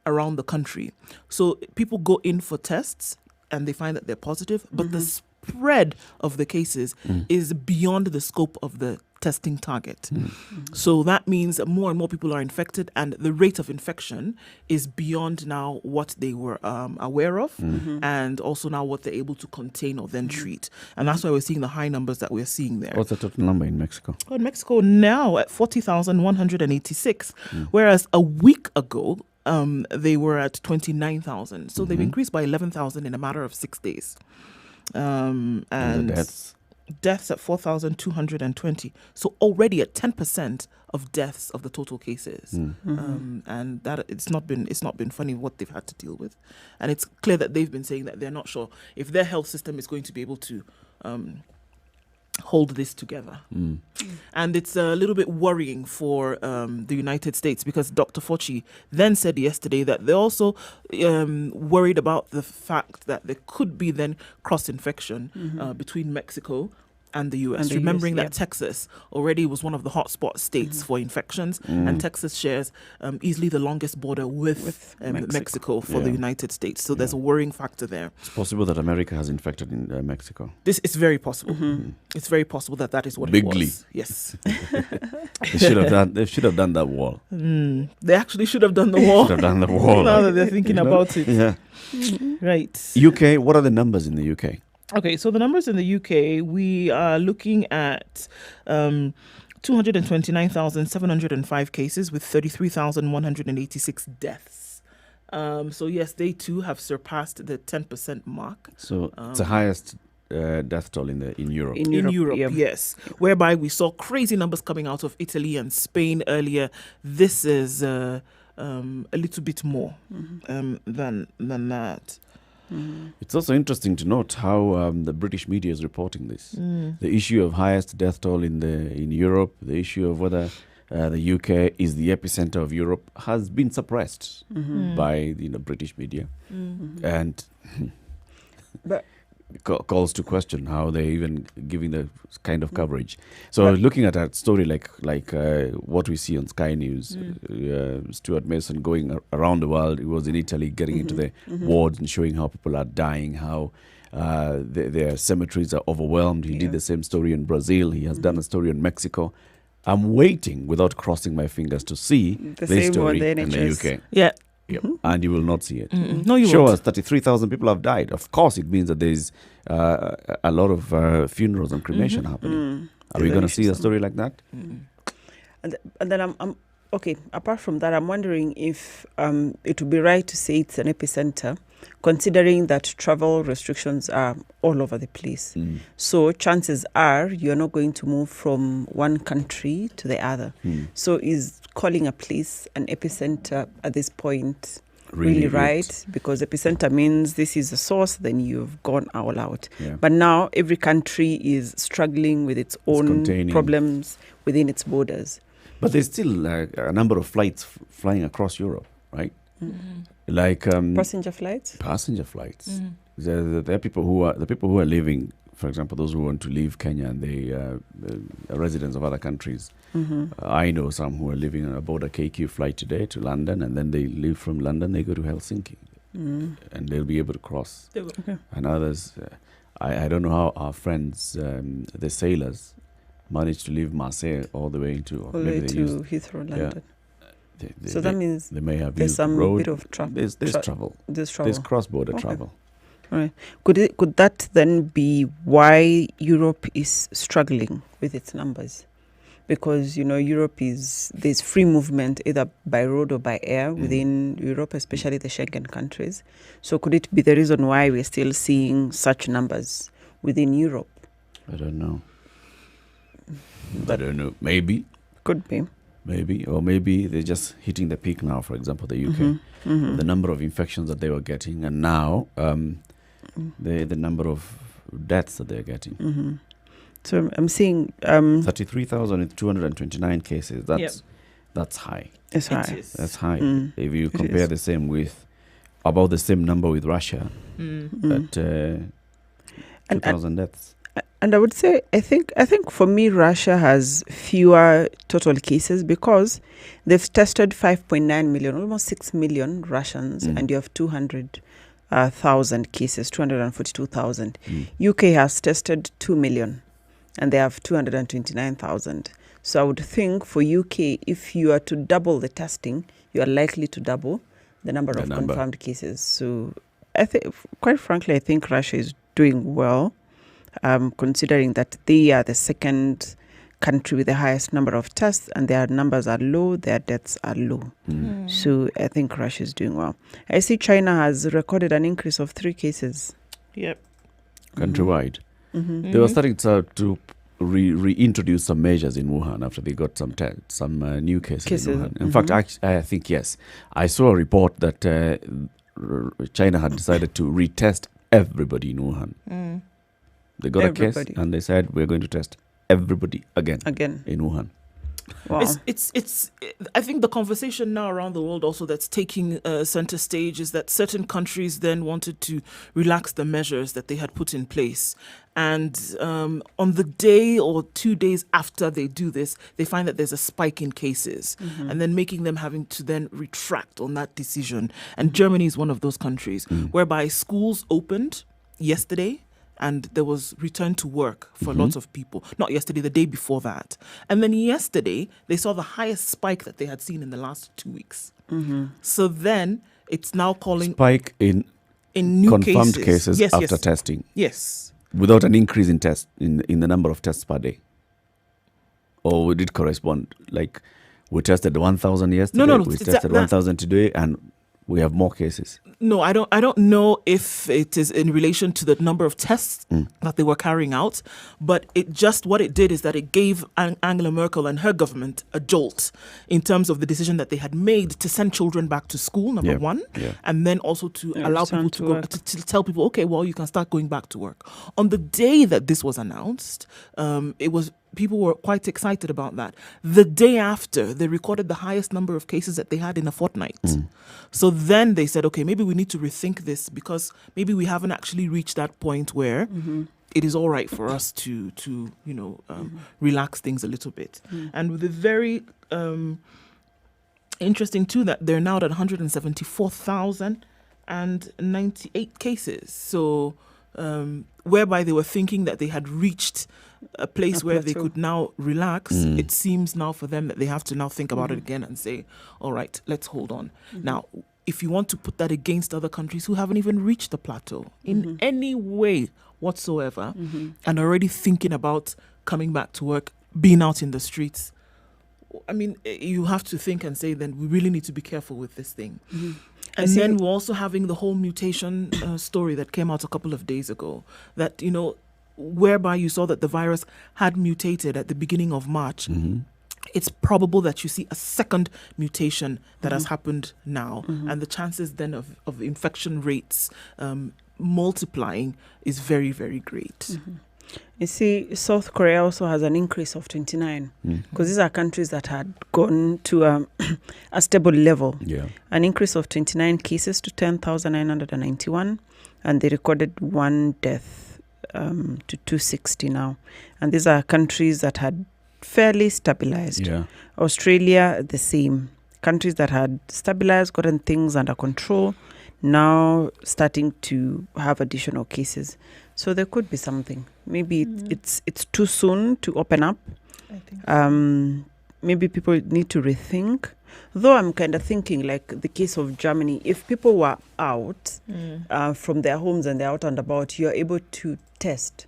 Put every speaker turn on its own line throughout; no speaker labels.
around the country. So people go in for tests and they find that they're positive, but the spread of the cases is beyond the scope of the testing target. So that means that more and more people are infected, and the rate of infection is beyond now what they were aware of, and also now what they're able to contain or then treat. And that's why we're seeing the high numbers that we're seeing there.
What's the total number in Mexico?
In Mexico now at 40,186, whereas a week ago they were at 29,000. So they've increased by 11,000 in a matter of 6 days. And
the
deaths at 4,220. So already at 10% of deaths of the total cases. And that it's not been funny what they've had to deal with. And it's clear that they've been saying that they're not sure if their health system is going to be able to hold this together. And it's a little bit worrying for the United States, because Dr. Fauci then said yesterday that they're also worried about the fact that there could be then cross-infection between Mexico and the US. Remembering that Texas already was one of the hotspot states for infections, and Texas shares easily the longest border with Mexico for the United States. So there's a worrying factor there.
It's possible that America has infected in Mexico.
This is very possible. It's very possible that is what
Bigly.
it was. Yes.
They should have done that wall.
They actually should have done the wall.
Should have done the wall.
Now that they're thinking about it.
Yeah.
Right.
UK, what are the numbers in the UK?
Okay, so the numbers in the UK, we are looking at 229,705 cases with 33,186 deaths. So yes, they too have surpassed the 10% mark.
So it's the highest death toll in Europe.
In Europe, yes. Whereby we saw crazy numbers coming out of Italy and Spain earlier. This is a little bit more than that.
It's also interesting to note how the British media is reporting this. The issue of highest death toll in Europe, the issue of whether the UK is the epicenter of Europe, has been suppressed by British media, and
But
calls to question how they're even giving the kind of coverage. So looking at a story like what we see on Sky News, Stuart Mason going around the world. He was in Italy, getting into the wards and showing how people are dying, how their cemeteries are overwhelmed. He did the same story in Brazil. He has done a story in Mexico. I'm waiting, without crossing my fingers, to see this story in the UK.
Yeah.
Yep. And you will not see it.
No, you
Show
won't.
us 33,000 people have died. Of course, it means that there's a lot of funerals and cremation happening. Are we going to see a story like that?
and then I'm okay. Apart from that, I'm wondering if it would be right to say it's an epicenter, considering that travel restrictions are all over the place. So chances are you're not going to move from one country to the other. So is calling a place an epicenter at this point really right? Because epicenter means this is the source, then you've gone all out. But now every country is struggling with its own problems within its borders.
But there's still a number of flights flying across Europe, right? Like
Passenger flights.
There are people who are leaving. For example, those who want to leave Kenya and they are residents of other countries. I know some who are living on board a KQ flight today to London, and then they leave from London, they go to Helsinki, and they'll be able to cross. And others, I don't know how our friends, the sailors, managed to leave Marseille all the way into
Heathrow, London. So that means
they may have
there's
used
some
road.
bit of trouble.
There's travel.
There's
There's cross-border travel.
All right. Could that then be why Europe is struggling with its numbers? Because Europe there's free movement either by road or by air within Europe, especially the Schengen countries. So could it be the reason why we're still seeing such numbers within Europe?
I don't know. Maybe.
Could be.
Maybe. Or maybe they're just hitting the peak now, for example, the UK. The number of infections that they were getting, and now the number of deaths that they're getting.
So I'm seeing
33,229 cases. That's high.
It's high.
That's high. If you compare the same with about the same number with Russia, at 2,000 deaths.
And I would say, I think for me, Russia has fewer total cases because they've tested 5.9 million, almost 6 million Russians, and you have 200,000 cases, 242,000. UK has tested 2 million, and they have 229,000. So I would think for UK, if you are to double the testing, you are likely to double the number of confirmed cases. So I think, quite frankly, I think Russia is doing well. Considering that they are the second country with the highest number of tests and their numbers are low, their deaths are low. So I think Russia is doing well. I see China has recorded an increase of 3 cases.
Yep.
Countrywide. They were starting to reintroduce some measures in Wuhan after they got some new cases in Wuhan. In fact, I think, yes, I saw a report that China had decided to retest everybody in Wuhan. They got a case and they said, we're going to test everybody again in Wuhan.
Wow.
It's I think the conversation now around the world also that's taking center stage is that certain countries then wanted to relax the measures that they had put in place. And on the day or 2 days after they do this, they find that there's a spike in cases and then making them having to then retract on that decision. And Germany is one of those countries whereby schools opened yesterday. And there was return to work for lots of people. Not yesterday, the day before that. And then yesterday, they saw the highest spike that they had seen in the last 2 weeks. So then it's now calling...
Spike in
new
confirmed cases after testing.
Yes.
Without an increase in the number of tests per day. Or would it correspond? Like, we tested 1,000 yesterday,
No.
we tested 1,000 today, and we have more cases.
No, I don't know if it is in relation to the number of tests that they were carrying out, but what it did is that it gave Angela Merkel and her government a jolt in terms of the decision that they had made to send children back to school, number one, and then also to allow people to go to tell people, okay, well, you can start going back to work. On the day that this was announced, people were quite excited about that. The day after, they recorded the highest number of cases that they had in a fortnight. So then they said, okay, maybe we need to rethink this because maybe we haven't actually reached that point where it is all right for us to relax things a little bit. And with the very interesting too that they're now at 174,098 cases. So whereby they were thinking that they had reached a place where they could now relax, it seems now for them that they have to now think about it again and say, all right, let's hold on. Now, if you want to put that against other countries who haven't even reached the plateau in any way whatsoever and already thinking about coming back to work, being out in the streets, I mean, you have to think and say, then we really need to be careful with this thing. And then we're also having the whole mutation story that came out a couple of days ago that, whereby you saw that the virus had mutated at the beginning of March. It's probable that you see a second mutation that has happened now. And the chances then of infection rates multiplying is very, very great.
You see, South Korea also has an increase of 29 because these are countries that had gone to a stable level. An increase of 29 cases to 10,991, and they recorded 1 death to 260 now. And these are countries that had fairly stabilized. Australia, the same. Countries that had stabilized, gotten things under control, now starting to have additional cases. So there could be something. Maybe it's too soon to open up.
I think
Maybe people need to rethink. Though I'm kind of thinking like the case of Germany, if people were out from their homes and they're out and about, you're able to test.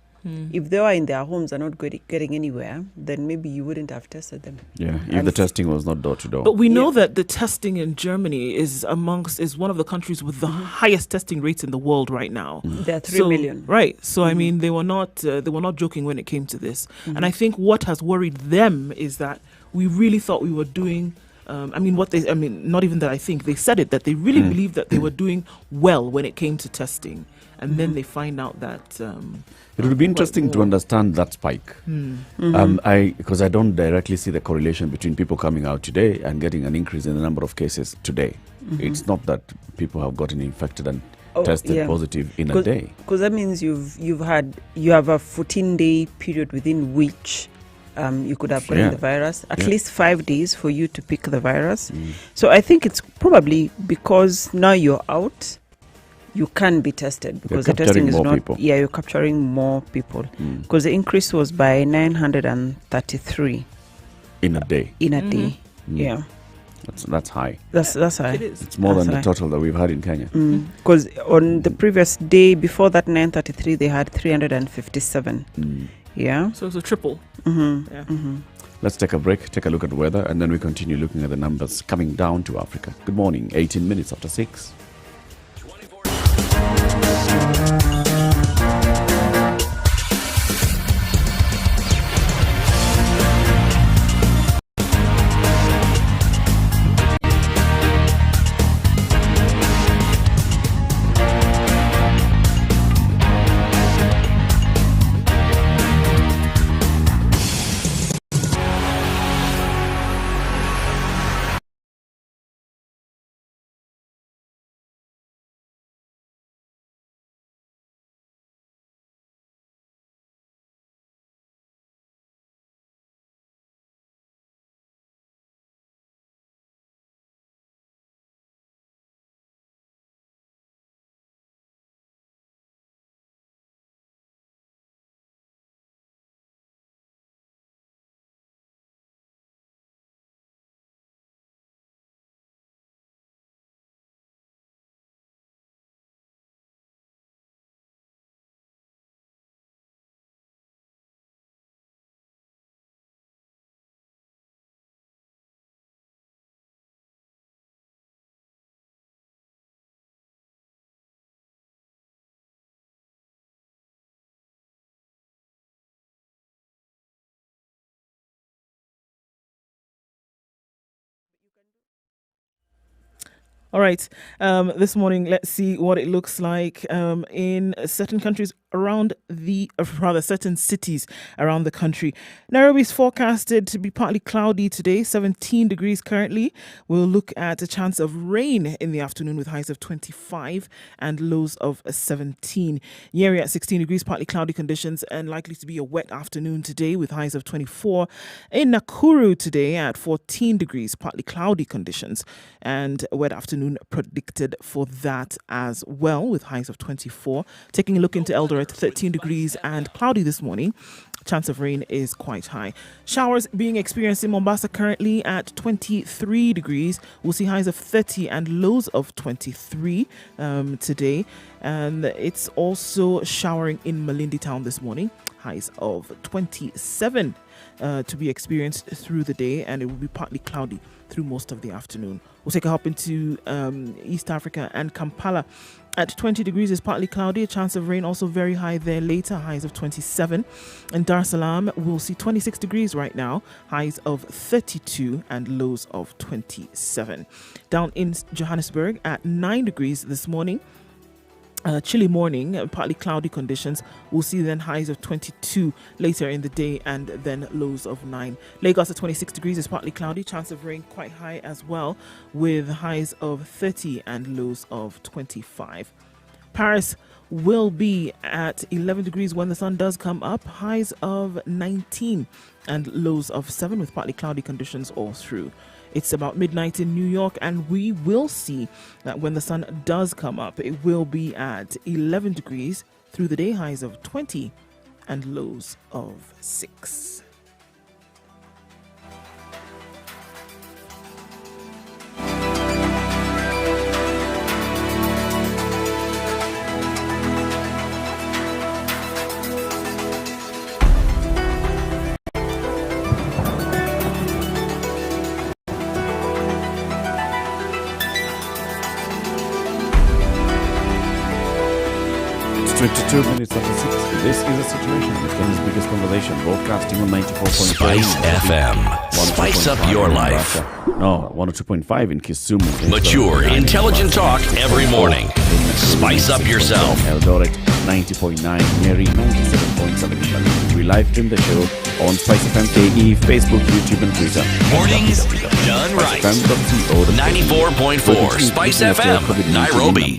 If they were in their homes and not getting anywhere, then maybe you wouldn't have tested them.
If the testing was not door to door.
But we know that the testing in Germany is one of the countries with the highest testing rates in the world right now.
There are 3 million.
Right. So I mean, they were not joking when it came to this. And I think what has worried them is that we really thought we were doing. Not even that I think they said it, that they really believed that they were doing well when it came to testing. And then they find out that...
it would be interesting to understand that spike. Because I don't directly see the correlation between people coming out today and getting an increase in the number of cases today. It's not that people have gotten infected and tested positive in a day.
Because that means you have a 14-day period within which you could have gotten the virus. At least 5 days for you to pick the virus. So I think it's probably because now you're out, you can be tested because the testing is not. People. Yeah, you're capturing more people because the increase was by 933
in a day.
Yeah.
That's high.
That's high.
It is.
It's more than the total that we've had in Kenya.
Because on the previous day before that 933, they had 357. Yeah.
So it's a triple.
Let's take a break, take a look at the weather, and then we continue looking at the numbers coming down to Africa. Good morning, 18 minutes after 6.
All right. This morning, let's see what it looks like in certain countries around certain cities around the country. Nairobi is forecasted to be partly cloudy today, 17 degrees currently. We'll look at a chance of rain in the afternoon with highs of 25 and lows of 17. Nyeri at 16 degrees, partly cloudy conditions and likely to be a wet afternoon today with highs of 24. In Nakuru today at 14 degrees, partly cloudy conditions and a wet afternoon predicted for that as well with highs of 24. Taking a look into Eldoret, 13 degrees and cloudy this morning. Chance of rain is quite high. Showers being experienced in Mombasa currently at 23 degrees. We'll see highs of 30 and lows of 23 today. And it's also showering in Malindi town this morning. Highs of 27 to be experienced through the day, and it will be partly cloudy through most of the afternoon. We'll take a hop into East Africa, and Kampala at 20 degrees is partly cloudy. A chance of rain also very high there later, highs of 27. In Dar es Salaam, we'll see 26 degrees right now, highs of 32 and lows of 27. Down in Johannesburg at 9 degrees this morning. Chilly morning, partly cloudy conditions. We'll see then highs of 22 later in the day and then lows of 9. Lagos at 26 degrees is partly cloudy. Chance of rain quite high as well with highs of 30 and lows of 25. Paris will be at 11 degrees when the sun does come up. Highs of 19 and lows of 7 with partly cloudy conditions all through. It's about midnight in New York, and we will see that when the sun does come up, it will be at 11 degrees through the day, highs of 20 and lows of 6.
It's 22 minutes after 6. This is a situation. It's Kenya's biggest conversation, broadcasting on 94.5
Spice FM. Spice up your life.
No, 102.5 in Kisumu.
Mature, intelligent talk every morning. Spice up yourself.
Eldoret 90.9, Nyeri 97.7 Malindi. We live stream the show on Spice FM KE, Facebook, YouTube, and Twitter.
Mornings done right. 94.4 Spice FM, Nairobi.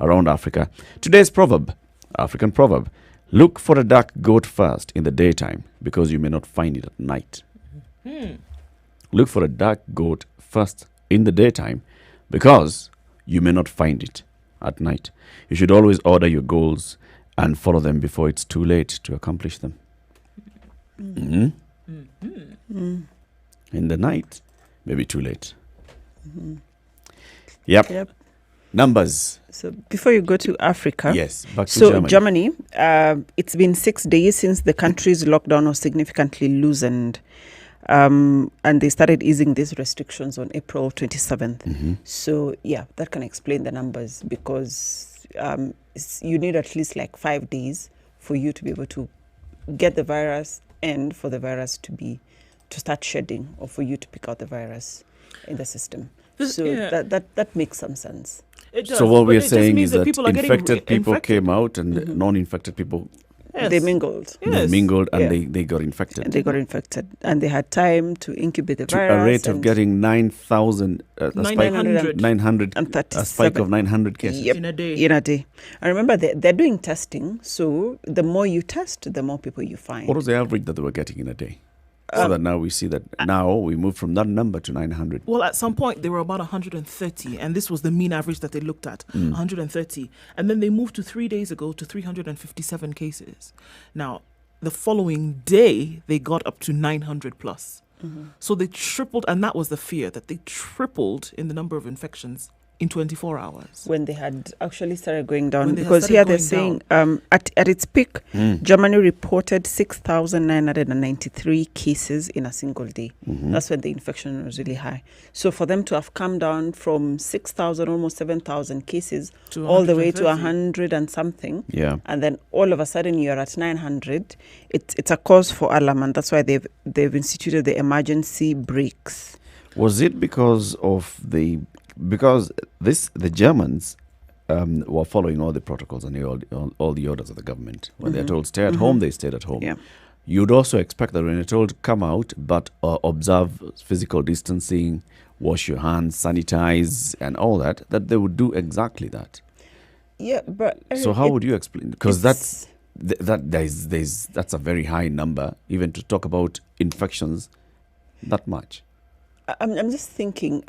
Around Africa. Today's proverb, African proverb: look for a dark goat first in the daytime, because you may not find it at night. Look for a dark goat first in the daytime, because you may not find it at night. You should always order your goals and follow them before it's too late to accomplish them. In the night, maybe too late. Yep. Numbers.
So before you go to Africa,
Yes, back to
Germany, it's been 6 days since the country's lockdown was significantly loosened. And they started easing these restrictions on April 27th. So, that can explain the numbers, because you need at least like 5 days for you to be able to get the virus and for the virus to start shedding, or for you to pick out the virus in the system. That makes some sense.
It does,
So what
but
we're
it just
saying
means
is that
people are getting
infected people
infected.
came out and non-infected people
Yes.
They mingled.
they mingled and
Yeah.
they got infected.
And they got infected, and they had time to incubate the
To
virus.
a rate of
and
getting 9,000, a spike
900.
900, a spike of 900 cases.
Yep.
In a day.
In a day. I remember they're doing testing, so the more you test, the more people you find.
What was the average that they were getting in a day? So that now we see that now we move from that number to 900.
Well, at some point, they were about 130, and this was the mean average that they looked at, 130. And then they moved to 3 days ago to 357 cases. Now, the following day, they got up to 900 plus. So they tripled, and that was the fear, that they tripled in the number of infections in 24 hours.
When they had actually started going down,
When they had
because
started
here they're
going
saying at its peak, Germany reported 6,993 cases in a single day. That's when the infection was really high. So for them to have come down from 6,000, almost 7,000 cases,
To
all the way to
130.
100 and something,
Yeah.
and then all of a sudden you're at 900, it's a cause for alarm, and that's why they've instituted the emergency breaks.
Was it because of the Germans were following all the protocols and all the orders of the government. When they're told stay at home, they stayed at home.
Yeah.
You'd also expect that when you're told come out, but observe physical distancing, wash your hands, sanitize, and all that they would do exactly that.
Yeah, but
So how would you explain? Because that's a very high number, even to talk about infections that much.
I'm just thinking,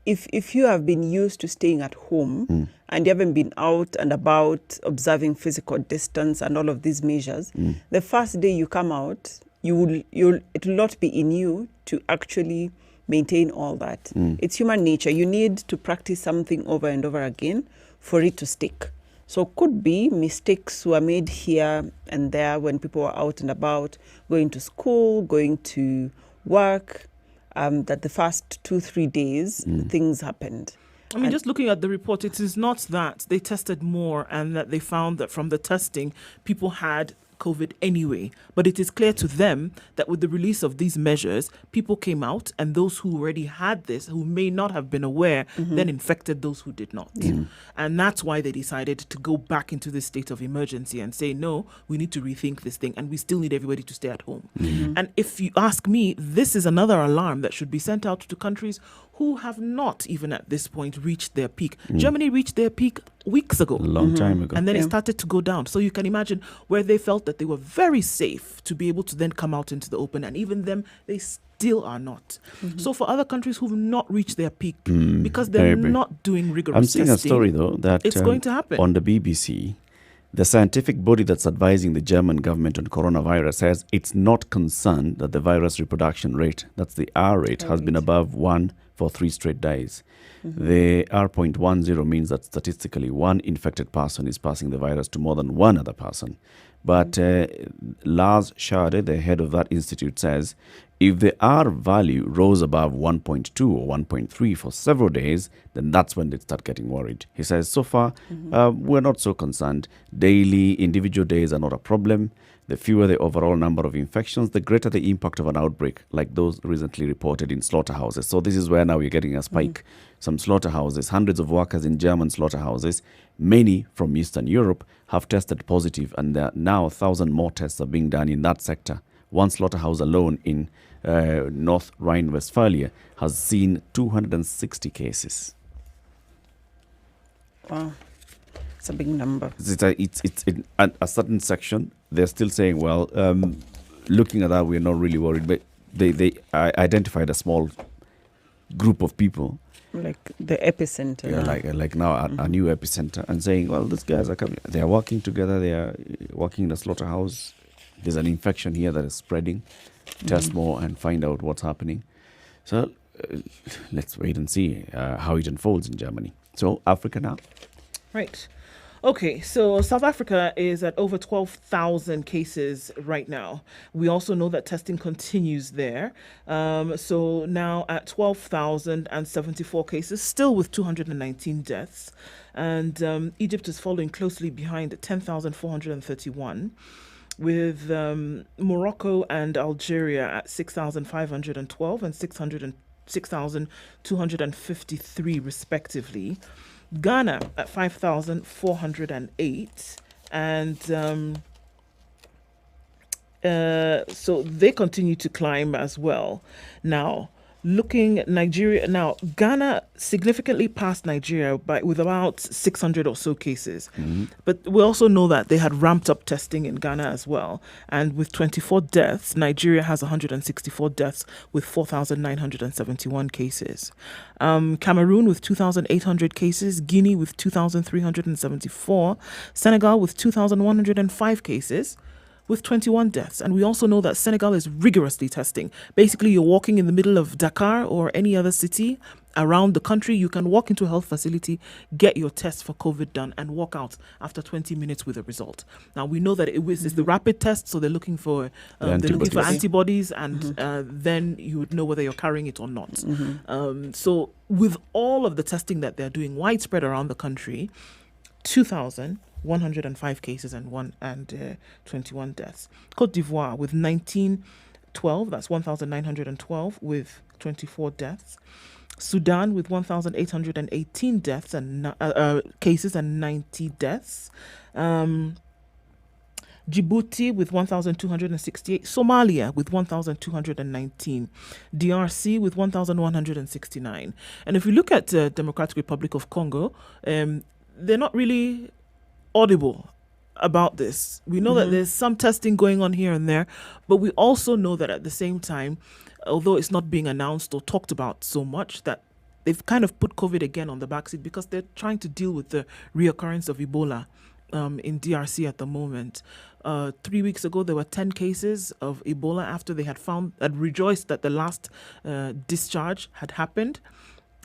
if you have been used to staying at home and you haven't been out and about observing physical distance and all of these measures, the first day you come out, it will not be in you to actually maintain all that. It's human nature. You need to practice something over and over again for it to stick. So could be mistakes were made here and there when people were out and about, going to school, going to work, that the first 2-3 days things happened.
I mean, just looking at the report, it is not that they tested more and that they found that from the testing, people had COVID anyway. But it is clear to them that with the release of these measures, people came out, and those who already had this, who may not have been aware, then infected those who did not. And that's why they decided to go back into this state of emergency and say, no, we need to rethink this thing, and we still need everybody to stay at home. And if you ask me, this is another alarm that should be sent out to countries who have not even at this point reached their peak. Germany reached their peak weeks ago.
A long time ago.
And then it started to go down. So you can imagine where they felt that they were very safe to be able to then come out into the open. And even them, they still are not. So for other countries who've not reached their peak, because they're not doing rigorous
I'm seeing
testing,
a story, though, that
it's going to happen.
On the BBC, the scientific body that's advising the German government on coronavirus says it's not concerned that the virus reproduction rate, that's the R rate, has been above 1 for 3 straight days. The R.10 means that statistically one infected person is passing the virus to more than one other person. But Lars Schade, the head of that institute, says if the R value rose above 1.2 or 1.3 for several days, then that's when they start getting worried. He says, so far, we're not so concerned. Daily, individual days are not a problem. The fewer the overall number of infections, the greater the impact of an outbreak, like those recently reported in slaughterhouses. So this is where now we're getting a spike. Some slaughterhouses, hundreds of workers in German slaughterhouses, many from Eastern Europe, have tested positive, and there are now 1,000 more tests are being done in that sector. One slaughterhouse alone in North Rhine-Westphalia has seen 260 cases.
Wow. It's a big number.
It's in a certain section. They're still saying, well, looking at that, we're not really worried. But they identified a small group of people.
Like the epicenter.
Yeah, like now a new epicenter, and saying, well, these guys are coming. They are working together. They are working in the slaughterhouse. There's an infection here that is spreading. Test more and find out what's happening. So let's wait and see how it unfolds in Germany. So Africa now.
Right. Okay, so South Africa is at over 12,000 cases right now. We also know that testing continues there. So now at 12,074 cases, still with 219 deaths. And Egypt is following closely behind at 10,431, with Morocco and Algeria at 6,512 and 6,253 respectively. Ghana at 5,408, and so they continue to climb as well. Now, looking at Nigeria, now Ghana significantly passed Nigeria with about 600 or so cases. But we also know that they had ramped up testing in Ghana as well. And with 24 deaths, Nigeria has 164 deaths with 4,971 cases. Cameroon with 2,800 cases, Guinea with 2,374, Senegal with 2,105 cases, with 21 deaths. And we also know that Senegal is rigorously testing. Basically, you're walking in the middle of Dakar or any other city around the country. You can walk into a health facility, get your test for COVID done, and walk out after 20 minutes with a result. Now, we know that it's the rapid test, so they're looking for antibodies, and then you would know whether you're carrying it or not. So with all of the testing that they're doing widespread around the country, 2,105 cases and 21 deaths. Côte d'Ivoire with 1912, that's 1,912 with 24 deaths. Sudan with 1,818 deaths and cases and 90 deaths. Djibouti with 1,268, Somalia with 1,219, DRC with 1,169. And if we look at the Democratic Republic of Congo, they're not really audible about this. We know that there's some testing going on here and there, but we also know that at the same time, although it's not being announced or talked about so much, that they've kind of put COVID again on the backseat because they're trying to deal with the reoccurrence of Ebola in DRC at the moment. 3 weeks ago, there were 10 cases of Ebola after they had rejoiced that the last discharge had happened.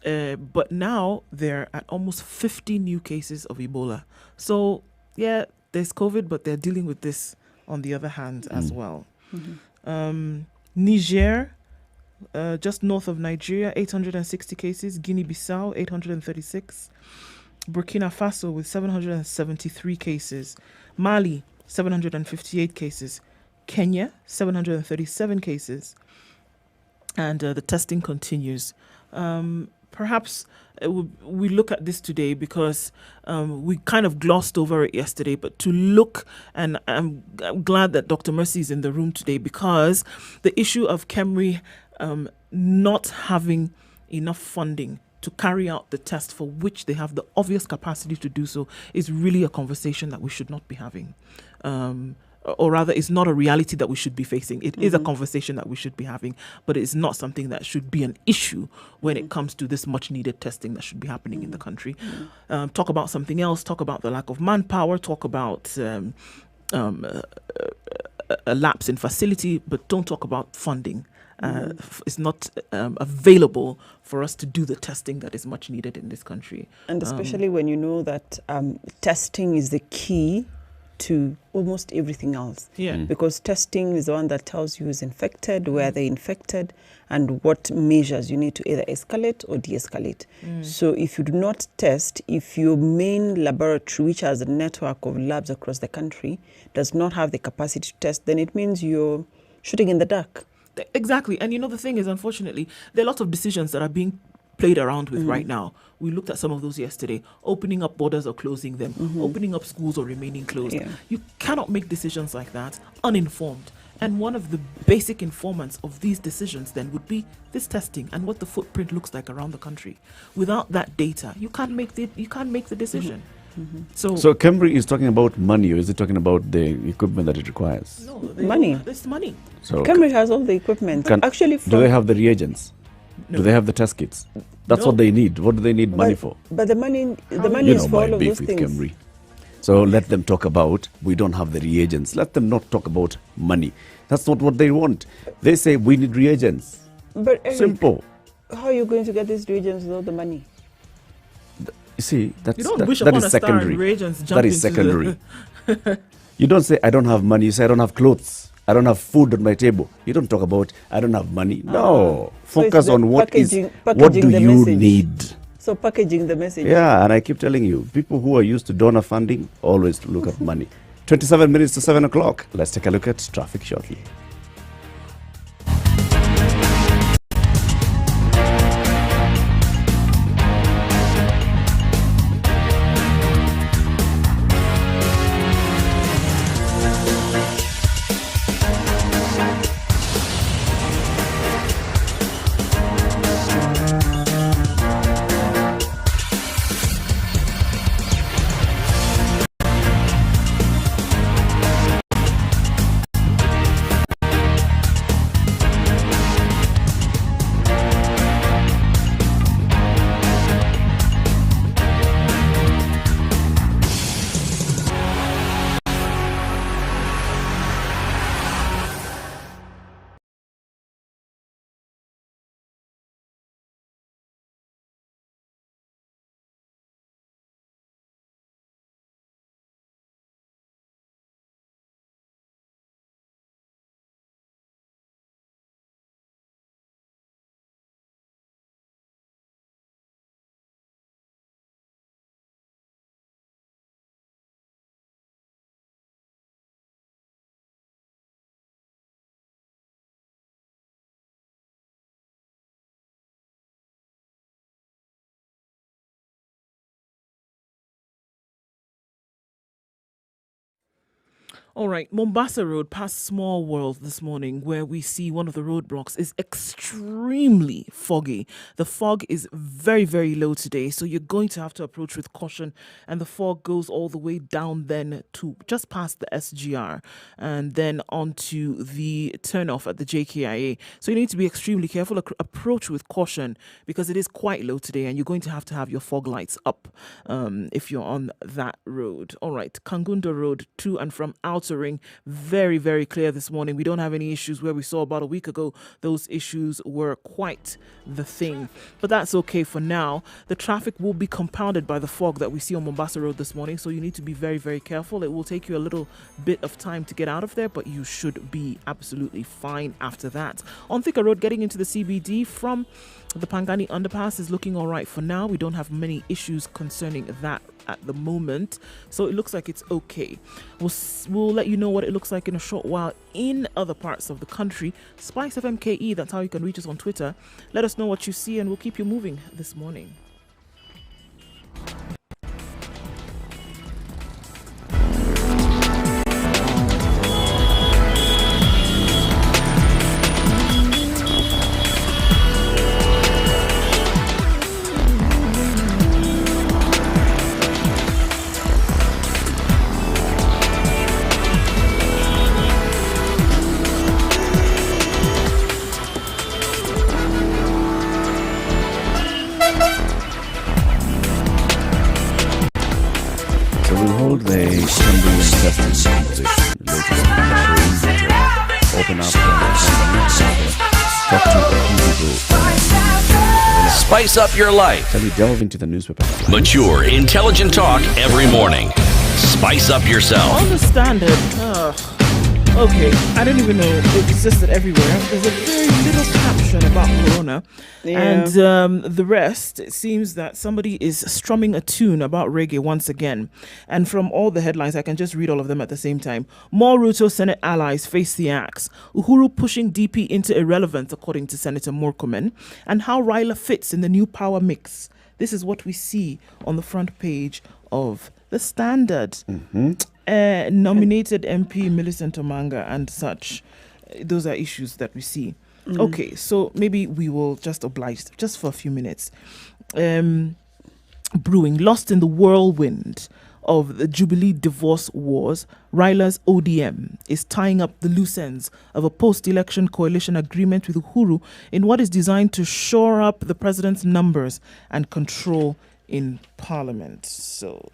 But now they're at almost 50 new cases of Ebola. So, yeah, there's COVID, but they're dealing with this on the other hand as well. Niger, just north of Nigeria, 860 cases. Guinea-Bissau, 836. Burkina Faso with 773 cases. Mali, 758 cases. Kenya, 737 cases. And the testing continues. Perhaps we look at this today because we kind of glossed over it yesterday, but to look, and I'm glad that Dr. Mercy is in the room today, because the issue of KEMRI not having enough funding to carry out the test for which they have the obvious capacity to do so is really a conversation that we should not be having. Or rather, it's not a reality that we should be facing. It is a conversation that we should be having, but it's not something that should be an issue when it comes to this much needed testing that should be happening in the country. Talk about something else, talk about the lack of manpower, talk about a lapse in facility, but don't talk about funding. It's not available for us to do the testing that is much needed in this country.
And especially when you know that testing is the key to almost everything else.
Yeah.
Because testing is the one that tells you who's infected, where they're infected, and what measures you need to either escalate or de-escalate. So if you do not test, if your main laboratory, which has a network of labs across the country, does not have the capacity to test, then it means you're shooting in the dark.
Exactly. And the thing is, unfortunately, there are lots of decisions that are being played around with right now. We looked at some of those yesterday, opening up borders or closing them, opening up schools or remaining closed.
Yeah.
You cannot make decisions like that uninformed. And one of the basic informants of these decisions then would be this testing and what the footprint looks like around the country. Without that data, you can't make the decision. So
Kemri is talking about money, or is it talking about the equipment that it requires?
no,
Money.
It's money.
So
Cambridge has all the equipment. Actually,
do they have the reagents?
No.
Do they have the test kits? That's
No.
what they need. What do they need money for?
But the money
You
is
know
for
my
all of
beef
those
with
things.
Kemri. So let them talk about, we don't have the reagents. Let them not talk about money. That's not what they want. They say we need reagents.
But Eric,
Simple.
how are you going to get these reagents without the money?
You see, that's,
You don't
that,
wish
that
upon
is
a star
secondary.
and reagents jump
That is
into
secondary. You don't say, I don't have money. You say, I don't have clothes. I don't have food on my table. You don't talk about, I don't have money. No.
So it's
Focus
the
on what
packaging
do
the
you
message.
need?
So packaging the message.
Yeah, and I keep telling you, people who are used to donor funding always look at money. 27 minutes to 7 o'clock. Let's take a look at traffic shortly.
All right, Mombasa Road past Small World this morning, where we see one of the roadblocks is extremely foggy. The fog is very, very low today, so you're going to have to approach with caution. And the fog goes all the way down then to just past the SGR and then onto the turnoff at the JKIA. So you need to be extremely careful, approach with caution, because it is quite low today and you're going to have your fog lights up if you're on that road. All right, Kangunda Road to and from Outer Ring, very, very clear this morning. We don't have any issues where we saw about a week ago. Those issues were quite the thing. But that's okay for now. The traffic will be compounded by the fog that we see on Mombasa Road this morning. So you need to be very, very careful. It will take you a little bit of time to get out of there, but you should be absolutely fine after that. On Thika Road, getting into the CBD from the Pangani underpass is looking all right for now. We don't have many issues concerning that at the moment, so it looks like it's okay. We'll let you know what it looks like in a short while in other parts of the country. Spice FMKE, that's how you can reach us on Twitter. Let us know what you see and we'll keep you moving this morning.
Open up
Spice up your life.
Shall we delve into the newspaper?
Mature, intelligent talk every morning. Spice up yourself.
On the standard, okay, I don't even know. It existed everywhere. There's a very little caption about Corona. And the rest, it seems that somebody is strumming a tune about reggae once again. And from all the headlines, I can just read all of them at the same time. More Ruto Senate allies face the axe. Uhuru pushing DP into irrelevance, according to Senator Murkomen. And how Raila fits in the new power mix. This is what we see on the front page of the Standard. Nominated MP Millicent Omanga and such. Those are issues that we see. Okay, so maybe we will just oblige just for a few minutes. Brewing, lost in the whirlwind of the Jubilee divorce wars, Raila's ODM is tying up the loose ends of a post-election coalition agreement with Uhuru in what is designed to shore up the president's numbers and control in parliament. So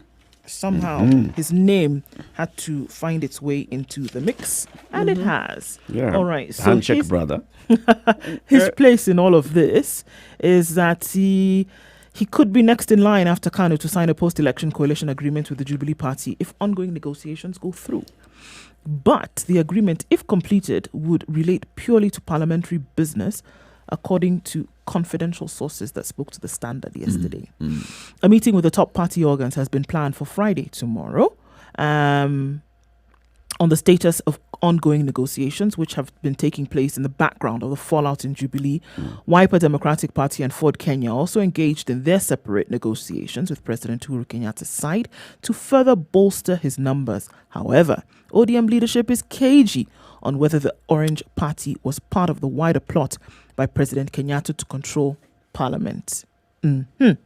somehow his name had to find its way into the mix, and it has.
Yeah.
All right. So
Handshake, brother.
his place in all of this is that he could be next in line after Kanu to sign a post-election coalition agreement with the Jubilee Party if ongoing negotiations go through. But the agreement, if completed, would relate purely to parliamentary business, according to confidential sources that spoke to the Standard yesterday. A meeting with the top party organs has been planned for Friday, tomorrow, on the status of ongoing negotiations, which have been taking place in the background of the fallout in Jubilee. Wiper Democratic Party and Ford Kenya also engaged in their separate negotiations with President Uhuru Kenyatta's side to further bolster his numbers. However, ODM leadership is cagey on whether the Orange Party was part of the wider plot by President Kenyatta to control Parliament.
Okay.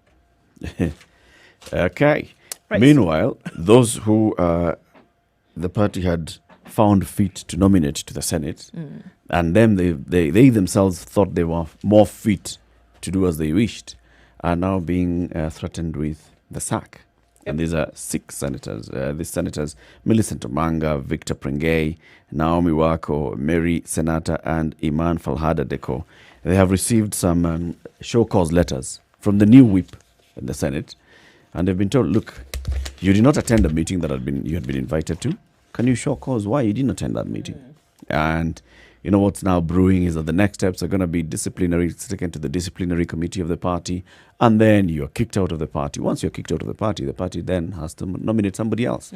Right.
Meanwhile, those who the party had found fit to nominate to the Senate, and then they themselves thought they were more fit to do as they wished, are now being threatened with the sack. And these are 6 senators. These senators, Millicent Omanga, Victor Pringay, Naomi Wako, Mary Senata, and Iman Falhada Deko. They have received some show cause letters from the new whip in the Senate. And they've been told, look, you did not attend a meeting that you had been invited to. Can you show cause why you didn't attend that meeting? And you know what's now brewing is that the next steps are going to be disciplinary, taken to the disciplinary committee of the party, and then you're kicked out of the party. Once you're kicked out of the party then has to nominate somebody else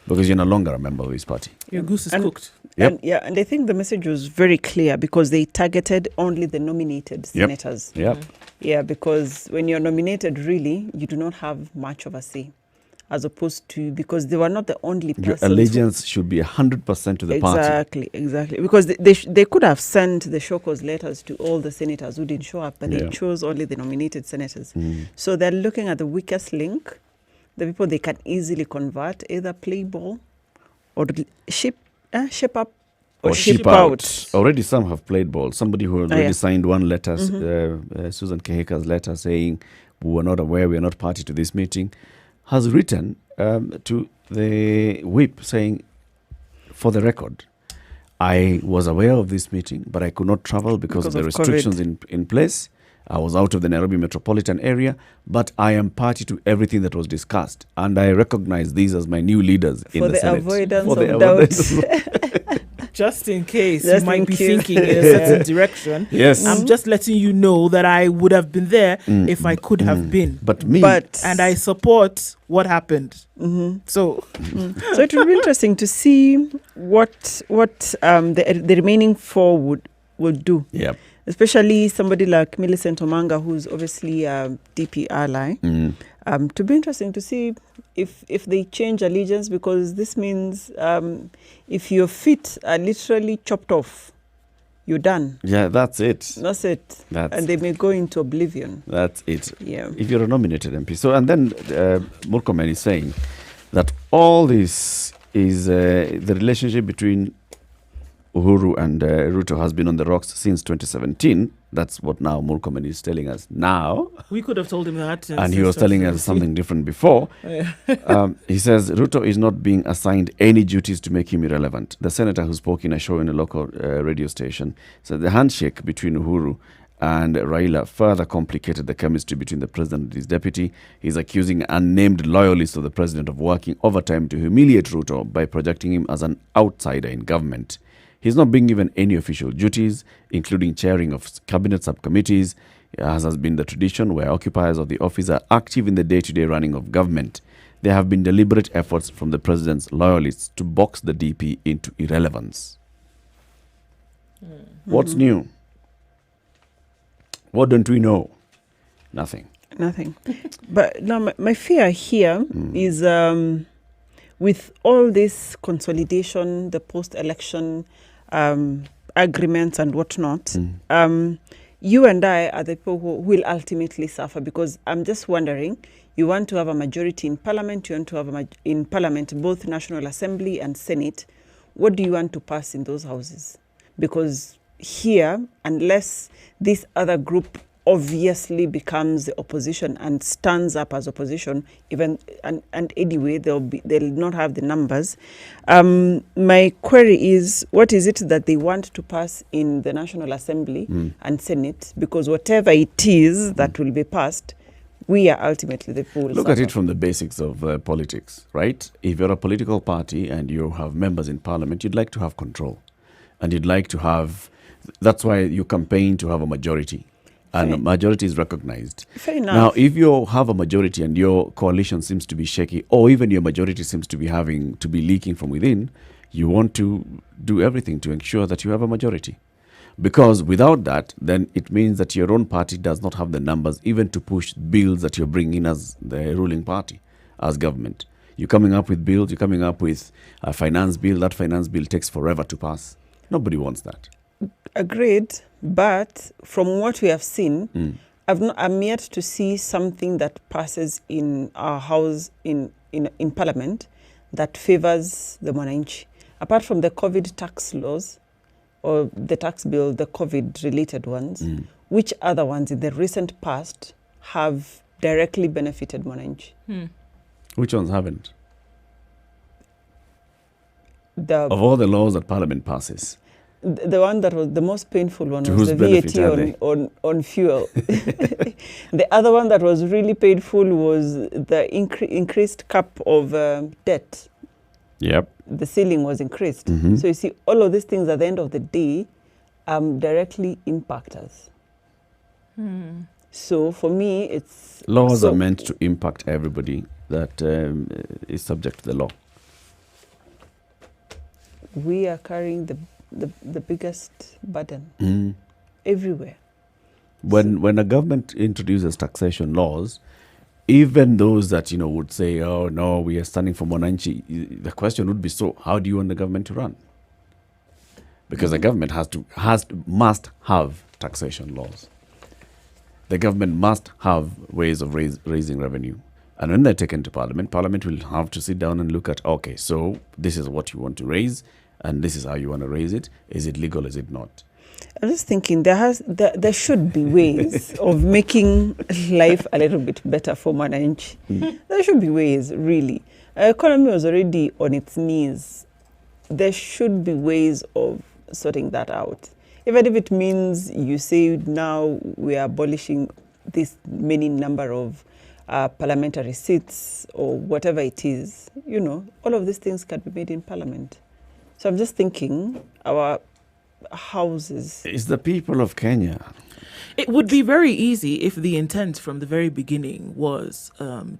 because you're no longer a member of his party.
Your goose is cooked.
Yep.
And I think the message was very clear because they targeted only the nominated senators.
Yep.
Yeah, because when you're nominated, really, you do not have much of a say. As opposed to, because they were not the only persons.
Your allegiance should be 100% to the party.
Exactly. Because they could have sent the show cause letters to all the senators who didn't show up, but they chose only the nominated senators. So they're looking at the weakest link, the people they can easily convert, either play ball or ship up or ship out.
Already some have played ball. Somebody who already signed one letter, Susan Keheka's letter saying, we were not aware, we are not party to this meeting, has written to the whip saying, for the record, I was aware of this meeting, but I could not travel because of the restrictions in place. I was out of the Nairobi metropolitan area, but I am party to everything that was discussed. And I recognize these as my new leaders in the Senate. For the avoidance of doubt.
Just in case you might be thinking in a certain direction.
Yes.
I'm just letting you know that I would have been there if I could have been. And I support what happened. So
it will be interesting to see what the remaining 4 would do.
Yep.
Especially somebody like Millicent Omanga, who's obviously a DP ally. To be interesting to see if they change allegiance, because this means if your feet are literally chopped off, you're done.
Yeah, that's it.
And they may go into oblivion.
That's it.
Yeah.
If you're a nominated MP. So, and then Murkomen is saying that all this is the relationship between Uhuru and Ruto has been on the rocks since 2017. That's what now Murkomen is telling us now.
We could have told him that.
And he was telling us something different before. He says Ruto is not being assigned any duties to make him irrelevant. The senator who spoke in a show in a local radio station said the handshake between Uhuru And Raila further complicated the chemistry between the president and his deputy. He's accusing unnamed loyalists of the president of working overtime to humiliate Ruto by projecting him as an outsider in government. He's not being given any official duties, including chairing of cabinet subcommittees, as has been the tradition, where occupiers of the office are active in the day-to-day running of government. There have been deliberate efforts from the president's loyalists to box the DP into irrelevance. What's new? What don't we know? Nothing.
But now my fear here is with all this consolidation, the post-election agreements and whatnot, you and I are the people who will ultimately suffer, because I'm just wondering, you want to have a majority in parliament, you want to have in parliament both National Assembly and Senate. What do you want to pass in those houses? Because here, unless this other group obviously becomes the opposition and stands up as opposition, even and anyway they'll not have the numbers. My query is, what is it that they want to pass in the National Assembly and Senate? Because whatever it is that will be passed, we are ultimately the poor.
Look at it from the basics of politics, right? If you're a political party and you have members in parliament, you'd like to have control, and you'd like to have. That's why you campaign to have a majority, and a majority is recognized.
Fair enough.
Now, if you have a majority and your coalition seems to be shaky, or even your majority seems to be leaking from within, you want to do everything to ensure that you have a majority. Because without that, then it means that your own party does not have the numbers even to push bills that you're bringing as the ruling party, as government. You're coming up with bills, you're coming up with a finance bill. That finance bill takes forever to pass. Nobody wants that.
Agreed, but from what we have seen, I'm yet to see something that passes in our house in Parliament that favors the mwananchi. Apart from the COVID tax laws or the tax bill, the COVID-related ones, which other ones in the recent past have directly benefited mwananchi?
Which ones haven't?
Of
all the laws that Parliament passes.
The one that was the most painful one was the VAT on fuel. The other one that was really painful was the increased cap of debt.
Yep.
The ceiling was increased. So you see, all of these things at the end of the day directly impact us. So for me, it's...
Laws are meant to impact everybody that is subject to the law.
We are carrying the biggest burden everywhere.
When a government introduces taxation laws, even those that would say, "Oh no, we are standing for mwananchi," the question would be, so how do you want the government to run? Because the government must have taxation laws. The government must have ways of raising revenue. And when they're taken to Parliament, Parliament will have to sit down and look at, okay, so this is what you want to raise, and this is how you want to raise it. Is it legal? Is it not?
I'm just thinking there should be ways of making life a little bit better for mwananchi. There should be ways, really. Our economy was already on its knees. There should be ways of sorting that out. Even if it means you say now we are abolishing this many number of parliamentary seats or whatever it is, all of these things can be made in Parliament. So I'm just thinking our houses.
It's the people of Kenya.
It would be very easy if the intent from the very beginning was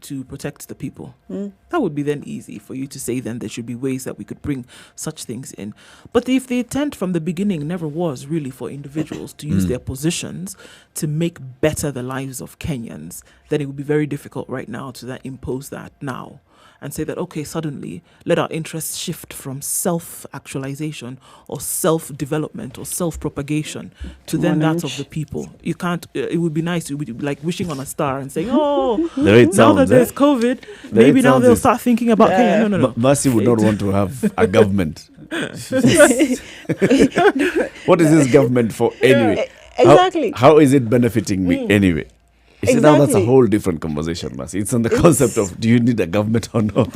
to protect the people. That would be then easy for you to say then there should be ways that we could bring such things in. But if the intent from the beginning never was really for individuals to use their positions to make better the lives of Kenyans, then it would be very difficult right now to then impose that now and say that, okay, suddenly let our interests shift from self-actualization or self-development or self-propagation to then that of the people. You can't, it would be nice, it would be like wishing on a star and saying, oh, now that there's COVID, maybe now they'll start thinking about Kenya. No.
Mercy would not want to have a government. What is this government for anyway?
Exactly.
How is it benefiting me anyway?
Exactly.
Now that's a whole different conversation, Mercy. It's on the concept of, do you need a government or not?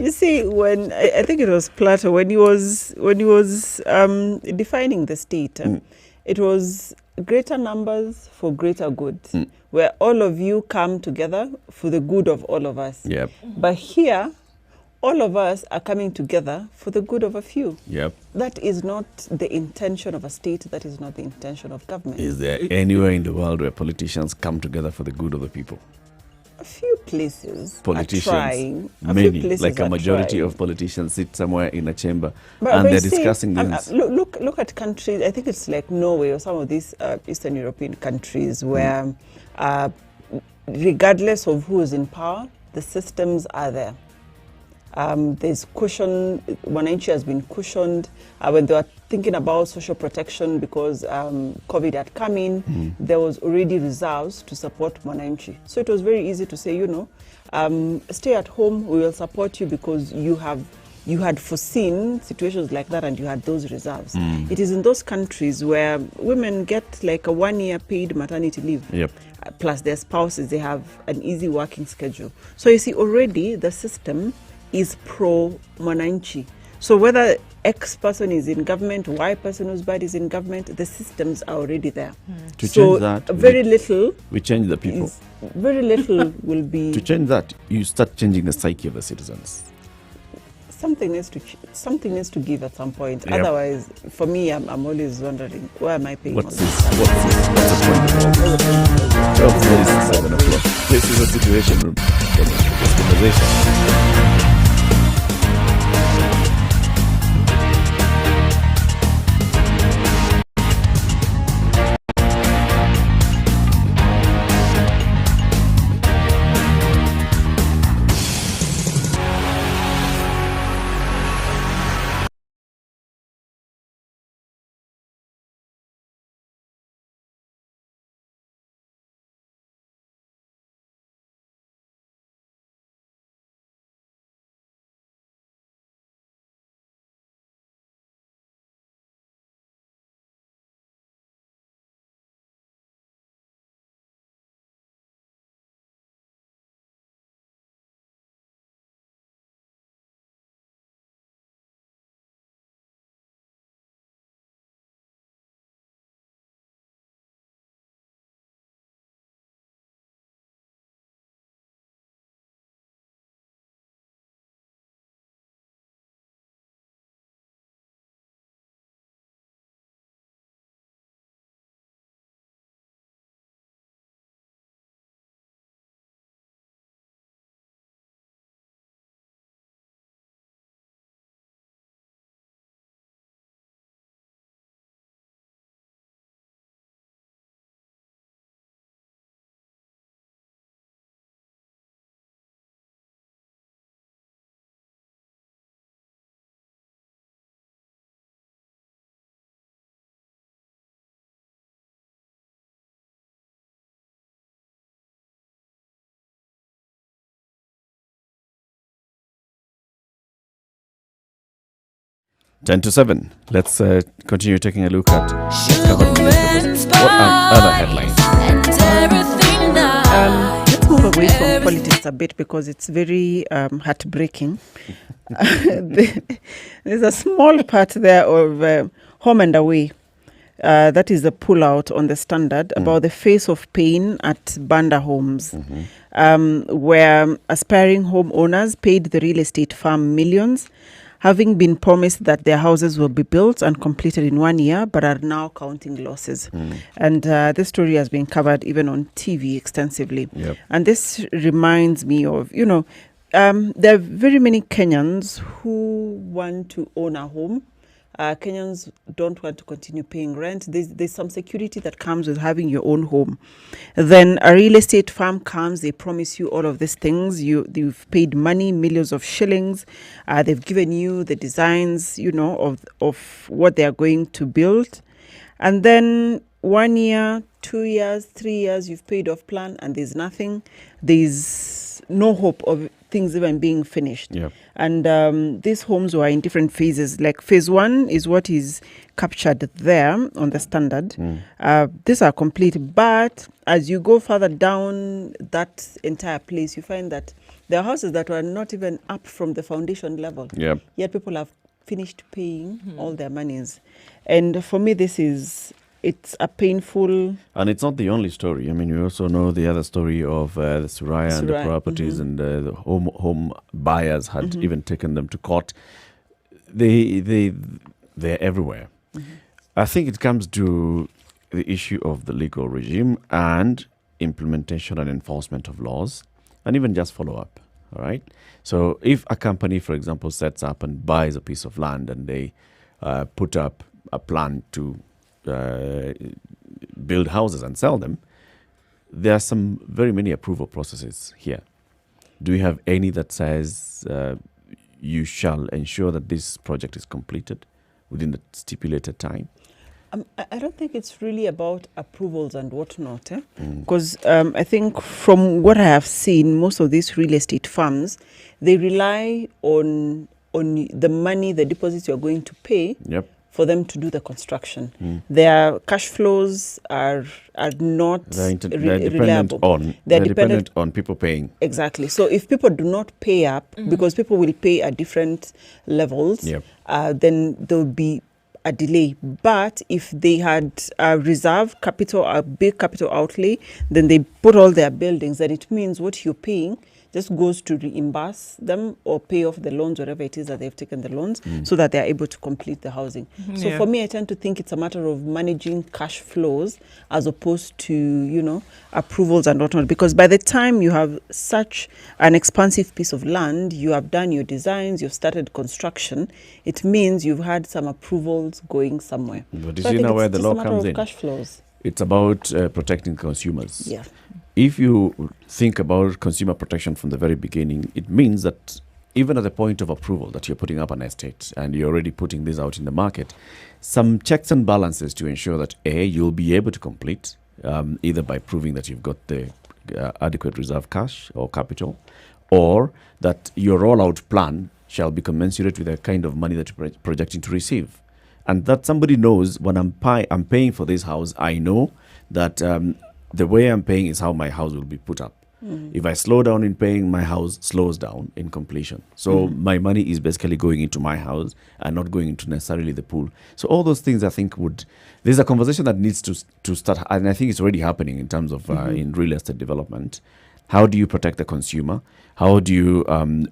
You see, when I think it was Plato, when he was defining the state, it was greater numbers for greater good, where all of you come together for the good of all of us.
Yep.
But here, all of us are coming together for the good of a few.
Yep.
That is not the intention of a state. That is not the intention of government.
Is there anywhere in the world where politicians come together for the good of the people?
A few places
Politicians,
are trying.
many, like a majority of politicians sit somewhere in a chamber and they're discussing things.
Look at countries, I think it's like Norway or some of these Eastern European countries where regardless of who is in power, the systems are there. There's cushion, Wananchi has been cushioned. When they were thinking about social protection because COVID had come in, there was already reserves to support Wananchi. So it was very easy to say, stay at home, we will support you because you had foreseen situations like that and you had those reserves. It is in those countries where women get like a 1 year paid maternity leave.
Yep.
Plus their spouses, they have an easy working schedule. So you see already the system is pro-Mwananchi. So whether X person is in government, Y person who's bad is in government, the systems are already there.
To
so
change that,
very little.
We change the people.
Very little will be.
To change that, you start changing the psyche of the citizens.
Something needs to give at some point.
Yep.
Otherwise, for me, I'm always wondering, where am I paying?
What's the point of all this? This is a situation room. This conversation. 10 to 7. Let's continue taking a look at what are other headlines.
Let's move away from politics a bit because it's very heartbreaking. There's a small part there of home and away. That is the pullout on the Standard about the face of pain at Banda Homes, where aspiring homeowners paid the real estate firm millions, having been promised that their houses will be built and completed in 1 year, but are now counting losses. And this story has been covered even on TV extensively.
Yep.
And this reminds me of, there are very many Kenyans who want to own a home. Kenyans don't want to continue paying rent. There's some security that comes with having your own home. Then a real estate firm comes, they promise you all of these things. You've paid money, millions of shillings. They've given you the designs, of what they are going to build. And then 1 year, 2 years, 3 years, you've paid off plan and there's nothing. There's no hope of things even being finished.
Yep.
And these homes were in different phases. Like phase 1 is what is captured there on the Standard. These are complete, but as you go further down that entire place, you find that there are houses that were not even up from the foundation level.
Yep.
Yet people have finished paying all their monies. And for me, this is it's a painful.
And it's not the only story. I mean, you also know the other story of the Suraya and the properties, and the home buyers had even taken them to court. They're everywhere. I think it comes to the issue of the legal regime and implementation and enforcement of laws, and even just follow up. All right. So if a company, for example, sets up and buys a piece of land and they put up a plan to build houses and sell them, there are some very many approval processes here. Do you have any that says you shall ensure that this project is completed within the stipulated time?
I don't think it's really about approvals and whatnot, because I think from what I have seen, most of these real estate firms, they rely on the money, the deposits you're going to pay for them to do the construction. Their cash flows are not reliable.
They're dependent on people paying.
Exactly. So if people do not pay up, because people will pay at different levels, then there will be a delay. But if they had reserve capital, a big capital outlay, then they put all their buildings, and it means what you're paying just goes to reimburse them or pay off the loans, whatever it is that they've taken the loans, so that they're able to complete the housing. So for me, I tend to think it's a matter of managing cash flows as opposed to, approvals and whatnot. Because by the time you have such an expansive piece of land, you have done your designs, you've started construction, it means you've had some approvals going somewhere.
But you see now where the law comes in.
Cash flows.
It's about protecting consumers.
Yeah.
If you think about consumer protection from the very beginning, it means that even at the point of approval that you're putting up an estate and you're already putting this out in the market, some checks and balances to ensure that you'll be able to complete, either by proving that you've got the adequate reserve cash or capital, or that your rollout plan shall be commensurate with the kind of money that you're projecting to receive. And that somebody knows when I'm paying for this house, I know that the way I'm paying is how my house will be put up. If I slow down in paying, my house slows down in completion. So my money is basically going into my house and not going into necessarily the pool. So all those things I think there's a conversation that needs to start, and I think it's already happening in terms of in real estate development. How do you protect the consumer? How do you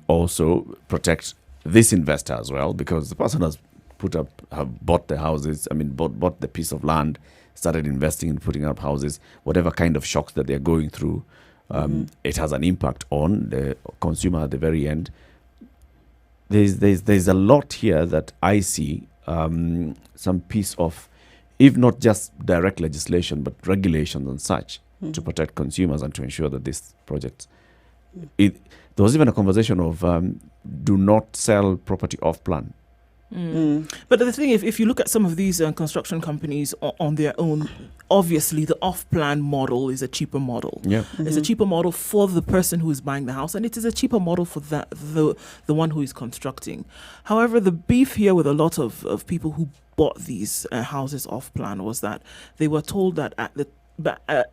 also protect this investor as well? Because the person have bought the houses, bought the piece of land, started investing in putting up houses, whatever kind of shocks that they're going through, it has an impact on the consumer at the very end. There's a lot here that I see, some piece of, if not just direct legislation, but regulations and such to protect consumers and to ensure that this project. There was even a conversation of do not sell property off plan.
But the thing, if you look at some of these construction companies on their own, obviously the off-plan model is a cheaper model. It's a cheaper model for the person who is buying the house, and it is a cheaper model for the one who is constructing. However, the beef here with a lot of people who bought these houses off-plan was that they were told that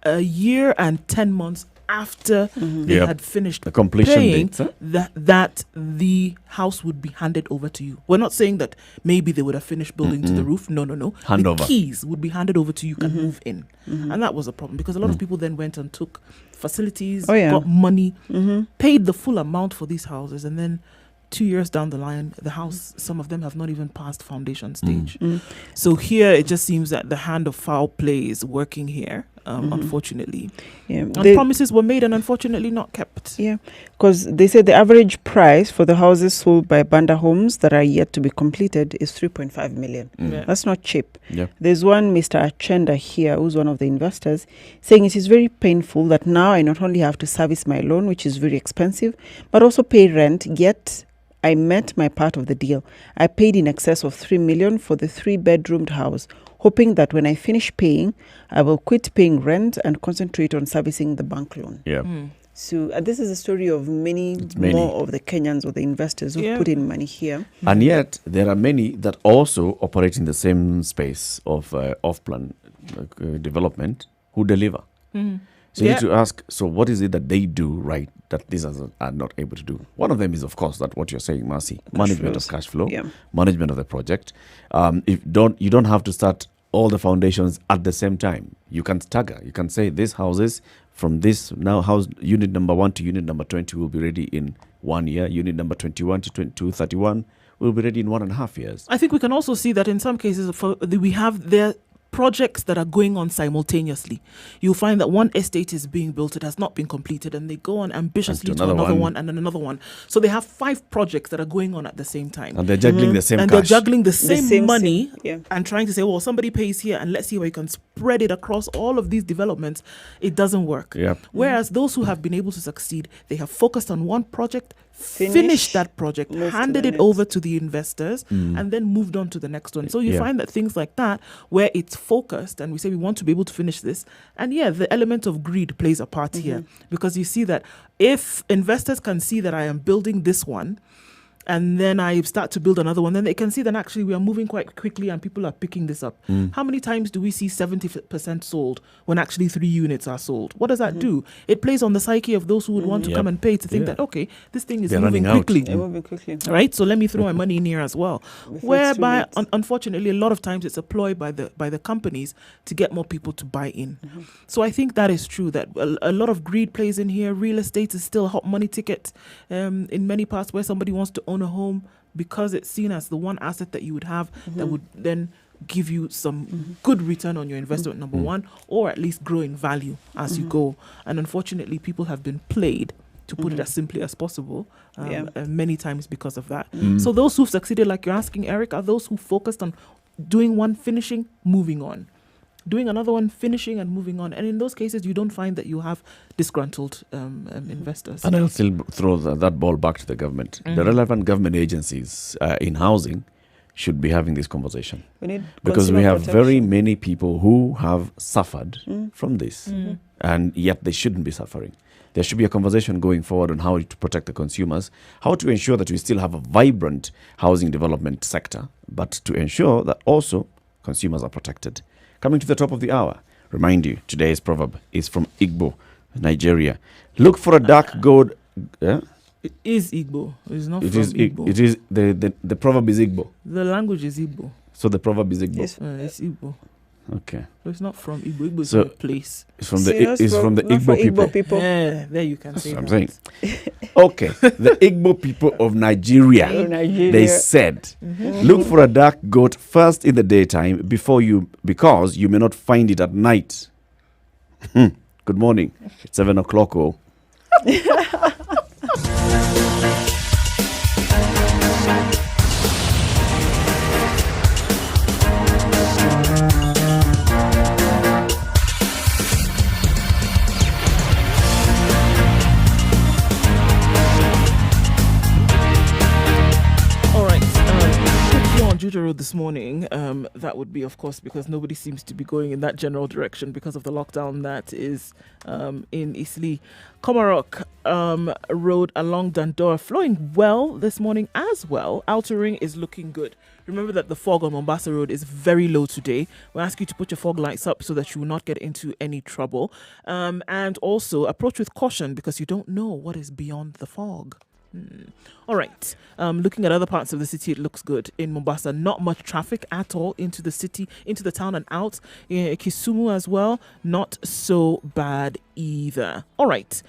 a year and 10 months after they had finished
the completion
paying,
date,
that the house would be handed over to you. We're not saying that maybe they would have finished building to the roof. No. The keys would be handed over to you. You can move in. And that was a problem because a lot of people then went and took facilities, got money, paid the full amount for these houses, and then 2 years down the line, the house, some of them have not even passed foundation stage. So here it just seems that the hand of foul play is working here, unfortunately. And promises were made and unfortunately not kept.
Yeah, because they said the average price for the houses sold by Banda Homes that are yet to be completed is 3.5 million. That's not cheap. There's one Mr. Achenda here, who's one of the investors, saying it is very painful that now I not only have to service my loan, which is very expensive, but also pay rent, yet I met my part of the deal. I paid in excess of 3 million for the 3-bedroomed house, hoping that when I finish paying, I will quit paying rent and concentrate on servicing the bank loan. So this is a story of many more of the Kenyans or the investors who put in money here.
And yet there are many that also operate in the same space of off-plan development who deliver. So you need to ask, so what is it that they do right that these are not able to do? One of them is, of course, that what you're saying, Marcy, management of cash flow, management of the project. You don't have to start all the foundations at the same time. You can stagger. You can say these houses from this now house unit number 1 to unit number 20 will be ready in 1 year. Unit number 21 to 31 will be ready in 1.5 years.
I think we can also see that in some cases we have their projects that are going on simultaneously. You'll find that one estate is being built, it has not been completed, and they go on ambitiously to another one and then another one. So they have 5 projects that are going on at the same time.
And they're juggling the same
and
cash.
they're juggling the same money
yeah.
and trying to say, well, somebody pays here and let's see how you can spread it across all of these developments. It doesn't work.
Yep.
Whereas those who have been able to succeed, they have focused on one project, finished that project, handed it over to the investors, and then moved on to the next one. So you find that things like that, where it's focused and we say we want to be able to finish this, and the element of greed plays a part here, because you see that if investors can see that I am building this one and then I start to build another one, then they can see that actually we are moving quite quickly and people are picking this up. How many times do we see 70% sold when actually 3 units are sold? What does that do? It plays on the psyche of those who would want to come and pay, to think that, okay, this thing is moving quickly.
They're moving quickly.
Right? So let me throw my money in here as well. Whereby, unfortunately, a lot of times it's a ploy by the companies to get more people to buy in. So I think that is true, that a lot of greed plays in here. Real estate is still a hot money ticket in many parts where somebody wants to own a home because it's seen as the one asset that you would have that would then give you some good return on your investment, number one, or at least grow in value as you go. And unfortunately, people have been played, to put it as simply as possible, many times because of that. So those who've succeeded, like you're asking, Eric, are those who focused on doing one, finishing, moving on. Doing another one, finishing and moving on. And in those cases, you don't find that you have disgruntled investors.
And I'll still throw that ball back to the government. The relevant government agencies in housing should be having this conversation. Because we have very many people who have suffered from this. And yet they shouldn't be suffering. There should be a conversation going forward on how to protect the consumers, how to ensure that we still have a vibrant housing development sector, but to ensure that also consumers are protected. Coming to the top of the hour, remind you, today's proverb is from Igbo, Nigeria. Look for a dark gold.
It is Igbo. It's not from Igbo.
It is the proverb is Igbo.
The language is Igbo.
So the proverb is Igbo.
Yes, it's Igbo.
Okay.
So it's not from Igbo. Igbo is
So
a place.
It's from the Igbo people.
Yeah, there you can say
I'm
that.
saying. Okay, the Igbo people of Nigeria, they said, look for a dark goat first in the daytime because you may not find it at night. Good morning. It's 7 o'clock. Oh.
Judah Road this morning, that would be, of course, because nobody seems to be going in that general direction because of the lockdown that is in Isli. Komarok Road along Dandora flowing well this morning as well. Outer Ring is looking good. Remember that the fog on Mombasa Road is very low today. We ask you to put your fog lights up so that you will not get into any trouble. And also approach with caution because you don't know what is beyond the fog. All right. Looking at other parts of the city, it looks good. In Mombasa, not much traffic at all into the city, into the town and out. Kisumu as well, not so bad either. All right.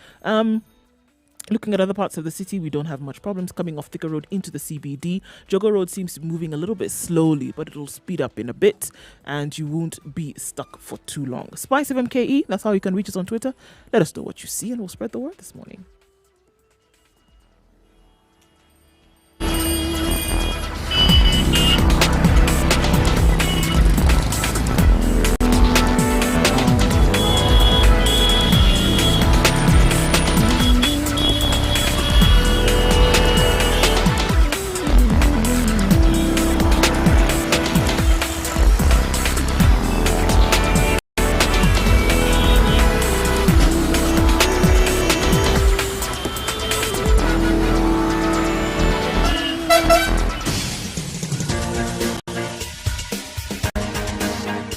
Looking at other parts of the city, we don't have much problems coming off Thika Road into the CBD. Jogo Road seems to be moving a little bit slowly, but it'll speed up in a bit and you won't be stuck for too long. Spice of MKE, that's how you can reach us on Twitter. Let us know what you see and we'll spread the word this morning.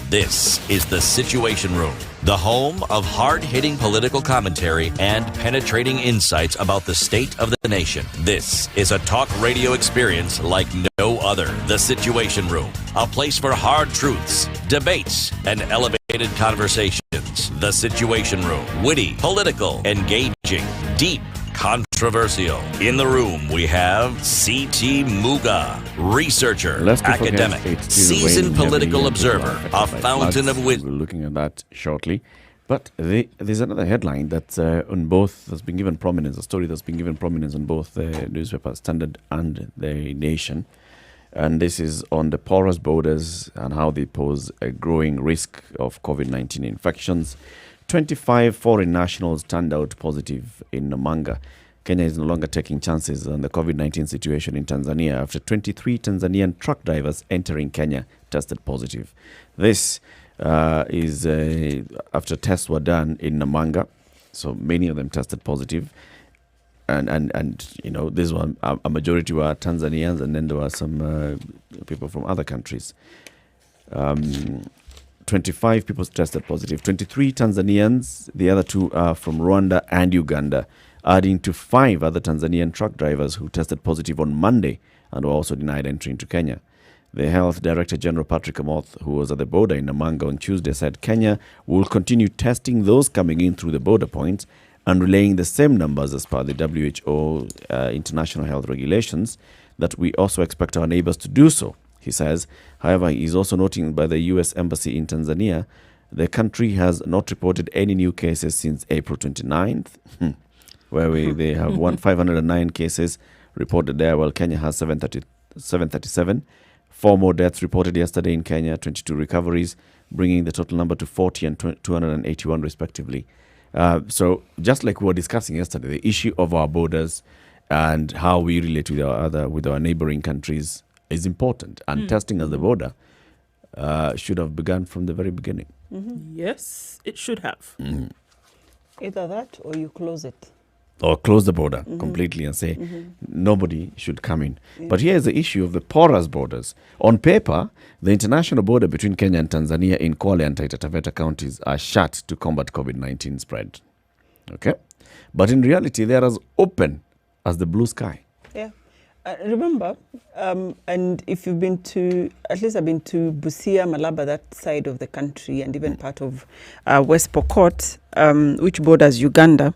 This is The Situation Room, the home of hard-hitting political commentary and penetrating insights about the state of the nation. This is a talk radio experience like no other. The Situation Room, a place for hard truths, debates, and elevated conversations. The Situation Room, witty, political, engaging, deep, controversial. In the room, we have C.T. Muga, researcher, academic, seasoned political observer, a fountain of wisdom.
We're looking at that shortly. But there's another headline that's on both, that's been given prominence, a story that's been given prominence on both the newspaper Standard and the Nation. And this is on the porous borders and how they pose a growing risk of COVID-19 infections. 25 foreign nationals turned out positive in Namanga. Kenya is no longer taking chances on the COVID-19 situation in Tanzania after 23 Tanzanian truck drivers entering Kenya tested positive. This is after tests were done in Namanga, so many of them tested positive, and you know, this one a majority were Tanzanians, and then there were some people from other countries. 25 people tested positive, 23 Tanzanians, the other 2 are from Rwanda and Uganda, adding to 5 other Tanzanian truck drivers who tested positive on Monday and were also denied entry into Kenya. The Health Director General Patrick Amoth, who was at the border in Namanga on Tuesday, said Kenya will continue testing those coming in through the border points and relaying the same numbers as per the WHO international health regulations, that we also expect our neighbors to do so, he says. However, he's also noting by the U.S. Embassy in Tanzania, the country has not reported any new cases since April 29th, where they have 509 cases reported there, while Kenya has 737. 4 more deaths reported yesterday in Kenya, 22 recoveries, bringing the total number to 40 and 281 respectively. So just like we were discussing yesterday, the issue of our borders and how we relate with our neighboring countries is important. And testing at the border should have begun from the very beginning.
Mm-hmm. Yes, it should have.
Either that or you close it.
Or close the border completely and say nobody should come in. Yeah. But here's the issue of the porous borders. On paper, the international border between Kenya and Tanzania in Kwale and Taita Taveta counties are shut to combat COVID-19 spread. Okay? But in reality, they are as open as the blue sky.
Yeah. Remember, and if you've been to, at least I've been to Busia, Malaba, that side of the country, and even part of West Pokot, which borders Uganda,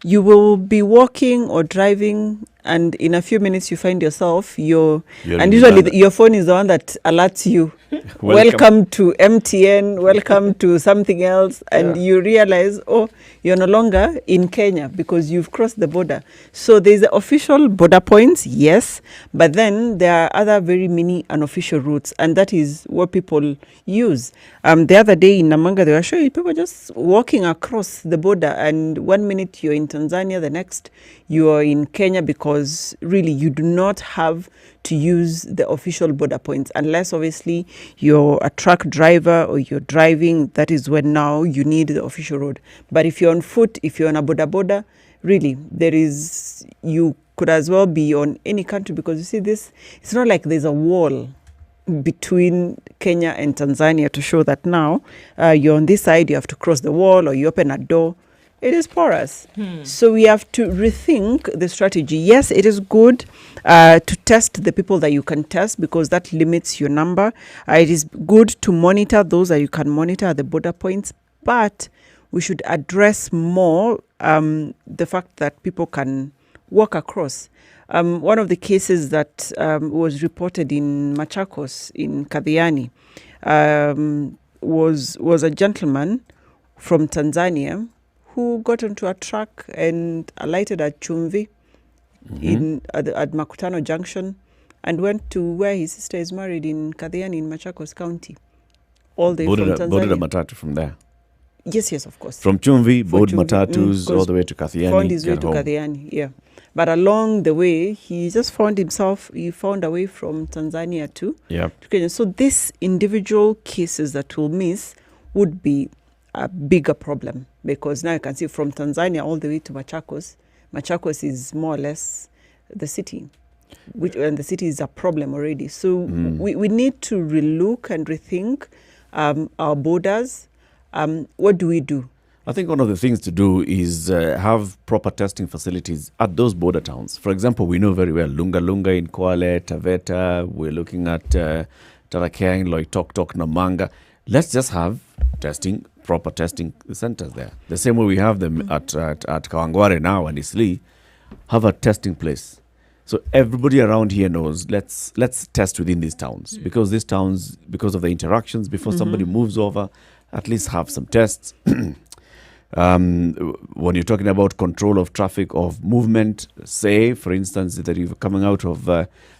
you will be walking or driving, and in a few minutes you find yourself, and usually your phone is the one that alerts you. Welcome to MTN, welcome to something else, and you realize, oh, you're no longer in Kenya because you've crossed the border. So there's the official border points, yes, but then there are other very many unofficial routes, and that is what people use. The other day in Namanga, they were showing people just walking across the border, and 1 minute you're in Tanzania, the next you are in Kenya, because really you do not have to use the official border points unless obviously you're a truck driver or you're driving. That is when now you need the official road. But if you're on foot, if you're on a border, really you could as well be on any country, because you see this, it's not like there's a wall between Kenya and Tanzania to show that now you're on this side, you have to cross the wall or you open a door. It is porous. So we have to rethink the strategy. Yes, it is good to test the people that you can test, because that limits your number. It is good to monitor those that you can monitor at the border points, but we should address more the fact that people can walk across. One of the cases that was reported in Machakos, in Kadhiani, was a gentleman from Tanzania who got onto a truck and alighted at Chumvi at Makutano Junction and went to where his sister is married in Kadhiani in Machakos County. All the way from Tanzania.
Boarded a matatu from there.
Yes, of course.
From Chumvi, board matatus all the way to Kadhiani.
Found his way to Kadhiani, yeah. But along the way, he just found a way from Tanzania to Kenya. So these individual cases that we'll miss would be a bigger problem, because now you can see from Tanzania all the way to Machakos. Machakos is more or less the city, and the city is a problem already. So we need to relook and rethink our borders. What do we do?
I think one of the things to do is have proper testing facilities at those border towns. For example, we know very well Lunga Lunga in Kwale, Taveta. We're looking at Tarakeng, Loitoktok, Namanga. Let's just have proper testing centers there. The same way we have them at Kawangware now and Isli, have a testing place. So everybody around here knows, let's test within these towns. Because these towns, because of the interactions, before somebody moves over, at least have some tests. When you're talking about control of traffic, of movement, say, for instance, that you're coming out of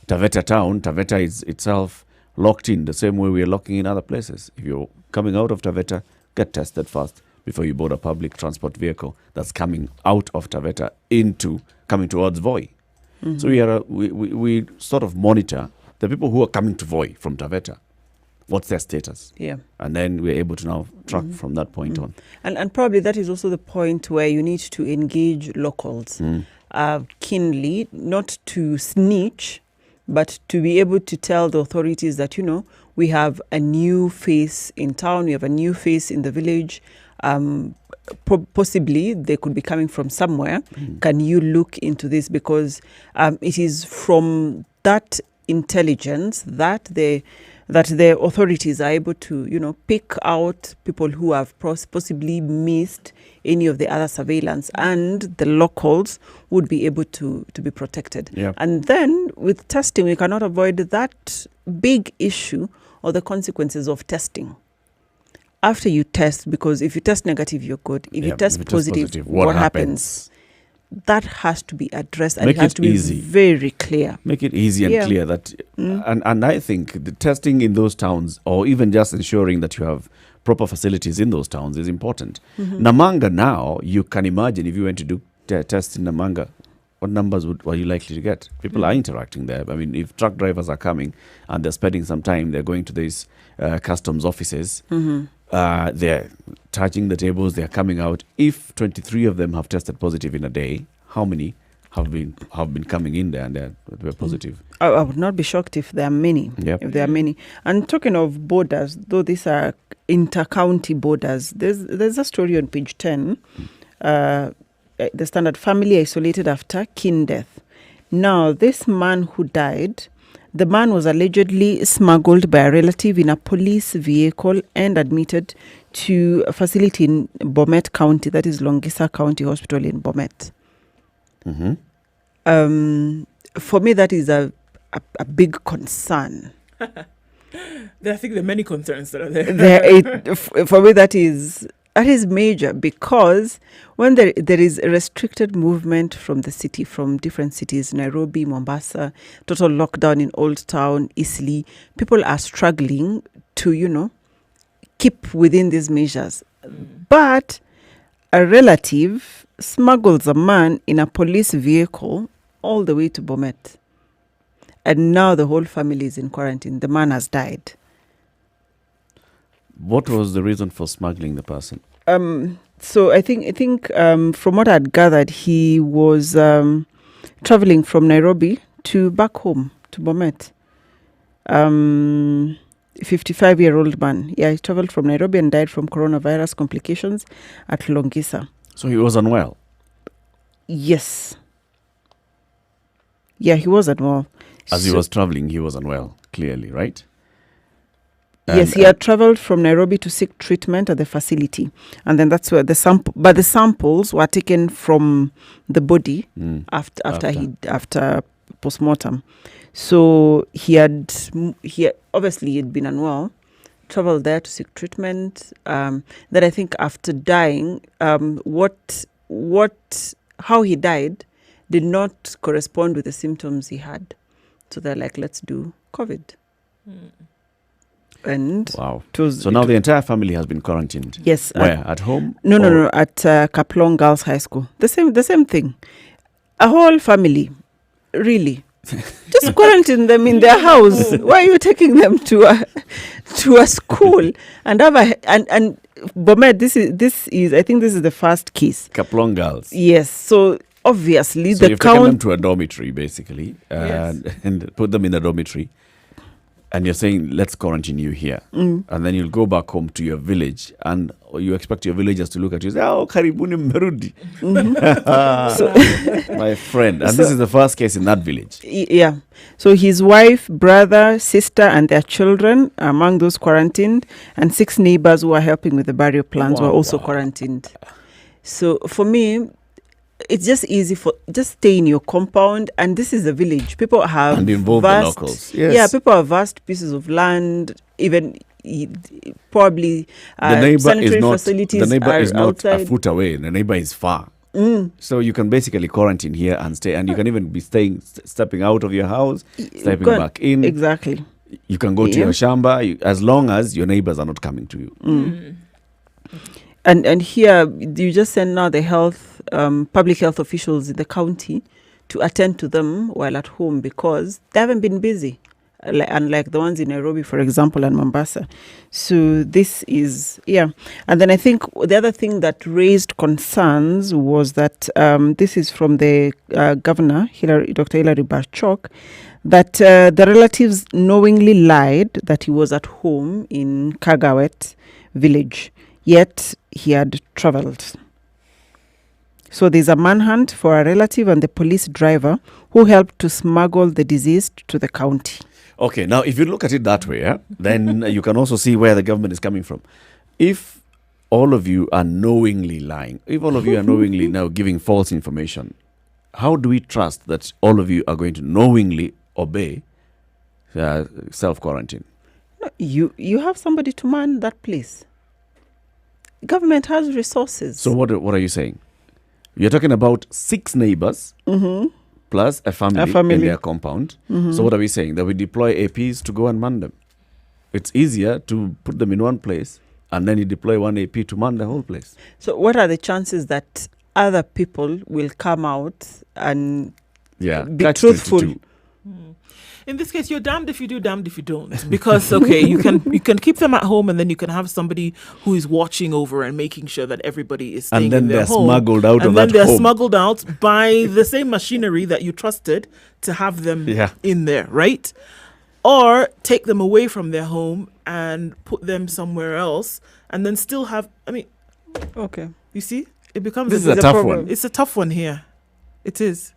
Taveta town, Taveta is itself locked in the same way we are locking in other places. If you're coming out of Taveta, get tested first before you board a public transport vehicle that's coming out of Taveta coming towards Voi. So we sort of monitor the people who are coming to Voi from Taveta. What's their status?
Yeah.
And then we're able to now track from that point on.
And probably that is also the point where you need to engage locals keenly, not to snitch, but to be able to tell the authorities that, we have a new face in town, we have a new face in the village. Possibly they could be coming from somewhere. Can you look into this? Because it is from that intelligence that the authorities are able to, pick out people who have possibly missed any of the other surveillance, and the locals would be able to be protected.
Yeah.
And then with testing, we cannot avoid that big issue or the consequences of testing. After you test, because if you test negative, you're good. If you test positive, what happens? That has to be addressed, and it has to be very clear.
Make it easy and clear that, and I think the testing in those towns, or even just ensuring that you have proper facilities in those towns, is important. Namanga now, you can imagine if you went to do tests in Namanga, what numbers were you likely to get? People are interacting there. I mean, if truck drivers are coming and they're spending some time, they're going to these customs offices. They're touching the tables, they're coming out. If 23 of them have tested positive in a day, how many have been coming in there and they're positive?
I would not be shocked if there are many.
Yep.
If there are many. And talking of borders, though these are inter-county borders, there's a story on page 10. The Standard: family isolated after kin death. Now, this man who died, the man was allegedly smuggled by a relative in a police vehicle and admitted to a facility in Bomet County, that is Longisa County Hospital in Bomet. For me, that is a big concern.
I think there are many concerns that are there.
For me, that is major, because when there is a restricted movement from the city, from different cities, Nairobi, Mombasa, total lockdown in Old Town, Isli, people are struggling to, keep within these measures. But a relative smuggles a man in a police vehicle all the way to Bomet. And now the whole family is in quarantine. The man has died.
What was the reason for smuggling the person?
So I think from what I'd gathered, he was traveling from Nairobi to back home to Bomet. 55-year-old man. Yeah, he traveled from Nairobi and died from coronavirus complications at Longisa.
So he was unwell?
Yes. Yeah, he was unwell.
As he was traveling, he was unwell, clearly, right?
Yes, he had traveled from Nairobi to seek treatment at the facility. And then that's where the samples were taken from the body after postmortem. So he obviously had been unwell, traveled there to seek treatment. Then I think after dying, how he died did not correspond with the symptoms he had. So they're like, let's do COVID. And
wow. So now the entire family has been quarantined.
Yes.
Where? At home?
No. At Kaplong Girls High School. The same thing. A whole family, really. Just quarantine them in their house. Why are you taking them to a school and Bomet? This is I think this is the first case.
Kaplong Girls.
Yes. So obviously
you've taken them to a dormitory basically, and put them in a dormitory. and you're saying, let's quarantine you here. And then you'll go back home to your village, and you expect your villagers to look at you and say, oh, karibuni mmerudi. My friend. And this is the first case in that village.
Yeah. So his wife, brother, sister, and their children are among those quarantined, and 6 neighbors who are helping with the burial plans were also quarantined. So for me, it's just easy just stay in your compound, and this is a village. People have
And involve the locals. Yes.
Yeah, people have vast pieces of land, even probably sanitary facilities.
The neighbor
are
is not
outside.
a foot away. The neighbor is far. So you can basically quarantine here and stay, and you can even be stepping out of your house, stepping back in.
Exactly.
You can go to your shamba as long as your neighbors are not coming to you.
And here you just send now the public health officials in the county to attend to them while at home, because they haven't been busy, unlike the ones in Nairobi, for example, and Mombasa. So this is, And then I think the other thing that raised concerns was that this is from the governor, Dr. Hilary Barchok, that the relatives knowingly lied that he was at home in Kagawet village, yet he had traveled. So there's a manhunt for a relative and the police driver who helped to smuggle the deceased to the county.
Okay, now if you look at it that way, then you can also see where the government is coming from. If all of you are knowingly lying, if all of you are knowingly now giving false information, how do we trust that all of you are going to knowingly obey self-quarantine?
You have somebody to man that place. Government has resources.
So what are you saying? You're talking about 6 neighbors plus a family in their compound. So what are we saying? That we deploy APs to go and man them. It's easier to put them in one place, and then you deploy one AP to man the whole place.
So what are the chances that other people will come out and be truthful?
In this case, you're damned if you do, damned if you don't. Because, you can keep them at home, and then you can have somebody who is watching over and making sure that everybody is staying in their home.
Smuggled out
and
of
then
that
they're
home.
smuggled out by the same machinery that you trusted to have them in there, right? Or take them away from their home and put them somewhere else, and then still have, you see? It becomes
a tough one.
It's a tough one here. It is.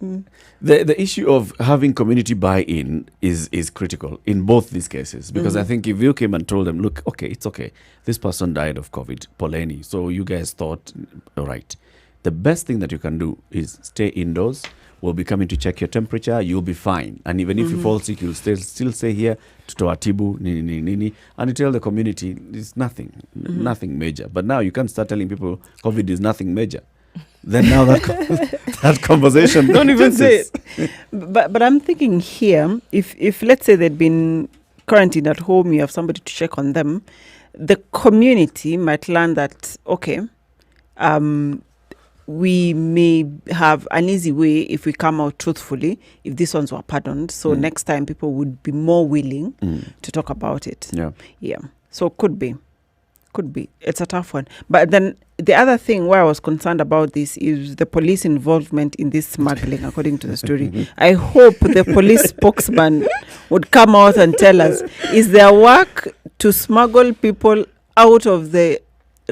The issue of having community buy-in is critical in both these cases, because I think if you came and told them, look, it's okay, this person died of COVID, poleni, so you guys thought, all right, the best thing that you can do is stay indoors. We'll be coming to check your temperature. You'll be fine. And even if you fall sick, you'll still stay here to atibu, nini, and you tell the community it's nothing major. But now you can't start telling people COVID is nothing major. Then now that conversation
don't even say it. But I'm thinking here, if let's say they'd been quarantined at home, you have somebody to check on them, the community might learn that we may have an easy way if we come out truthfully, if these ones were pardoned. So next time people would be more willing to talk about it. Yeah. So could be. It's a tough one. But then the other thing where I was concerned about this is the police involvement in this smuggling, according to the story. I hope the police spokesman would come out and tell us, is their work to smuggle people out of the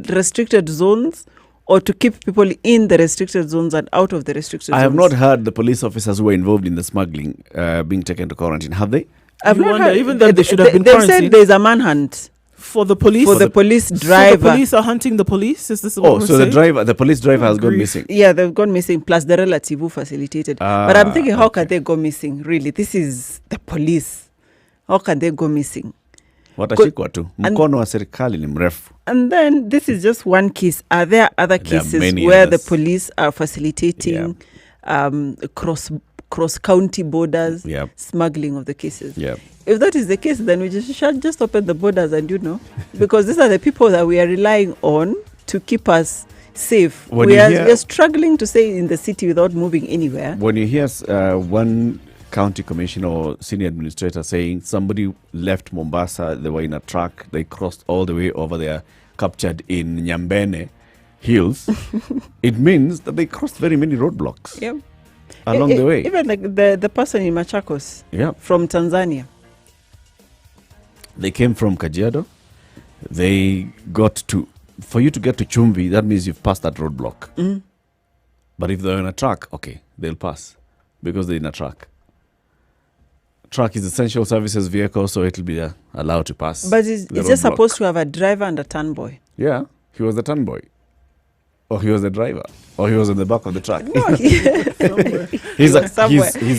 restricted zones, or to keep people in the restricted zones and out of the restricted zones?
I have not heard the police officers who were involved in the smuggling being taken to quarantine. Have they?
I've not heard.
Even then they should have been
They
quarantined.
said there's a manhunt.
For the police?
For the police driver.
So the police are hunting the police? Is this what we're
so
saying?
the police driver has gone missing.
Yeah, they've gone missing, plus the relative who facilitated. But I'm thinking, how can they go missing? Really, this is the police. How can they go missing?
Watashikwa tu. Mkono wa serikali ni mrefu.
And then this is just one case. Are there other cases where the police are facilitating cross-county borders, smuggling of the cases? If that is the case, then we should just open the borders and, because these are the people that we are relying on to keep us safe. We are struggling to stay in the city without moving anywhere.
When you hear one county commissioner or senior administrator saying somebody left Mombasa, they were in a truck, they crossed all the way over there, captured in Nyambene Hills, it means that they crossed very many roadblocks along the way.
Even like the person in Machakos from Tanzania.
They came from Kajiado. They got to, for you to get to Chumvi, that means you've passed that roadblock. But if they're in a truck, okay, they'll pass because they're in a truck. Truck is essential services vehicle, so it'll be allowed to pass.
But it's just supposed to have a driver and a turn boy.
Yeah, he was the turn boy. Or he was the driver. Or he was in the back of the truck.
No,
he's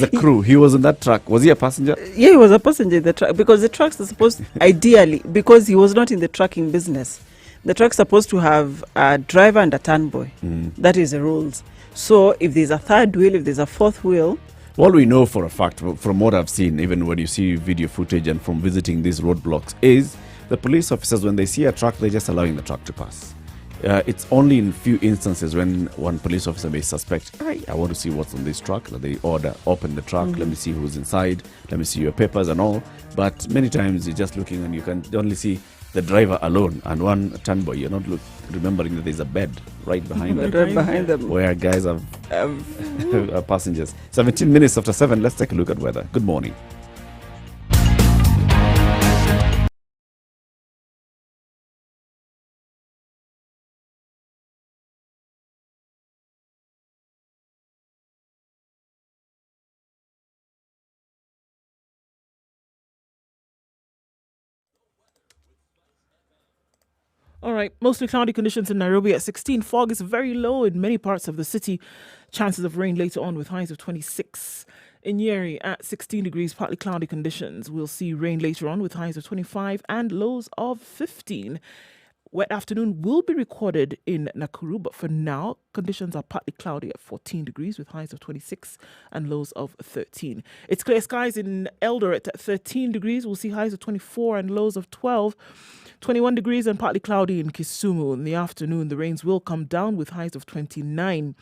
a crew. He was in that truck. Was he a passenger?
Yeah, he was a passenger in the truck because the trucks are supposed, ideally, because he was not in the trucking business, the truck's supposed to have a driver and a turn boy. That is the rules. So if there's a third wheel, if there's a fourth wheel.
All we know for a fact, from what I've seen, even when you see video footage and from visiting these roadblocks, is the police officers, when they see a truck, they're just allowing the truck to pass. It's only in few instances when one police officer may suspect, I want to see what's on this truck, that they open the truck, let me see who's inside, let me see your papers and all. But many times you're just looking and you can only see the driver alone and one turn boy. You're not remembering that there's a bed right behind them.
Right behind them.
Where guys are passengers. 17 minutes after 7, let's take a look at weather. Good morning.
All right, mostly cloudy conditions in Nairobi at 16. Fog is very low in many parts of the city. Chances of rain later on with highs of 26. In Nyeri at 16 degrees, partly cloudy conditions. We'll see rain later on with highs of 25 and lows of 15. Wet afternoon will be recorded in Nakuru, but for now, conditions are partly cloudy at 14 degrees with highs of 26 and lows of 13. It's clear skies in Eldoret at 13 degrees. We'll see highs of 24 and lows of 12. 21 degrees and partly cloudy in Kisumu. In the afternoon, the rains will come down with highs of 29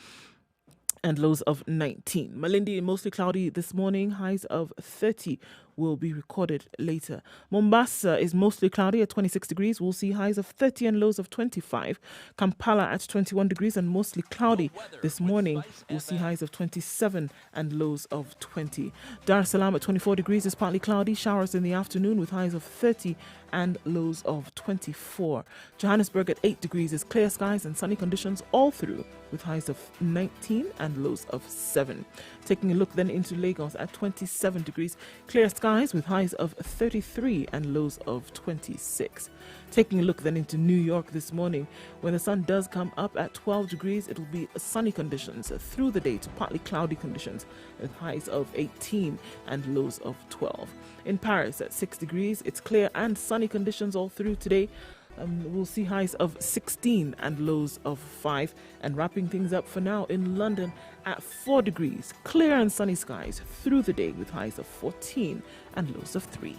and lows of 19. Malindi, mostly cloudy this morning. Highs of 30 will be recorded later. Mombasa is mostly cloudy at 26 degrees. We'll see highs of 30 and lows of 25. Kampala at 21 degrees and mostly cloudy this morning. We'll see highs of 27 and lows of 20. Dar es Salaam at 24 degrees is partly cloudy. Showers in the afternoon with highs of 30 and lows of 24. Johannesburg at 8 degrees is clear skies and sunny conditions all through with highs of 19 and lows of 7. Taking a look then into Lagos at 27 degrees, clear skies with highs of 33 and lows of 26. Taking a look then into New York this morning, when the sun does come up at 12 degrees, it will be sunny conditions through the day to partly cloudy conditions with highs of 18 and lows of 12. In Paris at 6 degrees, it's clear and sunny conditions all through today. We'll see highs of 16 and lows of 5. And wrapping things up for now in London at 4 degrees, clear and sunny skies through the day with highs of 14 and lows of 3.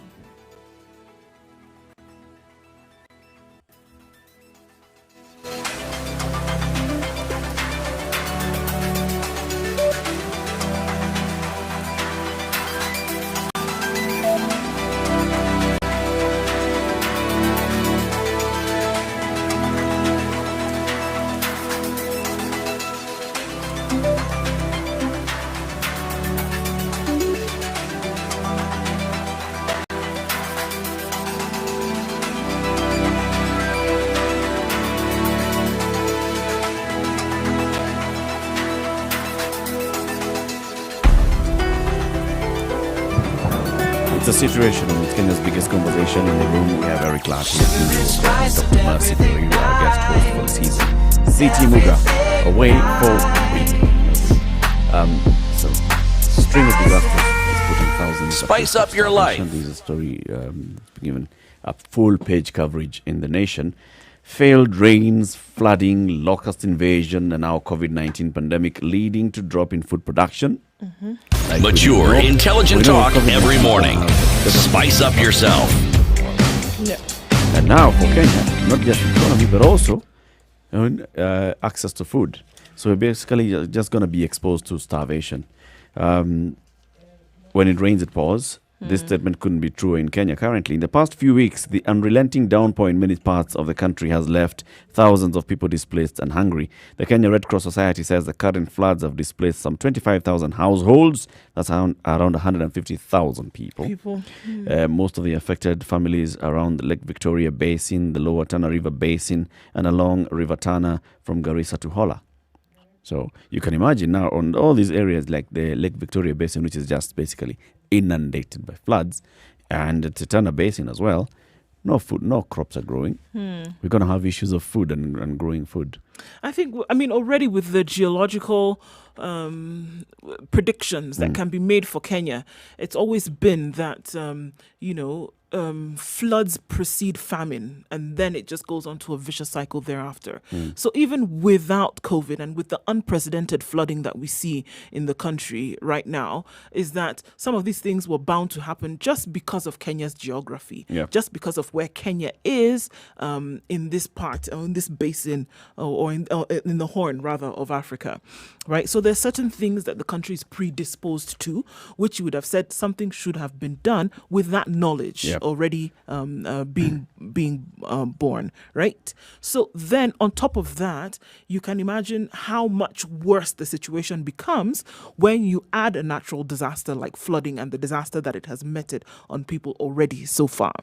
It's a situation room. It's Kenya's biggest conversation in the room. We have Eric Clark, Dr. Mercy, our guest host for the season. CT Muga, away for a week. So, string of disasters is putting thousands.
Spice up your life.
There's a story given a full page coverage in The Nation. Failed rains, flooding, locust invasion, and now COVID-19 pandemic leading to drop in food production. Like
Mature, intelligent talk every morning. Spice up yourself.
Yeah.
And now for Kenya, not just economy, but also access to food. So we're basically just going to be exposed to starvation. When it rains, it pours. This statement couldn't be truer in Kenya currently. In the past few weeks, the unrelenting downpour in many parts of the country has left thousands of people displaced and hungry. The Kenya Red Cross Society says the current floods have displaced some 25,000 households. That's around 150,000 people. Most of the affected families around the Lake Victoria Basin, the Lower Tana River Basin, and along River Tana from Garissa to Hola. So you can imagine now on all these areas like the Lake Victoria Basin, which is just basically inundated by floods, and the Tana Basin as well, no food, no crops are growing. We're going to have issues of food and growing food.
I mean, already with the geological predictions that can be made for Kenya, it's always been that, floods precede famine, and then it just goes on to a vicious cycle thereafter. So even without COVID and with the unprecedented flooding that we see in the country right now, is that some of these things were bound to happen just because of Kenya's geography, just because of where Kenya is in this part, or in this basin, or in the Horn, rather, of Africa, right? So there's certain things that the country is predisposed to, which you would have said something should have been done with that knowledge already being born, right? So then on top of that, you can imagine how much worse the situation becomes when you add a natural disaster like flooding and the disaster that it has meted on people already so far.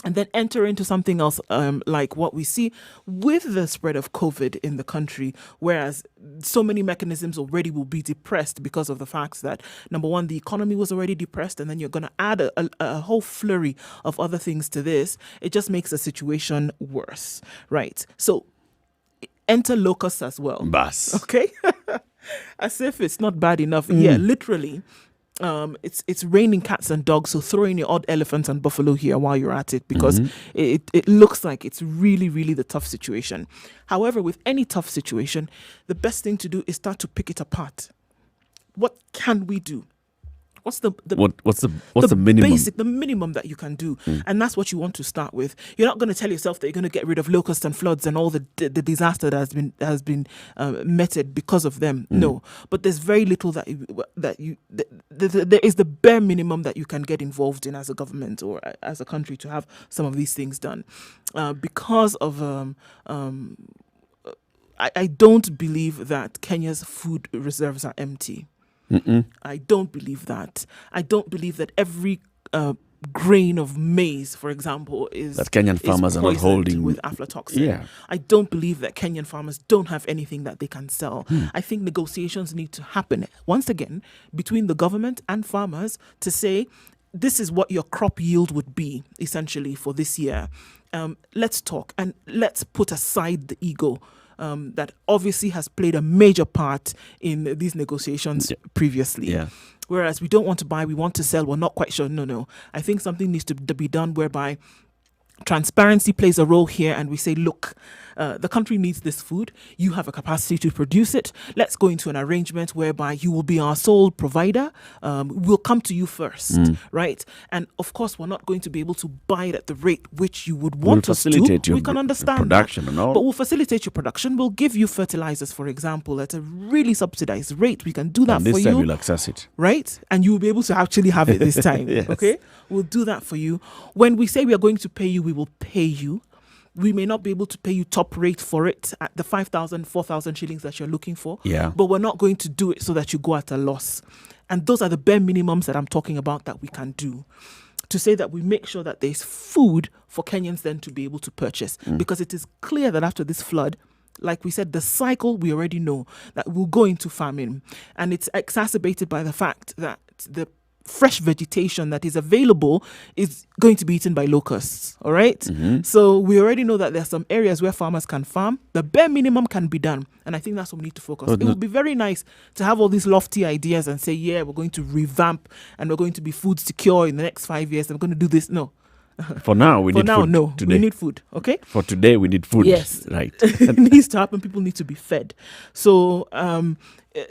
And then enter into something else like what we see with the spread of COVID in the country, whereas so many mechanisms already will be depressed because of the fact that, number one, the economy was already depressed, and then you're going to add a whole flurry of other things to this. It just makes the situation worse, right? So enter Locust as well.
Bas.
Okay? As if it's not bad enough. Yeah, literally. It's raining cats and dogs, so throw in your odd elephants and buffalo here while you're at it, because it looks like it's really, really the tough situation. However, with any tough situation, the best thing to do is start to pick it apart. What can we do? What's the minimum? The minimum that you can do, and that's what you want to start with. You're not going to tell yourself that you're going to get rid of locusts and floods and all the disaster that has been meted because of them. No, but there's very little there is the bare minimum that you can get involved in as a government or as a country to have some of these things done, because of I don't believe that Kenya's food reserves are empty. I don't believe that. I don't believe that every grain of maize, for example, is
that Kenyan farmers are not holding
with aflatoxin. I don't believe that Kenyan farmers don't have anything that they can sell. I think negotiations need to happen once again between the government and farmers to say, this is what your crop yield would be essentially for this year. Let's talk and let's put aside the ego. That obviously has played a major part in these negotiations previously. Whereas we don't want to buy, we want to sell, we're not quite sure. No. I think something needs to be done whereby transparency plays a role here, and we say, look, the country needs this food. You have a capacity to produce it. Let's go into an arrangement whereby you will be our sole provider. We'll come to you first, right? And of course, we're not going to be able to buy it at the rate which you would want us to. We can understand
production
that.
And all.
But we'll facilitate your production. We'll give you fertilizers, for example, at a really subsidized rate. We can do that
and
for
this
you.
time you'll access it.
Right? And you'll be able to actually have it this time.
Yes.
Okay? We'll do that for you. When we say we are going to pay you, we will pay you. We may not be able to pay you top rate for it at the 5,000, 4,000 shillings that you're looking for. But we're not going to do it so that you go at a loss. And those are the bare minimums that I'm talking about that we can do. To say that we make sure that there's food for Kenyans then to be able to purchase. Because it is clear that after this flood, like we said, the cycle we already know that we'll go into famine. And it's exacerbated by the fact that the fresh vegetation that is available is going to be eaten by locusts. All right. So we already know that there are some areas where farmers can farm. The bare minimum can be done. And I think that's what we need to focus. It would be very nice to have all these lofty ideas and say, yeah, we're going to revamp and we're going to be food secure in the next 5 years. And we're going to do this. No.
For now, we need food.
No.
Today.
We need food. Okay.
For today, we need food.
Yes.
Right.
It needs to happen. People need to be fed. So,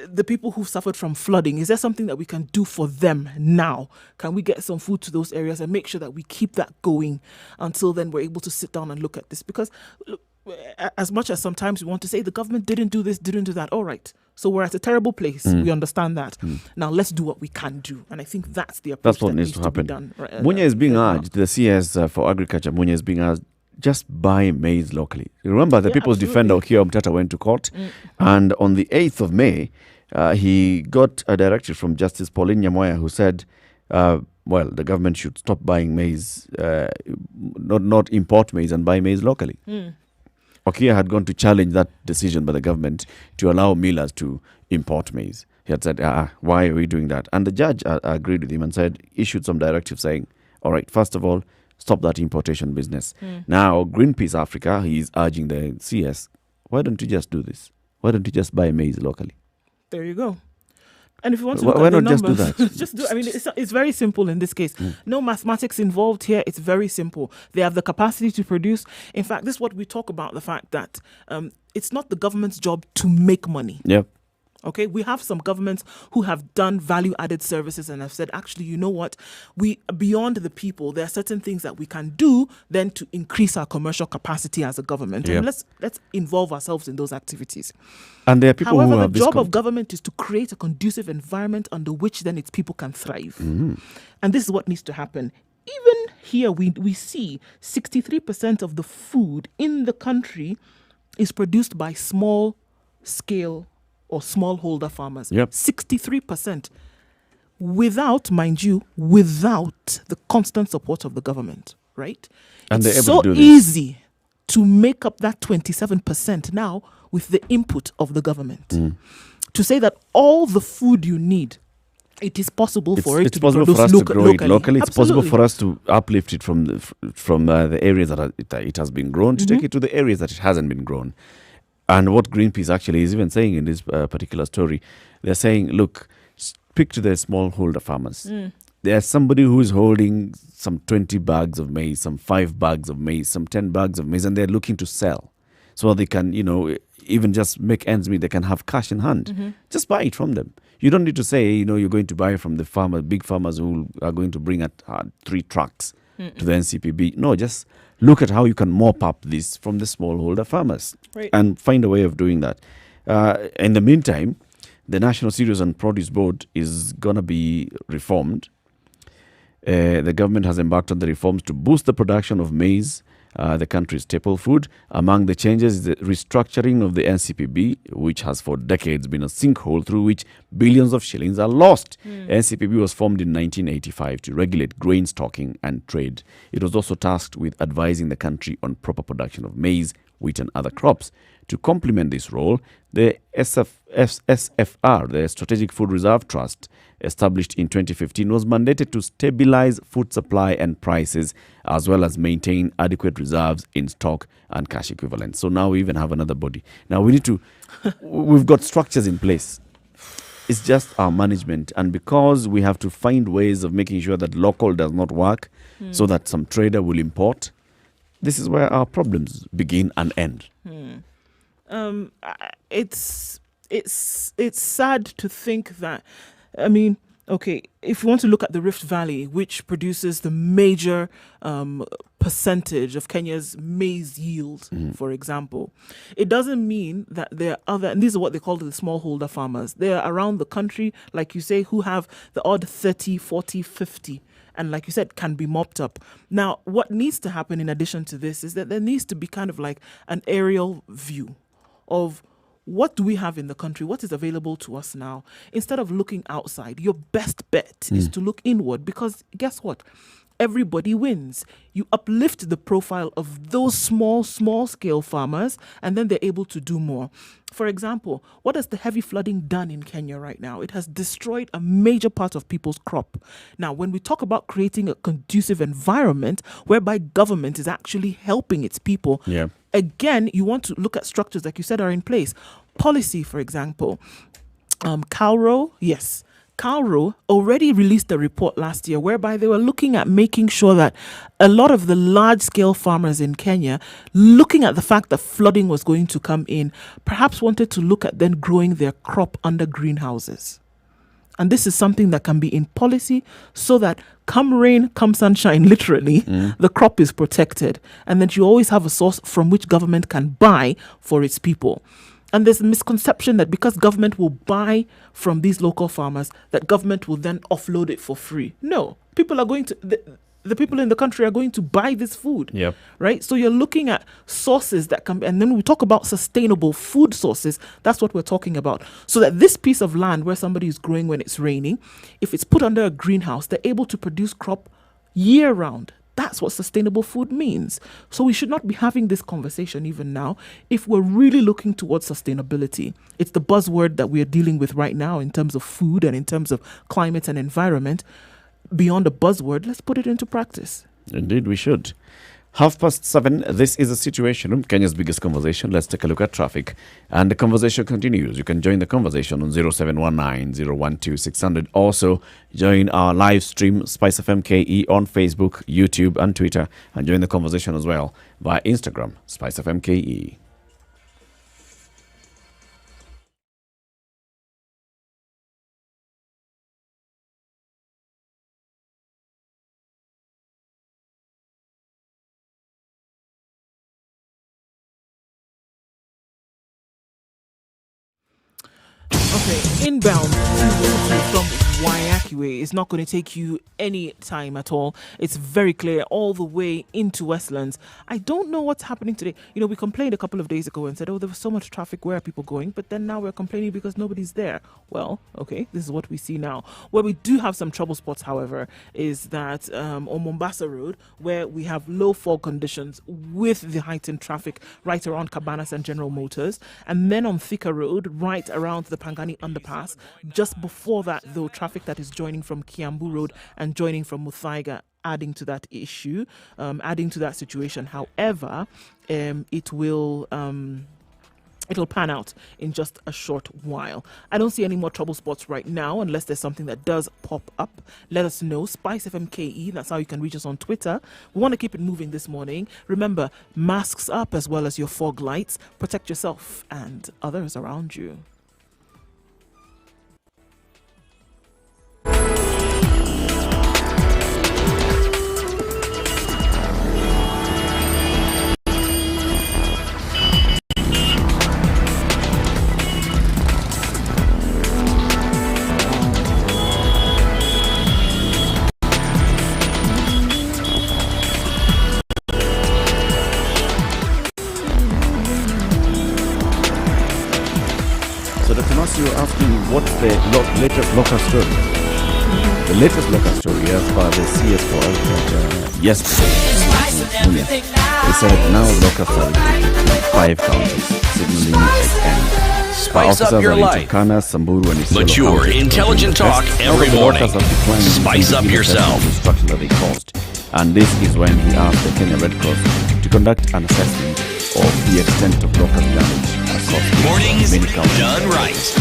the people who've suffered from flooding, is there something that we can do for them now? Can we get some food to those areas and make sure that we keep that going until then we're able to sit down and look at this? Because as much as sometimes we want to say the government didn't do this, didn't do that, all right. So we're at a terrible place. We understand that. Now let's do what we can do. And I think that's the approach
That's what
that
needs to happen.
be done.
Munya is being urged, the CS for agriculture, Munya is being urged, just buy maize locally. Remember, the People's Defender, Okiya Omtata, went to court. And on the 8th of May, he got a directive from Justice Pauline Nyamoya who said, well, the government should stop buying maize, not import maize and buy maize locally. Okiya had gone to challenge that decision by the government to allow millers to import maize. He had said, why are we doing that? And the judge agreed with him and said, issued some directives saying, all right, first of all, stop that importation business. Now, Greenpeace Africa, he is urging the CS, why don't you just do this? Why don't you just buy maize locally?
There you go. And if you want to look
Why
at the
not just do
numbers,
that?
just do. I mean, it's very simple in this case. No mathematics involved here. It's very simple. They have the capacity to produce. In fact, this is what we talk about, the fact that it's not the government's job to make money.
Yep.
Okay, we have some governments who have done value-added services and have said, actually, you know what? We beyond the people, there are certain things that we can do then to increase our commercial capacity as a government.
Yep.
And let's involve ourselves in those activities.
And there are people
However,
who
the
have
job of government is to create a conducive environment under which then its people can thrive. And this is what needs to happen. Even here, we see 63% of the food in the country is produced by small-scale or smallholder farmers.
Yep.
63%. Without the constant support of the government, right?
And
it's
they're
so
able to do this.
easy to make up that 27% now with the input of the government. To say that all the food you need, it is possible for it
it's
to
possible
be
for us
produced
to grow it locally. It's possible
Absolutely.
for us to uplift it from the areas that it has been grown, to take it to the areas that it hasn't been grown. And what Greenpeace actually is even saying in this particular story, they're saying, look, speak to the smallholder farmers. There's somebody who is holding some 20 bags of maize, some 5 bags of maize, some 10 bags of maize, and they're looking to sell. So they can, even just make ends meet, they can have cash in hand. Just buy it from them. You don't need to say, you're going to buy from the big farmers who are going to bring 3 trucks to the NCPB. No, just look at how you can mop up this from the smallholder farmers,
Right.
and find a way of doing that. In the meantime, the National Cereals and Produce Board is going to be reformed. The government has embarked on the reforms to boost the production of maize, the country's staple food. Among the changes is the restructuring of the NCPB, which has for decades been a sinkhole through which billions of shillings are lost. NCPB was formed in 1985 to regulate grain stocking and trade. It was also tasked with advising the country on proper production of maize, wheat and other crops. To complement this role, the SFR, the Strategic Food Reserve Trust, established in 2015, was mandated to stabilize food supply and prices, as well as maintain adequate reserves in stock and cash equivalents. So now we even have another body. Now we've got structures in place. It's just our management. And because we have to find ways of making sure that local does not work, so that some trader will import, this is where our problems begin and end.
It's sad to think that, okay, if you want to look at the Rift Valley, which produces the major percentage of Kenya's maize yield, for example, it doesn't mean that there are other, and these are what they call the smallholder farmers. They are around the country, like you say, who have the odd 30, 40, 50. And like you said, can be mopped up. Now, what needs to happen in addition to this is that there needs to be kind of like an aerial view of what do we have in the country, what is available to us now. Instead of looking outside, your best bet is to look inward, because guess what? Everybody wins. You uplift the profile of those small scale farmers, and then they're able to do more. For example, what has the heavy flooding done in Kenya right now? It has destroyed a major part of people's crop. Now, when we talk about creating a conducive environment whereby government is actually helping its people, again, you want to look at structures, like you said, are in place. Policy, for example. Calro, yes. Calro already released a report last year whereby they were looking at making sure that a lot of the large-scale farmers in Kenya, looking at the fact that flooding was going to come in, perhaps wanted to look at then growing their crop under greenhouses. And this is something that can be in policy so that come rain, come sunshine, literally, the crop is protected. And that you always have a source from which government can buy for its people. And there's a misconception that because government will buy from these local farmers, that government will then offload it for free. No, people are going to... The people in the country are going to buy this food, right? So you're looking at sources that can, and then we talk about sustainable food sources. That's what we're talking about. So that this piece of land where somebody is growing when it's raining, if it's put under a greenhouse, they're able to produce crop year round. That's what sustainable food means. So we should not be having this conversation even now if we're really looking towards sustainability. It's the buzzword that we are dealing with right now in terms of food and in terms of climate and environment. Beyond a buzzword, let's put it into practice.
Indeed, we should. 7:30, this is a Situation Room, Kenya's biggest conversation. Let's take a look at traffic. And the conversation continues. You can join the conversation on 0719-012-600. Also, join our live stream, Spice FM KE, on Facebook, YouTube, and Twitter. And join the conversation as well via Instagram, Spice FM KE.
Okay, inbound from Waiakwe is not going to take you any time at all. It's very clear all the way into Westlands. I don't know what's happening today. You know, we complained a couple of days ago and said, oh, there was so much traffic. Where are people going? But then now we're complaining because nobody's there. Well, okay, this is what we see now. Where we do have some trouble spots, however, is that on Mombasa Road, where we have low fog conditions with the heightened traffic right around Cabanas and General Motors. And then on Thika Road, right around the Pangani underpass. Just before that, though, traffic that is joining from Kiambu Road and joining from Muthaiga, adding to that issue, adding to that situation. However, it'll pan out in just a short while. I don't see any more trouble spots right now unless there's something that does pop up. Let us know. Spice FM KE, that's how you can reach us on Twitter. We want to keep it moving this morning. Remember, masks up as well as your fog lights. Protect yourself and others around you.
You were asking what's the latest Locust story. The latest Locust story as per the CS for Agriculture yesterday. They said now Locust are in 5 counties, signaling and
Spice up your life.
Turkana, Samburu, and
Mature, intelligent talk every morning. Spice up yourself.
Destruction that they caused. And this is when he asked the Kenya Red Cross to conduct an assessment of the extent of locust damage across
Mornings
many counties.
done right.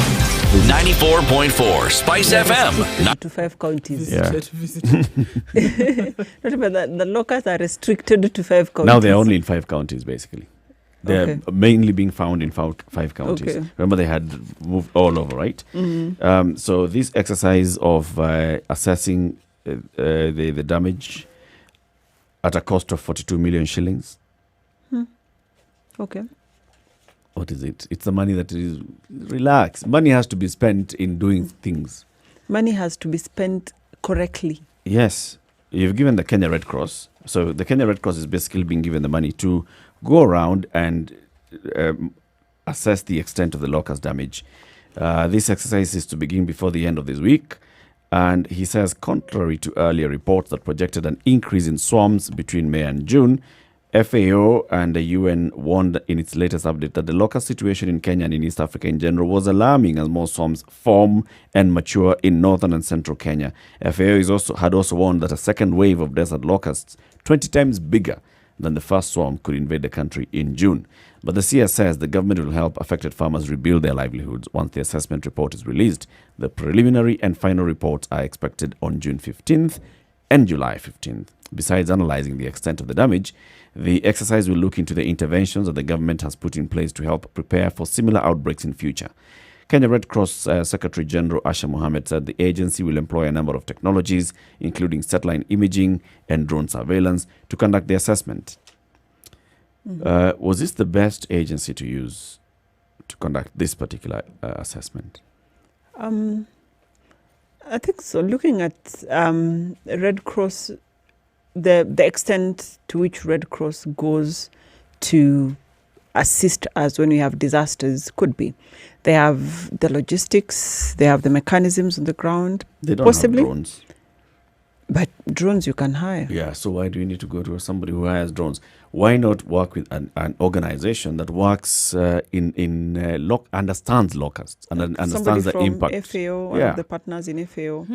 94.4 Spice FM.
To 5 counties.
Yeah.
Not about that. The locusts are restricted to 5 counties.
Now they're only in 5 counties, basically. They're mainly being found in 5 counties.
Okay.
Remember, they had moved all over, right? Mm-hmm. So this exercise of assessing the damage at a cost of 42 million shillings.
Okay.
What is it? It's the money that is... Relax. Money has to be spent in doing things.
Money has to be spent correctly.
Yes. You've given the Kenya Red Cross. So the Kenya Red Cross is basically being given the money to go around and assess the extent of the locust damage. This exercise is to begin before the end of this week. And he says, contrary to earlier reports that projected an increase in swarms between May and June, FAO and the UN warned in its latest update that the locust situation in Kenya and in East Africa in general was alarming as more swarms form and mature in northern and central Kenya. FAO had also warned that a second wave of desert locusts, 20 times bigger than the first swarm, could invade the country in June. But the CS says the government will help affected farmers rebuild their livelihoods once the assessment report is released. The preliminary and final reports are expected on June 15th and July 15th. Besides analyzing the extent of the damage, the exercise will look into the interventions that the government has put in place to help prepare for similar outbreaks in future. Kenya Red Cross Secretary General Asha Mohammed said the agency will employ a number of technologies, including satellite imaging and drone surveillance, to conduct the assessment. Was this the best agency to use to conduct this particular assessment?
I think so. Looking at Red Cross, the extent to which Red Cross goes to assist us when we have disasters could be. They have the logistics, they have the mechanisms on the ground.
They don't
possibly
have drones.
But drones you can hire.
Yeah, so why do you need to go to somebody who hires drones? Why not work with an organization that works understands locusts and understands the impact?
Somebody from FAO, one of the partners in FAO.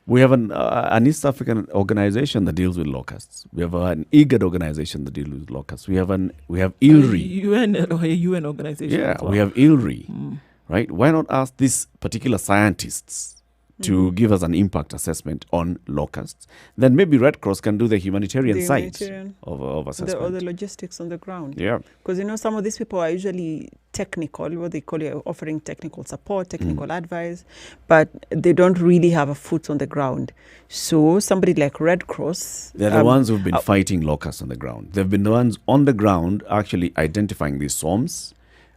We have an East African organization that deals with locusts. We have an IGAD organization that deals with locusts. We have ILRI.
UN organization.
Yeah,
well.
we have ILRI. Right? Why not ask these particular scientists to give us an impact assessment on locusts? Then maybe Red Cross can do the humanitarian side of assessment.
Or the logistics on the ground.
Yeah.
Because, some of these people are usually technical, what they call it, offering technical support, technical advice, but they don't really have a foot on the ground. So somebody like Red Cross...
They're the ones who've been fighting locusts on the ground. They've been the ones on the ground actually identifying these swarms,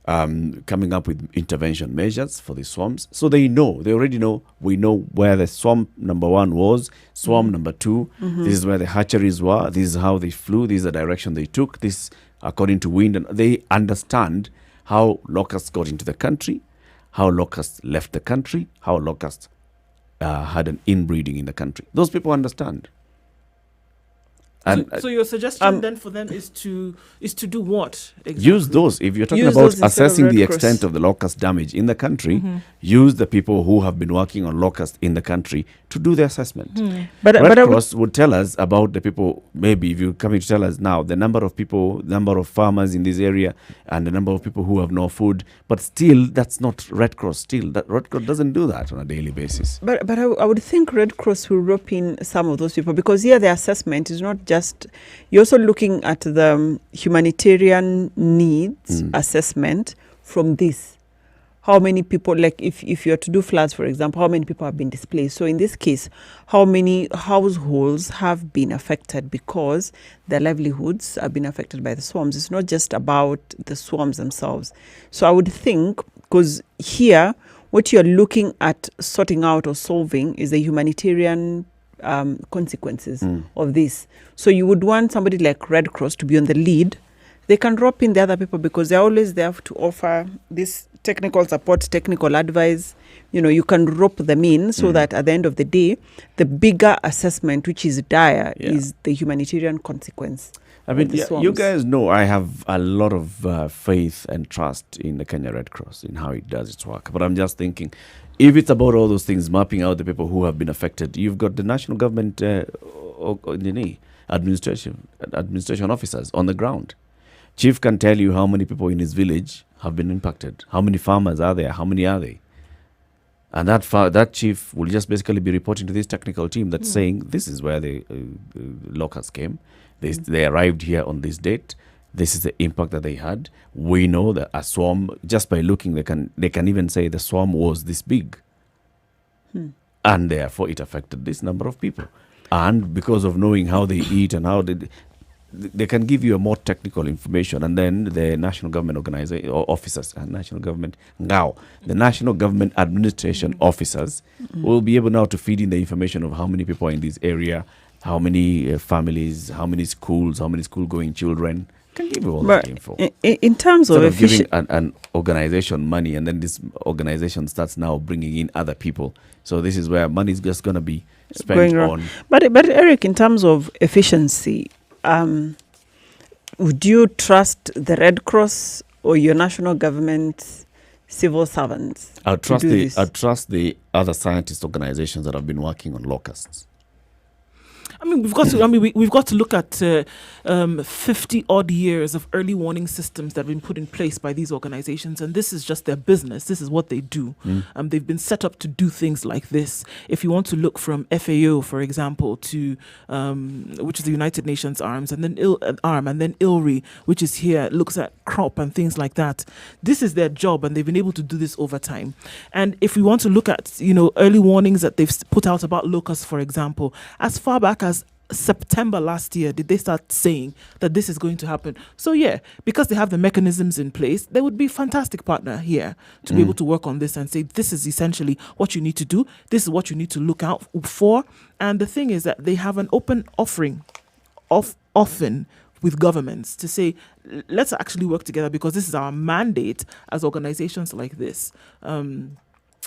coming up with intervention measures for the swarms. So they already know, we know where the swarm number 1 was, swarm number 2, this is where the hatcheries were, this is how they flew, this is the direction they took, this according to wind, and they understand how locusts got into the country, how locusts left the country, how locusts had an inbreeding in the country. Those people understand. And
so your suggestion then for them is to do what exactly?
Use those. If you're talking about assessing the extent of the locust damage in the country, use the people who have been working on locust in the country to do the assessment. Red Cross would tell us about the people, maybe if you're coming to tell us now, the number of people, number of farmers in this area, and the number of people who have no food. But still, that's not Red Cross. Still, that Red Cross doesn't do that on a daily basis.
But I would think Red Cross will rope in some of those people, because here the assessment is not just, you're also looking at the humanitarian needs assessment from this. How many people, like if you're to do floods, for example, how many people have been displaced? So in this case, how many households have been affected because their livelihoods have been affected by the swarms? It's not just about the swarms themselves. So I would think, because here, what you're looking at sorting out or solving is the humanitarian consequences of this. So you would want somebody like Red Cross to be on the lead. They can drop in the other people because they're always there to offer this technical support, technical advice. You can rope them in so that at the end of the day, the bigger assessment, which is dire, is the humanitarian consequence.
I mean, you guys know I have a lot of faith and trust in the Kenya Red Cross, in how it does its work. But I'm just thinking, if it's about all those things, mapping out the people who have been affected, you've got the national government administration officers on the ground. Chief can tell you how many people in his village have been impacted. How many farmers are there? How many are they? And that chief will just basically be reporting to this technical team that's saying, this is where the locusts came. They arrived here on this date. This is the impact that they had. We know that a swarm, just by looking, they can even say the swarm was this big. And therefore it affected this number of people. And because of knowing how they eat and how they can give you a more technical information, and then the national government organization officers and the national government administration officers will be able now to feed in the information of how many people are in this area, how many families, how many schools, how many school-going children. Can give you all that info.
In terms of
giving an organization money, and then this organization starts now bringing in other people. So this is where money is just going to be spent on.
But Eric, in terms of efficiency, would you trust the Red Cross or your national government civil servants?
I'd trust the other scientist organizations that have been working on locusts.
I mean, we've got to look at 50 odd years of early warning systems that have been put in place by these organizations, and this is just their business. This is what they do. They've been set up to do things like this. If you want to look from FAO, for example, to which is the United Nations arms, and then ILRI, which is here, looks at crop and things like that. This is their job, and they've been able to do this over time. And if we want to look at early warnings that they've put out about Locust, for example, as far back as September last year, did they start saying that this is going to happen? So yeah, because they have the mechanisms in place, they would be a fantastic partner here to be able to work on this and say, this is essentially what you need to do. This is what you need to look out for. And the thing is that they have an open offering often with governments to say, let's actually work together because this is our mandate as organizations like this.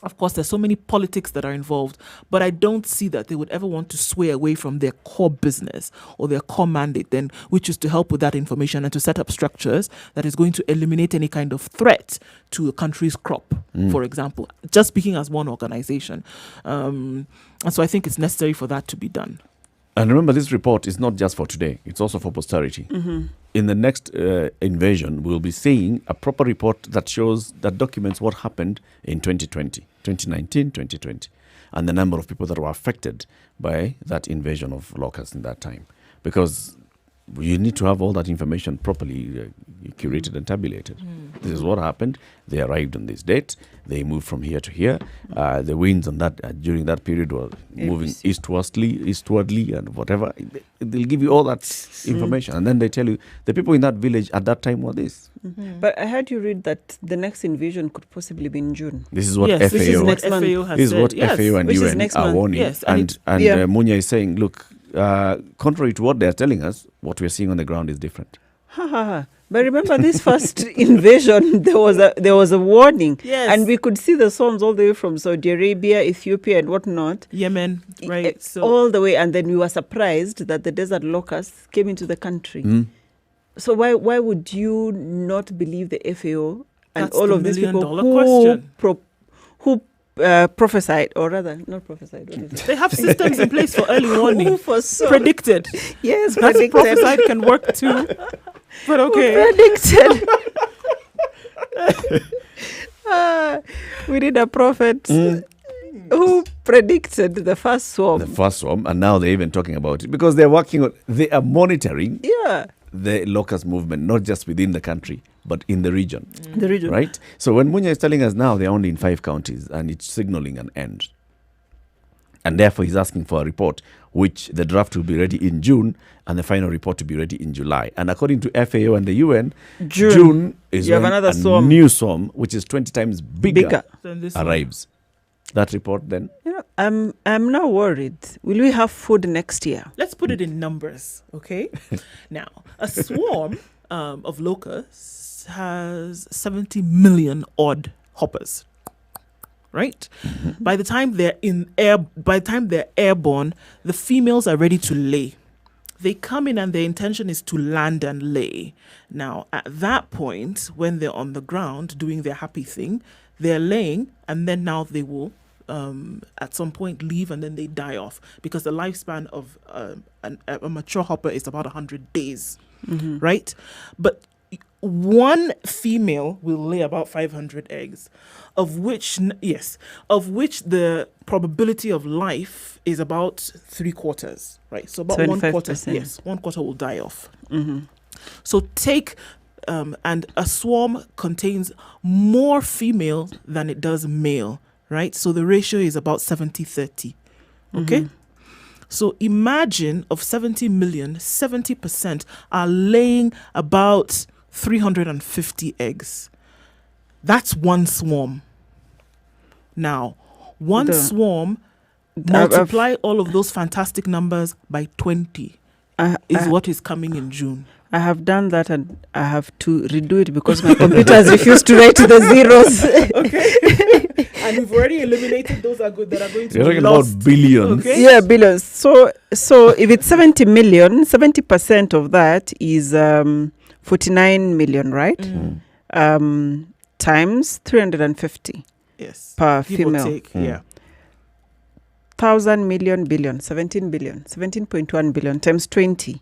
Of course, there's so many politics that are involved, but I don't see that they would ever want to sway away from their core business or their core mandate then, which is to help with that information and to set up structures that is going to eliminate any kind of threat to a country's crop, for example, just speaking as one organization. And so I think it's necessary for that to be done.
And remember, this report is not just for today. It's also for posterity. In the next invasion, we'll be seeing a proper report that documents what happened in 2019, 2020, and the number of people that were affected by that invasion of locusts in that time. Because you need to have all that information properly curated and tabulated. This is what happened. They arrived on this date. They moved from here to here. The winds on that during that period were moving eastwardly and whatever. They'll give you all that information. And then they tell you the people in that village at that time were this.
But I heard you read that the next invasion could possibly be in June.
This is what FAO,
this is next month. FAO has
this is
said.
what FAO and UN are warning.
Yes,
and Munya is saying, look, contrary to what they're telling us, what we're seeing on the ground is different.
But remember, this first invasion, there was a warning, and we could see the swarms all the way from Saudi Arabia, Ethiopia, and whatnot,
Yemen, right? So
all the way, and then we were surprised that the desert locusts came into the country. So why would you not believe the FAO and
That's
all
the
of these people who prophesied, or rather, not prophesied. What is it?
they have systems in place for early warning.
Who foresaw?
Predicted.
Yes,
That's
predicted.
prophesied can work too. But okay.
Predicted. We need a prophet who predicted the first swarm.
The first swarm, and now they're even talking about it because they are monitoring the locust movement, not just within the country, but in the region.
The region.
Right? So when Munya is telling us now they're only in 5 counties and it's signaling an end. And therefore he's asking for a report, which the draft will be ready in June and the final report to be ready in July. And according to FAO and the UN, June is when
another
new swarm, which is 20 times bigger. Arrives. That report then?
I'm now worried. Will we have food next year?
Let's put it in numbers, okay? Now, a swarm of locusts has 70 million odd hoppers, right? By the time they're airborne, the females are ready to lay. They come in and their intention is to land and lay. Now, at that point, when they're on the ground doing their happy thing, they're laying, and then now they will at some point leave, and then they die off, because the lifespan of a mature hopper is about 100 days, right? But one female will lay about 500 eggs, of which the probability of life is about 3/4, right? So about 1/4, yes, 1/4 will die off. So take and a swarm contains more female than it does male, right? So the ratio is about 70-30, okay? So imagine of 70 million, 70% are laying about 350 eggs. That's one swarm. Now, one swarm, multiply all of those fantastic numbers by 20 is what is coming in June.
I have done that, and I have to redo it because my computer has refused to write the zeros.
Okay. And we've already eliminated those that are going to be lost.
About billions.
Okay?
Yeah, billions. So if it's 70 million, 70% of that is 49 million, right? Times 350
yes,
per
give or
female.
take, yeah.
1,000 million billion, 17 billion, 17.1 billion times 20.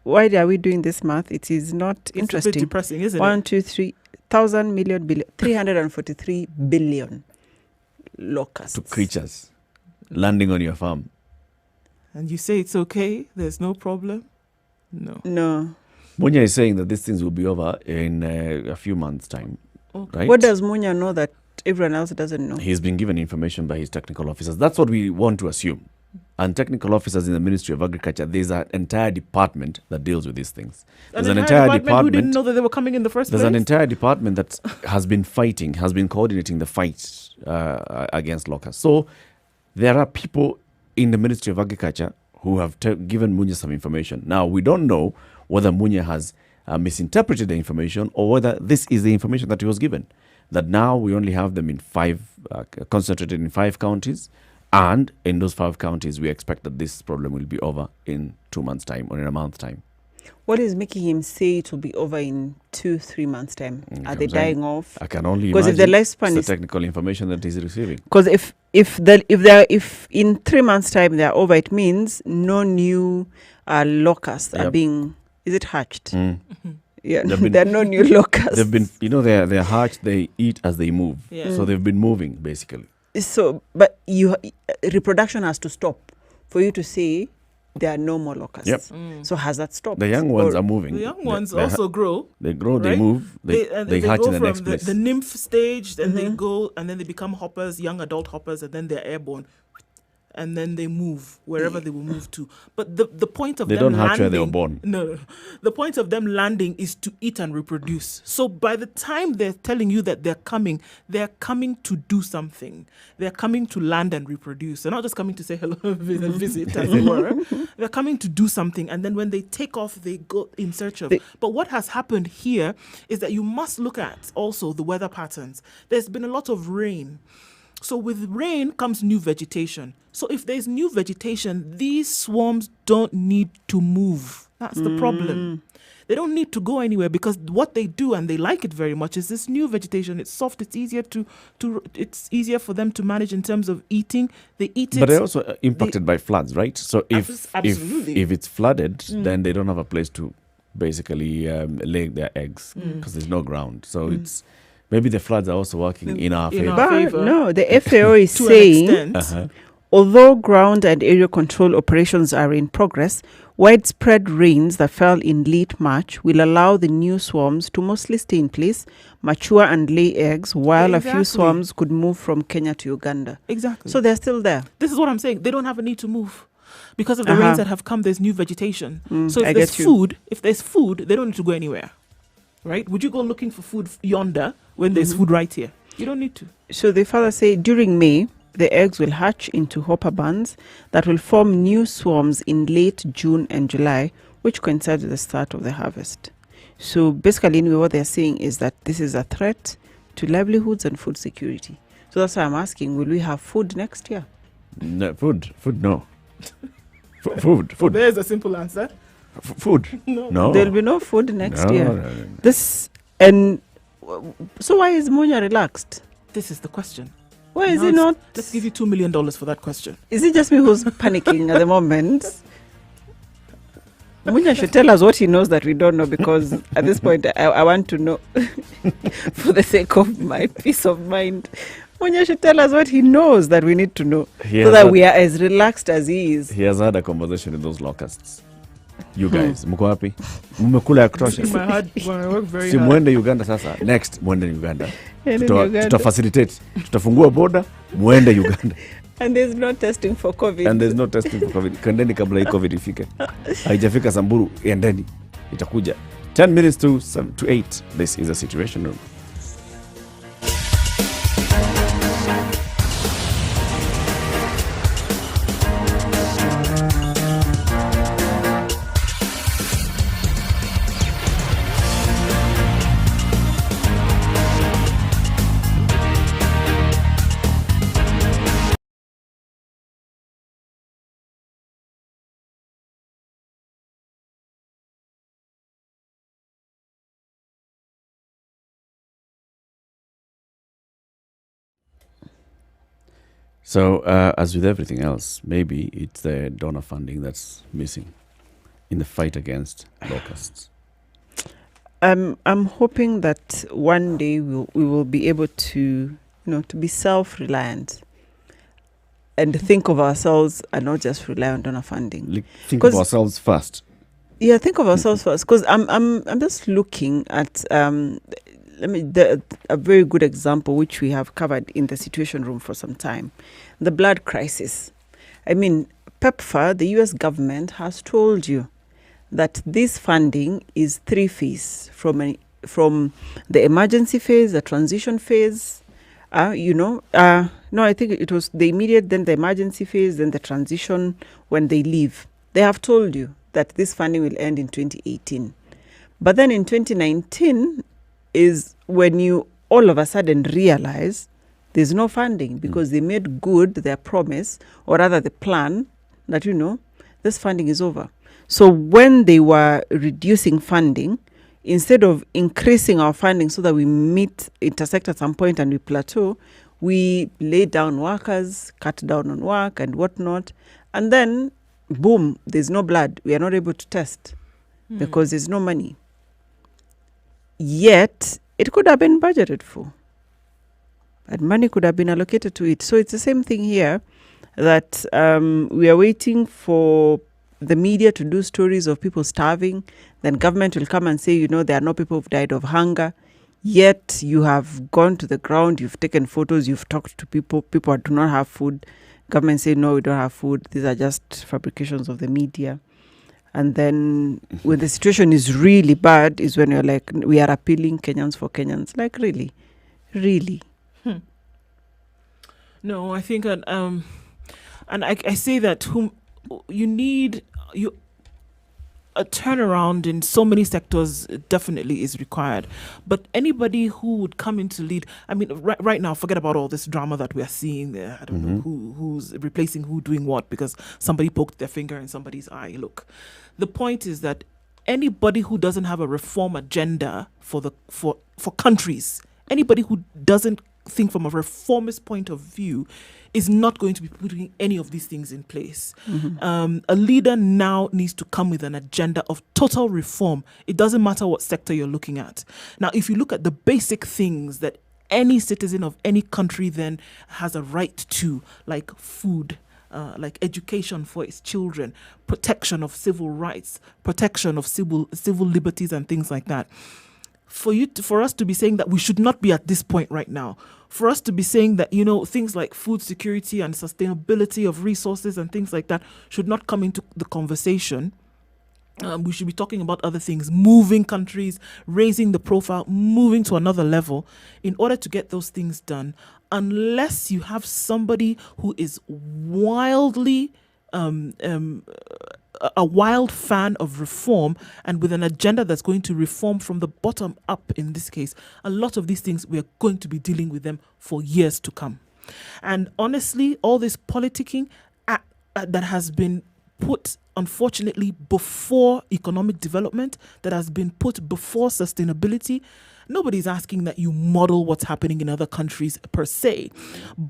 Why are we doing this math? It is not interesting.
It's a bit depressing, isn't
1,
it?
2, 3, 1,000 million billion, 343 billion locusts.
To creatures landing on your farm.
And you say it's okay, there's no problem? No.
Munya is saying that these things will be over in a few months' time.
Okay.
Right?
What does Munya know that everyone else doesn't know?
He's been given information by his technical officers. That's what we want to assume. And technical officers in the Ministry of Agriculture, there's an entire department that deals with these things. There's an entire department
who didn't know that they were coming in the first place.
There's an entire department that has been coordinating the fight against locusts. So there are people in the Ministry of Agriculture who have given Munya some information. Now, we don't know whether Munya has misinterpreted the information or whether this is the information that he was given. That now we only have them in concentrated in 5 counties. And in those 5 counties, we expect that this problem will be over in 2 months' time or in a month's time.
What is making him say it will be over in 2-3 months' time? Are they dying off?
I can only
because
imagine.
If the lifespan
is the technical information that he's receiving.
Because if in 3 months' time they are over, it means no new locusts are being. Is it hatched? Yeah, there are no new locusts.
They've been, they're hatched. They eat as they move.
Yeah.
So they've been moving basically.
So, but reproduction has to stop for you to say there are no more locusts.
Yep.
So has that stopped?
The young ones are moving.
The young ones also grow.
They grow,
right?
they move, they hatch
go
in the
from
next place.
The nymph stage, then they go, and then they become hoppers, young adult hoppers, and then they're airborne. And then they move wherever they will move to. But the point of
they
them
don't hatch
landing,
where they were born.
No. The point of them landing is to eat and reproduce. So by the time they're telling you that they're coming to do something. They're coming to land and reproduce. They're not just coming to say hello and visit, as it were. They're coming to do something. And then when they take off, they go in search of. But what has happened here is that you must look at also the weather patterns. There's been a lot of rain. So with rain comes new vegetation. So if there's new vegetation, these swarms don't need to move. That's the problem. They don't need to go anywhere because what they do, and they like it very much, is this new vegetation. It's soft. It's easier it's easier for them to manage in terms of eating. They eat it.
But they're also impacted by floods, right? So if it's flooded, then they don't have a place to basically lay their eggs because there's no ground. So it's. Maybe the floods are also working in our favor.
But no, the FAO is saying, although ground and area control operations are in progress, widespread rains that fell in late March will allow the new swarms to mostly stay in place, mature and lay eggs, while a few swarms could move from Kenya to Uganda.
Exactly.
So they're still there.
This is what I'm saying. They don't have a need to move. Because of the rains that have come, there's new vegetation. So if there's food, they don't need to go anywhere. Right? Would you go looking for food yonder when there's food right here? You don't need to.
So they further say during May, the eggs will hatch into hopper buns that will form new swarms in late June and July, which coincides with the start of the harvest. So basically, anyway, what they're saying is that this is a threat to livelihoods and food security. So that's why I'm asking, will we have food next year?
No, food, no. Food.
There's a simple answer.
Food. No.
There'll be no food next year.
No.
So why is Munya relaxed?
This is the question.
Why is he not?
Let's give you $2 million for that question.
Is it just me who's panicking at the moment? Munya should tell us what he knows that we don't know, because at this point I want to know for the sake of my peace of mind. Munya should tell us what he knows that we need to know so that we are as relaxed as he is.
He has had a conversation with those locusts. You guys, mko wapi? Mmekula ya kutosha. Si muende Uganda sasa. Next, muende Uganda. Tutafacilitate. Tutafungua border, muende Uganda.
And there's no testing for COVID.
Kandeni kabla hii COVID ifike. Haijafika Samburu, endeni. Itakuja. 10 minutes to 8. This is a Situation Room. So, as with everything else, maybe it's the donor funding that's missing in the fight against locusts.
I'm hoping that one day we will be able to, to be self-reliant and think of ourselves and not just rely on donor funding.
Think of ourselves first.
Yeah, think of ourselves first. Because I'm just looking at a very good example which we have covered in the Situation Room for some time, the blood crisis. I mean, PEPFAR, the U.S. government, has told you that this funding is 3 phases from the emergency phase, the transition phase. No, I think it was the immediate, then the emergency phase, then the transition when they leave. They have told you that this funding will end in 2018. But then in 2019 is when you all of a sudden realize there's no funding because they made good their promise, or rather the plan that, this funding is over. So when they were reducing funding, instead of increasing our funding so that we intersect at some point and we plateau, we lay down workers, cut down on work and whatnot. And then, boom, there's no blood. We are not able to test because there's no money. Yet, it could have been budgeted for. And money could have been allocated to it. So it's the same thing here, that we are waiting for the media to do stories of people starving. Then government will come and say, there are no people who've died of hunger. Yet you have gone to the ground, you've taken photos, you've talked to people do not have food. Government say, no, we don't have food. These are just fabrications of the media. And then when the situation is really bad is when you're like, we are appealing Kenyans for Kenyans. Like, really? Really?
No, I think, and I say that you need a turnaround in so many sectors definitely is required. But anybody who would come in to lead, I mean, right now, forget about all this drama that we are seeing there. I don't know who's replacing who doing what because somebody poked their finger in somebody's eye. Look, the point is that anybody who doesn't have a reform agenda for countries, anybody who doesn't think from a reformist point of view is not going to be putting any of these things in place. A leader now needs to come with an agenda of total reform. It doesn't matter what sector you're looking at. Now, if you look at the basic things that any citizen of any country then has a right to, like food, like education for its children, protection of civil rights, protection of civil liberties and things like that. For us to be saying that we should not be at this point right now, for us to be saying that, things like food security and sustainability of resources and things like that should not come into the conversation. We should be talking about other things, moving countries, raising the profile, moving to another level in order to get those things done, unless you have somebody who is wildly a wild fan of reform and with an agenda that's going to reform from the bottom up. In this case, a lot of these things, we're going to be dealing with them for years to come. And honestly, all this politicking that has been put, unfortunately, before economic development, that has been put before sustainability, nobody's asking that you model what's happening in other countries per se.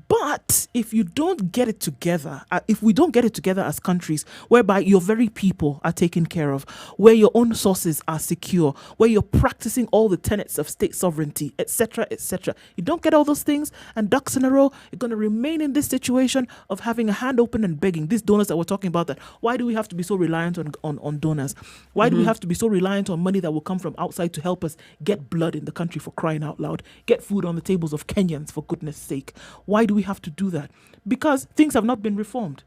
But if you don't get it together, if we don't get it together as countries, whereby your very people are taken care of, where your own sources are secure, where you're practicing all the tenets of state sovereignty, etc., you don't get all those things and ducks in a row, you're going to remain in this situation of having a hand open and begging. These donors that we're talking about, that why do we have to be so reliant on donors? Why do we have to be so reliant on money that will come from outside to help us get blood in the country, for crying out loud, get food on the tables of Kenyans, for goodness sake? Why do we have to do that? Because things have not been reformed.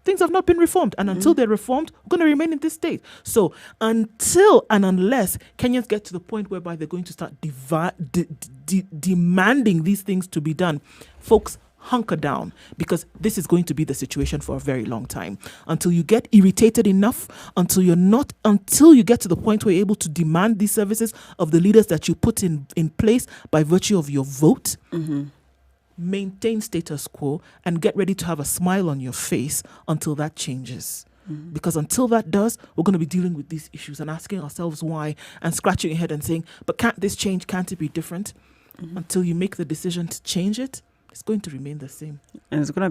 And until they're reformed, we're going to remain in this state. So until and unless Kenyans get to the point whereby they're going to start demanding these things to be done, folks, hunker down, because this is going to be the situation for a very long time. Until you get irritated enough, until you get to the point where you're able to demand these services of the leaders that you put in place by virtue of your vote, maintain status quo and get ready to have a smile on your face until that changes. Because until that does, we're going to be dealing with these issues and asking ourselves why and scratching your head and saying, but can't this change? Can't it be different? Until you make the decision to change it, It's going to remain the same.
And it's gonna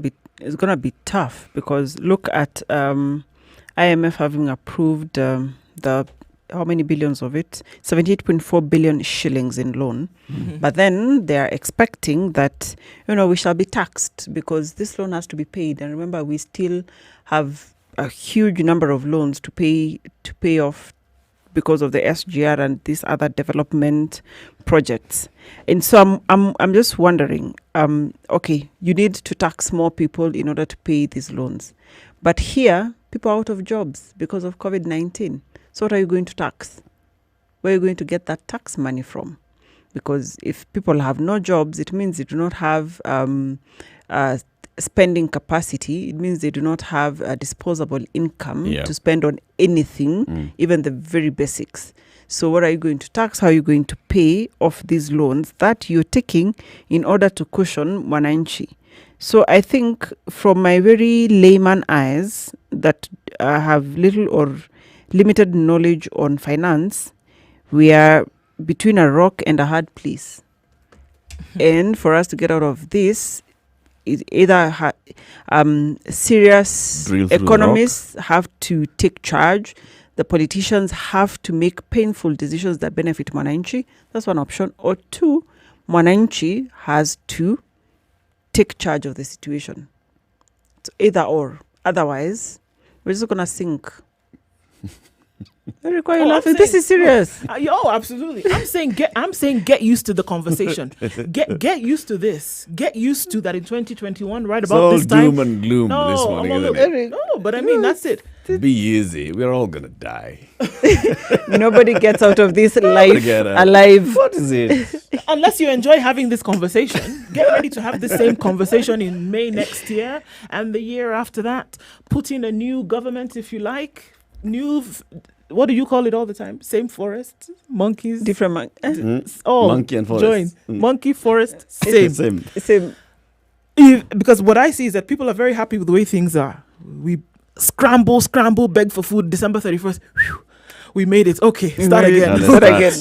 be tough, because look at IMF having approved the how many billions of it? 78.4 billion shillings in loan.
Mm-hmm.
But then they are expecting that, we shall be taxed because this loan has to be paid. And remember, we still have a huge number of loans to pay off because of the SGR and these other development projects. And so I'm just wondering, okay, you need to tax more people in order to pay these loans. But here, people are out of jobs because of COVID-19. So what are you going to tax? Where are you going to get that tax money from? Because if people have no jobs, it means they do not have spending capacity. It means they do not have a disposable income to spend on anything, even the very basics. So what are you going to tax? How are you going to pay off these loans that you're taking in order to cushion Mwananchi? So I think from my very layman eyes that have little or limited knowledge on finance, we are between a rock and a hard place. And for us to get out of this, either serious economists have to take charge, the politicians have to make painful decisions that benefit Mwananchi. That's one option. Or two, Mwananchi has to take charge of the situation. So either or. Otherwise, we're just going to sink. Why are you laughing? This is serious.
Absolutely. I'm saying get used to the conversation. Get used to this. Get used to that in 2021, right about this time.
Doom and gloom this morning, isn't it?
No, but I mean, that's it.
Be easy. We're all going to die.
Nobody gets out of this life alive.
What is it?
Unless you enjoy having this conversation. Get ready to have the same conversation in May next year and the year after that. Put in a new government, if you like. What do you call it all the time? Same forest, monkeys,
different
monkey and forest.
Join monkey, forest, same. Because what I see is that people are very happy with the way things are. We scramble, beg for food. December 31st. Whew, we made it. Okay, start again.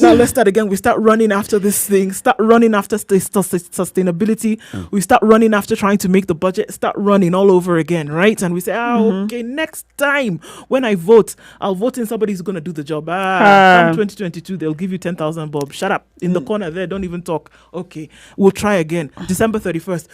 Now let's start again. We start running after this thing. Start running after sustainability. We start running after trying to make the budget. Start running all over again, right? And we say, okay, next time when I vote, I'll vote in somebody who's going to do the job. Come 2022, they'll give you 10,000 bob. Shut up. In the corner there, don't even talk. Okay, we'll try again. December 31st.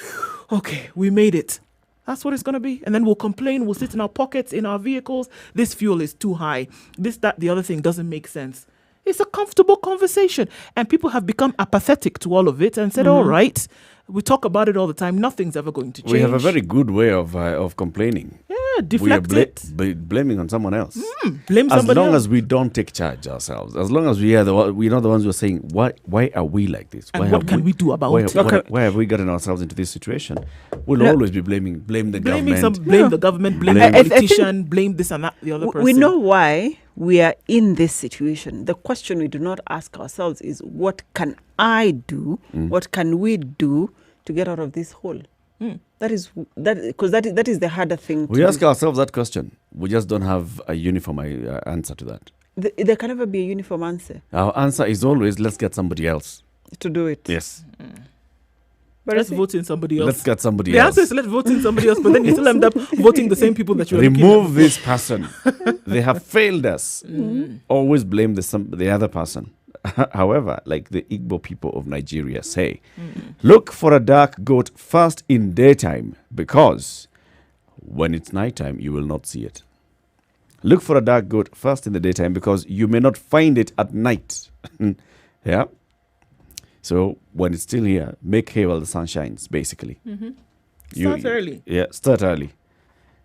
Okay, we made it. That's what it's going to be. And then we'll complain. We'll sit in our pockets, in our vehicles. This fuel is too high. This, that, the other thing doesn't make sense. It's a comfortable conversation. And people have become apathetic to all of it and said, all right, we talk about it all the time. Nothing's ever going to change.
We have a very good way of complaining.
Yeah, deflect it.
Blaming on someone else.
Blame somebody else.
As long as we don't take charge ourselves. As long as we are we're not the ones who are saying, why are we like this?
And what can we do about it?
Why have we gotten ourselves into this situation? We'll always be blame the government.
Blame the government, blame the politician, blame this and that, the other person.
We know why we are in this situation. The question we do not ask ourselves is, what can I do? What can we do to get out of this hole? That is the harder thing.
We ask ourselves that question. We just don't have a uniform answer to that.
There can never be a uniform answer.
Our answer is always, let's get somebody else
to do it.
Yes.
But let's vote in somebody else.
Let's get somebody
else.
The
answer is let's vote in somebody else, but then you still end up voting the same people that you
remove this person. They have failed us. Always blame the other person. However, like the Igbo people of Nigeria say, look for a dark goat first in daytime, because when it's nighttime, you will not see it. Look for a dark goat first in the daytime, because you may not find it at night. Yeah. So when it's still here, make hay while the sun shines, basically.
Start early.
Yeah, start early.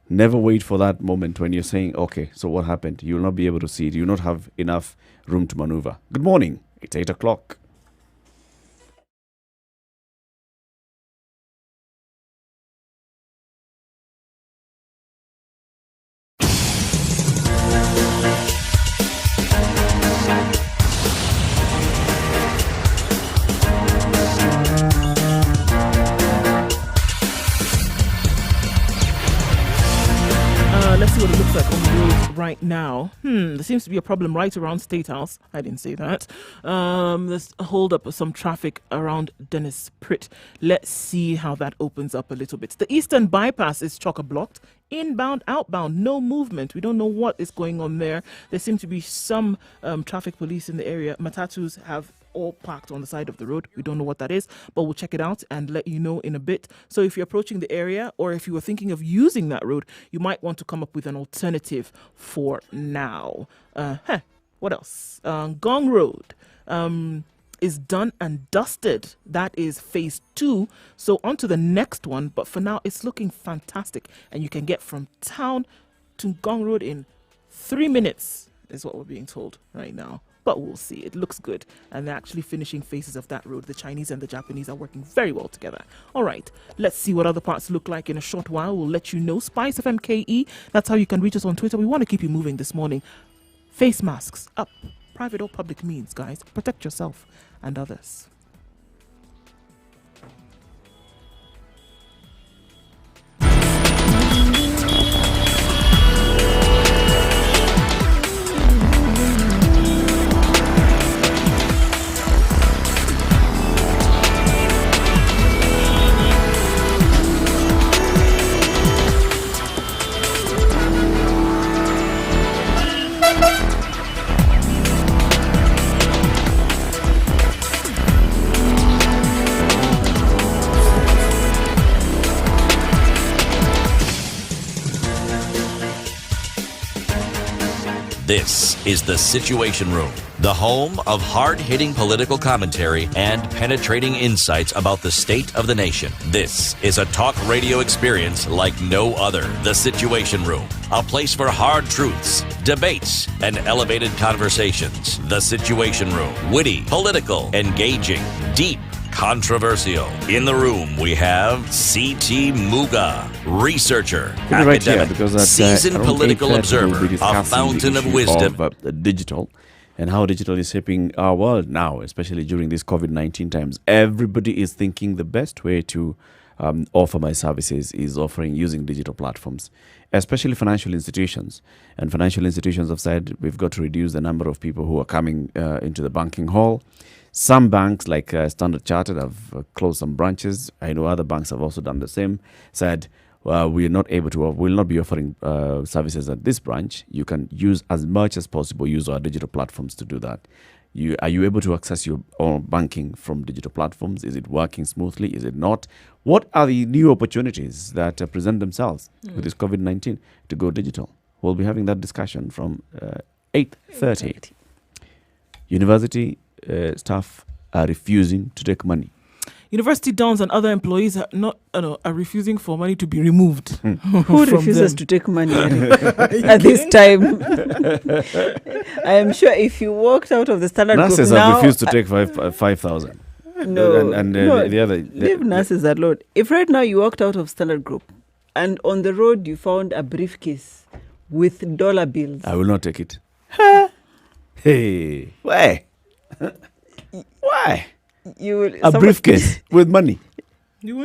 Never wait for that moment when you're saying, okay, so what happened? You will not be able to see it. You will not have enough room to maneuver. Good morning. It's 8 o'clock.
Let's see what it looks like on the road right right now. There seems to be a problem right around State House. I didn't say that. There's a hold up of some traffic around Dennis Pritt. Let's see how that opens up a little bit. The Eastern Bypass is chock-a-blocked. Inbound, outbound, no movement. We don't know what is going on there. There seem to be some traffic police in the area. Matatus have all parked on the side of the road. We don't know what that is, but we'll check it out and let you know in a bit. So if you're approaching the area, or if you were thinking of using that road, you might want to come up with an alternative for now. What else? Gong Road is done and dusted. That is phase 2. So on to the next one. But for now, it's looking fantastic. And you can get from town to Gong Road in 3 minutes, is what we're being told right now. But we'll see. It looks good. And they're actually finishing phases of that road. The Chinese and the Japanese are working very well together. All right. Let's see what other parts look like in a short while. We'll let you know. Spice FMKE. That's how you can reach us on Twitter. We want to keep you moving this morning. Face masks up. Private or public means, guys. Protect yourself and others.
This is The Situation Room, the home of hard-hitting political commentary and penetrating insights about the state of the nation. This is a talk radio experience like no other. The Situation Room, a place for hard truths, debates, and elevated conversations. The Situation Room, witty, political, engaging, deep, controversial. In the room, we have C.T. Muga, researcher, academic, seasoned political observer, a fountain of wisdom.
Of digital and how digital is shaping our world now, especially during these COVID-19 times. Everybody is thinking the best way to offer my services is using digital platforms, especially financial institutions. And financial institutions have said we've got to reduce the number of people who are coming into the banking hall. Some banks, like Standard Chartered, have closed some branches. I know other banks have also done the same. Said we are not able to, will not be offering services at this branch. You can use as much as possible, use our digital platforms to do that. Are you able to access your own banking from digital platforms? Is it working smoothly? Is it not? What are the new opportunities that present themselves with this COVID-19 to go digital? We'll be having that discussion from 8:30. University staff are refusing to take money.
University dons and other employees are refusing for money to be removed.
Who refuses to take money at this time? I am sure if you walked out of the Standard Group
nurses
now,
have refused to take 5,000.
No,
no, the other.
Leave nurses alone. If right now you walked out of Standard Group and on the road you found a briefcase with dollar bills,
I will not take it. Hey, why? Why? A briefcase with money.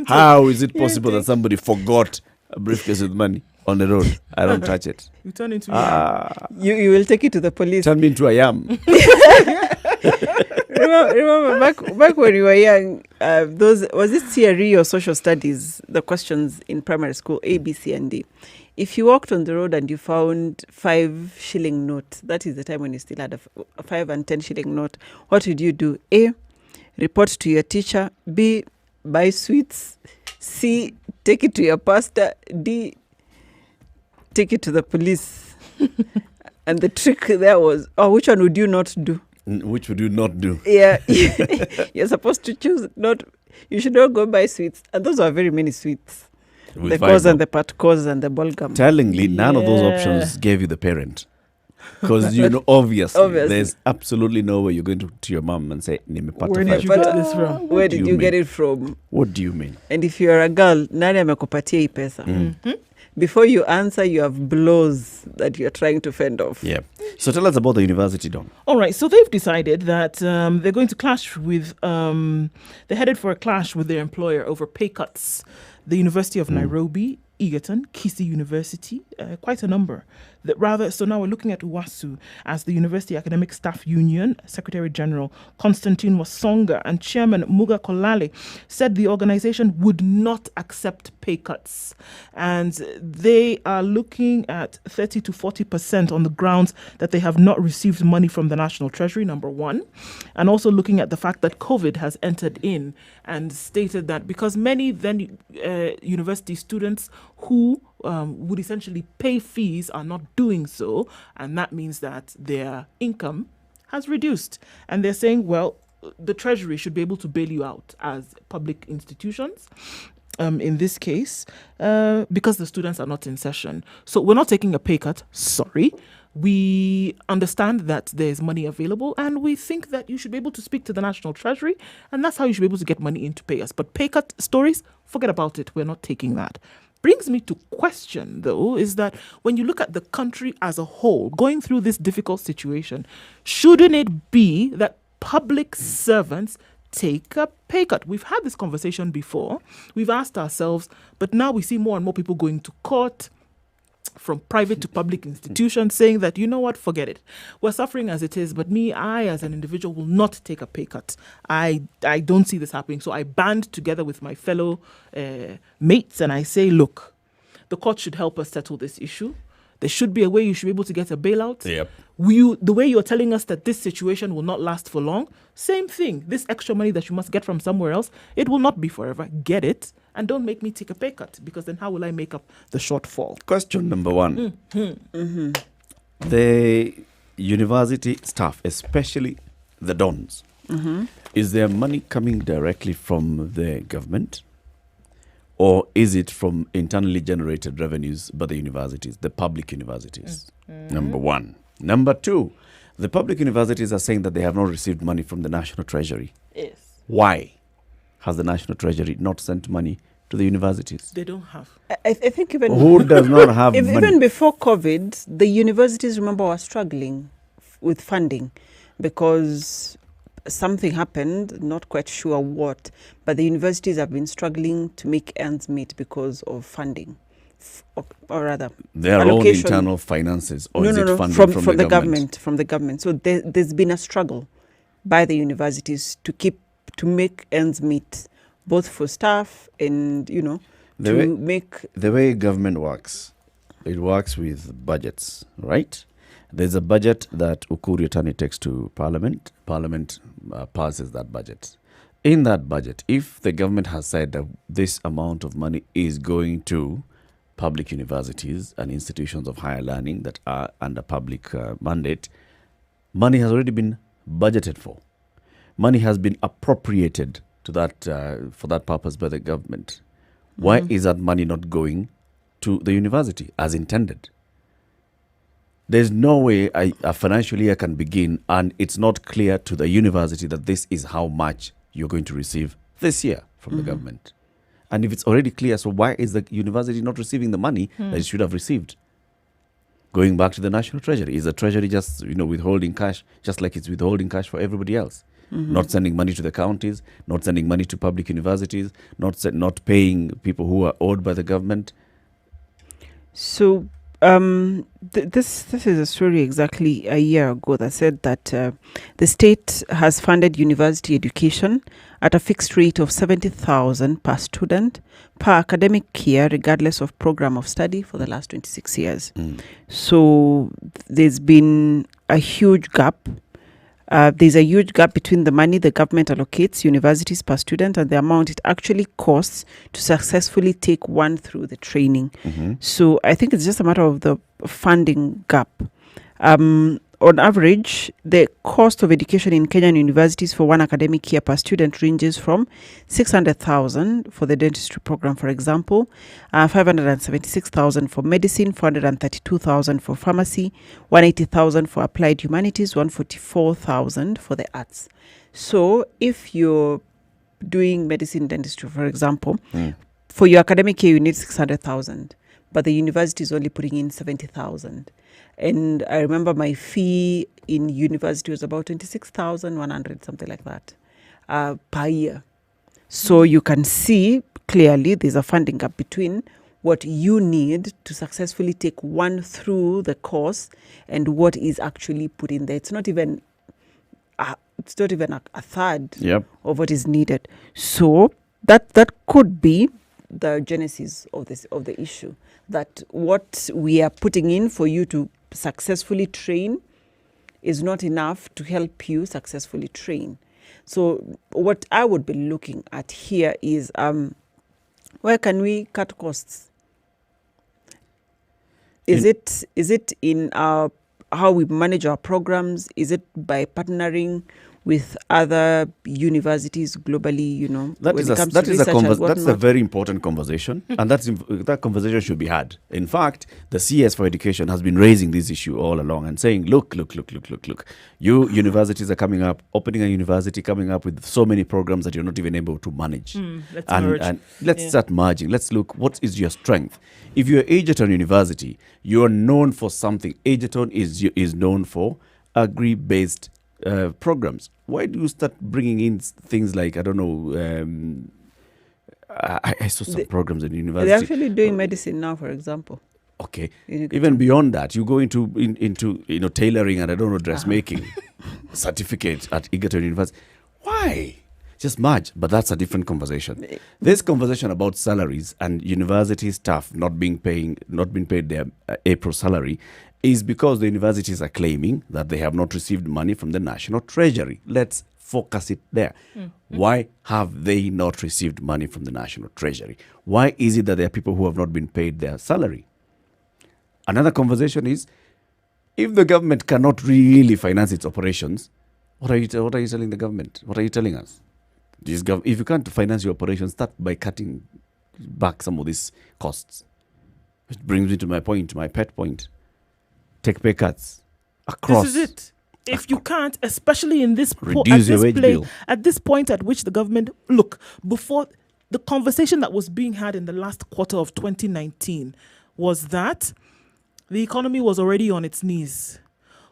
How is it possible that somebody forgot a briefcase with money on the road? I don't touch it.
You turn into
you will take it to the police.
Turn me into a yam.
remember back when you were young, was it theory or social studies? The questions in primary school, A, B, C, and D. If you walked on the road and you found 5 shilling note, that is the time when you still had a 5 and 10 shilling note. What would you do? A, report to your teacher. B, buy sweets. C, take it to your pastor. D, take it to the police. And the trick there was, which one would you not do?
Which would you not do?
Yeah, you're supposed to choose not. You should not go buy sweets, and those are very many sweets. The cause and the part cause and the ball gum.
Tellingly, none of those options gave you the parent. Because, obviously, there's absolutely no way you're going to your mom and say,
where did you get this from?
Where did you get it from?
What do you mean?
And if you're a girl, nani amekupatia hii pesa? Before you answer, you have blows that you're trying to fend off.
Yeah. So tell us about the university, Don.
All right. So they've decided that they're going to clash with, they're headed for a clash with their employer over pay cuts. The University of Nairobi, Egerton, Kisii University, quite a number. So now we're looking at UWASU as the University Academic Staff Union. Secretary General Constantine Wasonga and Chairman Muga Kolale said the organization would not accept pay cuts. And they are looking at 30 to 40% on the grounds that they have not received money from the National Treasury, number one. And also looking at the fact that COVID has entered in and stated that because many then university students who would essentially pay fees are not doing so, and that means that their income has reduced. And they're saying, well, the Treasury should be able to bail you out as public institutions. In this case, because the students are not in session. So we're not taking a pay cut, sorry. We understand that there's money available and we think that you should be able to speak to the National Treasury and that's how you should be able to get money in to pay us. But pay cut stories, forget about it. We're not taking that. Brings me to question, though, is that when you look at the country as a whole, going through this difficult situation, shouldn't it be that public servants take a pay cut? We've had this conversation before. We've asked ourselves, but now we see more and more people going to court from private to public institutions saying that, you know what, forget it. We're suffering as it is, but I as an individual will not take a pay cut. I don't see this happening. So I band together with my fellow mates and I say, look, the court should help us settle this issue. There should be a way you should be able to get a bailout.
Yep.
The way you're telling us that this situation will not last for long, same thing. This extra money that you must get from somewhere else, it will not be forever. Get it and don't make me take a pay cut, because then how will I make up the shortfall?
Question number one. The university staff, especially the dons, is their money coming directly from the government? Or is it from internally generated revenues by the universities, the public universities? Number one. Number two, the public universities are saying that they have not received money from the National Treasury.
Yes.
Why has the National Treasury not sent money to the universities?
They don't have.
I think even
Who does not have money?
even before COVID, the universities, remember, were struggling with funding because something happened, not quite sure what, but the universities have been struggling to make ends meet because of funding, or rather,
their own internal finances, or is it funding from the government?
From the government. So there's been a struggle by the universities to make ends meet, both for staff and
the way government works. It works with budgets, right? There's a budget that Ukuru Yatani takes to Parliament. Parliament passes that budget. In that budget, if the government has said that this amount of money is going to public universities and institutions of higher learning that are under public mandate, money has already been budgeted for. Money has been appropriated to that for that purpose by the government. Why is that money not going to the university as intended? There's no way a financial year can begin and it's not clear to the university that this is how much you're going to receive this year from the government. And if it's already clear, so why is the university not receiving the money that it should have received? Going back to the National Treasury, is the Treasury just withholding cash, just like it's withholding cash for everybody else? Not sending money to the counties, not sending money to public universities, not paying people who are owed by the government.
So this is a story exactly a year ago that said that the state has funded university education at a fixed rate of 70,000 per student per academic year, regardless of program of study, for the last 26 years. So there's been a huge gap. There's a huge gap between the money the government allocates universities per student and the amount it actually costs to successfully take one through the training. So I think it's just a matter of the funding gap. On average, the cost of education in Kenyan universities for one academic year per student ranges from 600,000 for the dentistry program, for example, 576,000 for medicine, 432,000 for pharmacy, 180,000 for applied humanities, 144,000 for the arts. So if you're doing medicine, dentistry, for example, for your academic year, you need 600,000, but the university is only putting in 70,000. And I remember my fee in university was about 26,100, something like that, per year. So you can see clearly there's a funding gap between what you need to successfully take one through the course and what is actually put in there. It's not even a third
Yep.
of what is needed. So that could be the genesis of the issue, that what we are putting in for you to successfully train is not enough to help you successfully train. So what I would be looking at here is where can we cut costs? Is it in our how we manage our programs? Is it by partnering with other universities globally?
That's a very important conversation, and that conversation should be had. In fact, the CS for Education has been raising this issue all along and saying, look, you universities are coming up, opening a university, coming up with so many programs that you're not even able to manage. Let's start merging. Let's look, what is your strength? If you're Egerton University, you're known for something. Egerton is known for agri-based programs. Why do you start bringing in things like, I don't know, I saw some programs in university.
They're actually doing medicine now, for example.
Okay. Even beyond that, you go into tailoring and I don't know, dressmaking certificate at Egerton University. Why? Just merge. But that's a different conversation. This conversation about salaries and university staff not being paid their April salary is because the universities are claiming that they have not received money from the National Treasury. Let's focus it there. Why have they not received money from the National Treasury? Why is it that there are people who have not been paid their salary? Another conversation is, if the government cannot really finance its operations, what are you telling the government? What are you telling us? If you can't finance your operations, start by cutting back some of these costs. Which brings me to my pet point. Take pay cuts across.
This is it. If you can't, especially in this at this point at which the government, look, before the conversation that was being had in the last quarter of 2019 was that the economy was already on its knees.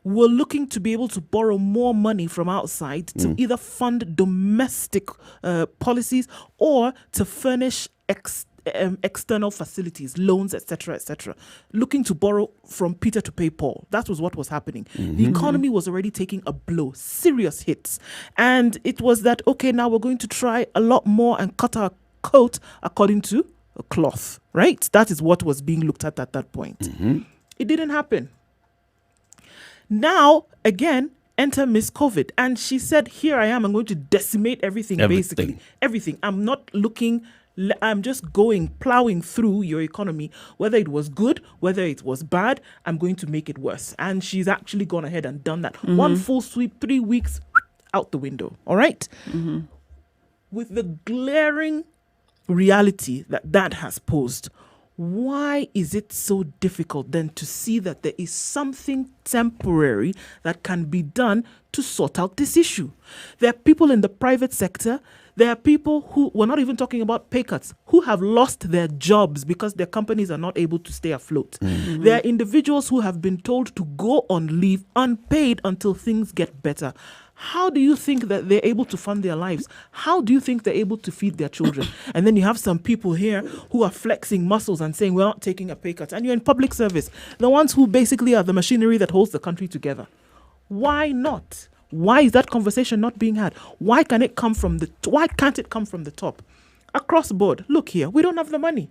We're looking to be able to borrow more money from outside to either fund domestic policies or to furnish external facilities, loans, etc. Looking to borrow from Peter to pay Paul. That was what was happening. The economy was already taking a blow, serious hits. And it was that, okay, now we're going to try a lot more and cut our coat according to a cloth, right? That is what was being looked at that point. It didn't happen. Now, again, enter Miss COVID. And she said, here I am, I'm going to decimate everything. Basically. Everything. I'm not looking... I'm just plowing through your economy, whether it was good, whether it was bad, I'm going to make it worse. And she's actually gone ahead and done that. One full sweep, 3 weeks out the window. All right? With the glaring reality that has posed, why is it so difficult then to see that there is something temporary that can be done to sort out this issue? There are people in the private sector. There are people who, we're not even talking about pay cuts, who have lost their jobs because their companies are not able to stay afloat. There are individuals who have been told to go on leave unpaid until things get better. How do you think that they're able to fund their lives? How do you think they're able to feed their children? And then you have some people here who are flexing muscles and saying, we're not taking a pay cut. And you're in public service. The ones who basically are the machinery that holds the country together. Why not? Why is that conversation not being had? Why can't it come from the top? Across the board, look here, we don't have the money.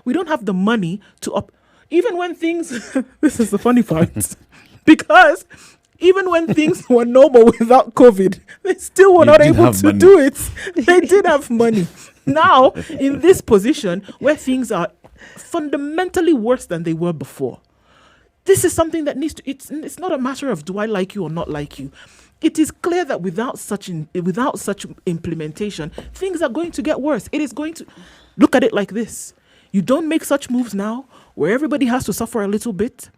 We don't have the money to even when things, this is the funny part, because even when things were normal without COVID, they still were not able to do it. They did have money. Now, in this position where things are fundamentally worse than they were before, this is something that needs to, it's not a matter of do I like you or not like you. It is clear that without such implementation, things are going to get worse. It is going to, look at it like this. You don't make such moves now where everybody has to suffer a little bit.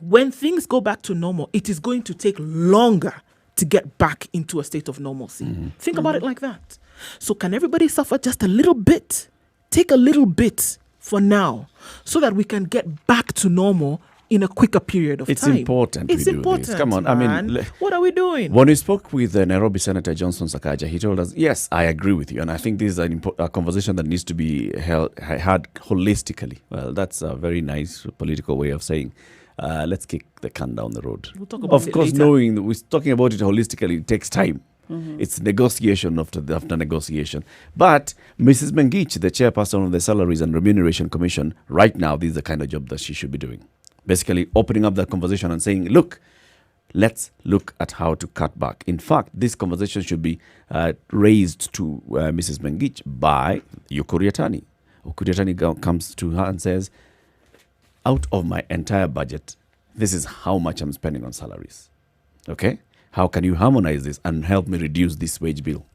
When things go back to normal, it is going to take longer to get back into a state of normalcy. Think about it like that. So can everybody suffer just a little bit? Take a little bit for now so that we can get back to normal in a quicker period of
It's
time.
important
It's
we do
important.
this. Come on,
man.
I mean,
what are we doing?
when we spoke with Nairobi Senator Johnson Sakaja, he told us, yes, I agree with you. And I think this is a conversation that needs to be had holistically. Well, that's a very nice political way of saying, let's kick the can down the road.
We'll talk about
Of
it
course,
later.
knowing that we're talking about it holistically, it takes time. It's negotiation after negotiation. But Mrs. Mengich, the chairperson of the Salaries and Remuneration Commission, right now, this is the kind of job that she should be doing. Basically, opening up that conversation and saying, look, let's look at how to cut back. In fact, this conversation should be raised to Mrs. Mengich by Ukuriatani. Ukuriatani comes to her and says, out of my entire budget, this is how much I'm spending on salaries. Okay? How can you harmonize this and help me reduce this wage bill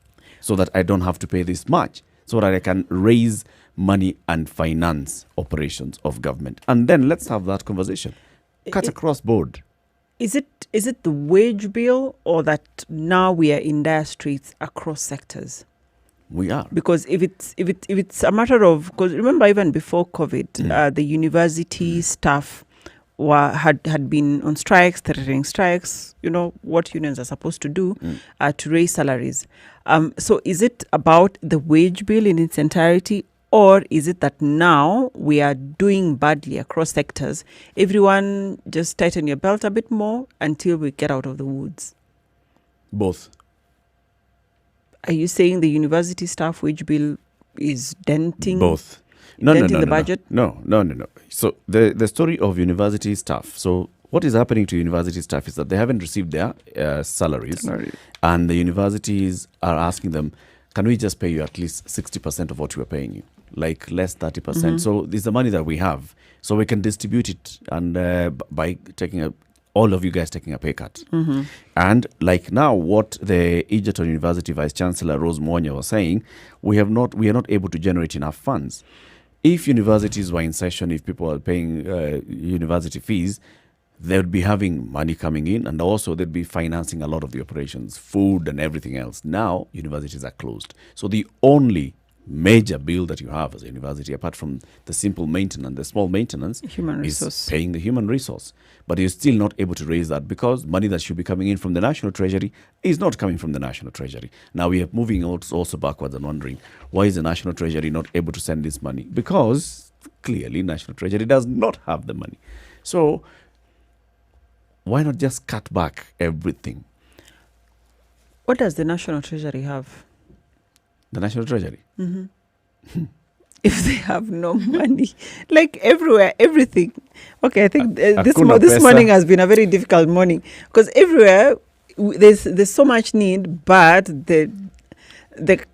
so that I don't have to pay this much, so that I can raise money and finance operations of government? And then let's have that conversation. Cut across board.
Is it the wage bill, or that now we are in dire straits across sectors?
We are.
Because if it's a matter of, because remember, even before COVID, the university staff had been on strikes, threatening strikes. You know what unions are supposed to do to raise salaries. So is it about the wage bill in its entirety, or is it that now we are doing badly across sectors? Everyone just tighten your belt a bit more until we get out of the woods.
Both.
Are you saying the university staff wage bill is denting?
Both.
Denting the budget?
No. So the story of university staff. So what is happening to university staff is that they haven't received their salaries. And the universities are asking them, can we just pay you at least 60% of what we are paying you? Like less 30%. So this is the money that we have. So we can distribute it and by taking all of you guys taking a pay cut. And like now, what the Egerton University Vice Chancellor Rose Mwanya was saying, we are not able to generate enough funds. If universities were in session, if people are paying university fees, they would be having money coming in, and also they'd be financing a lot of the operations, food and everything else. Now, universities are closed. So the only major bill that you have as a university, apart from the simple maintenance, the small maintenance, is paying the human resource. But you're still not able to raise that because money that should be coming in from the National Treasury is not coming from the National Treasury. Now we are moving also backwards and wondering, why is the National Treasury not able to send this money? Because clearly National Treasury does not have the money. So why not just cut back everything?
What does the National Treasury have?
The National Treasury?
If they have no money, like everywhere, everything. Okay, I think this
pesa.
morning has been a very difficult morning because everywhere there's so much need, but the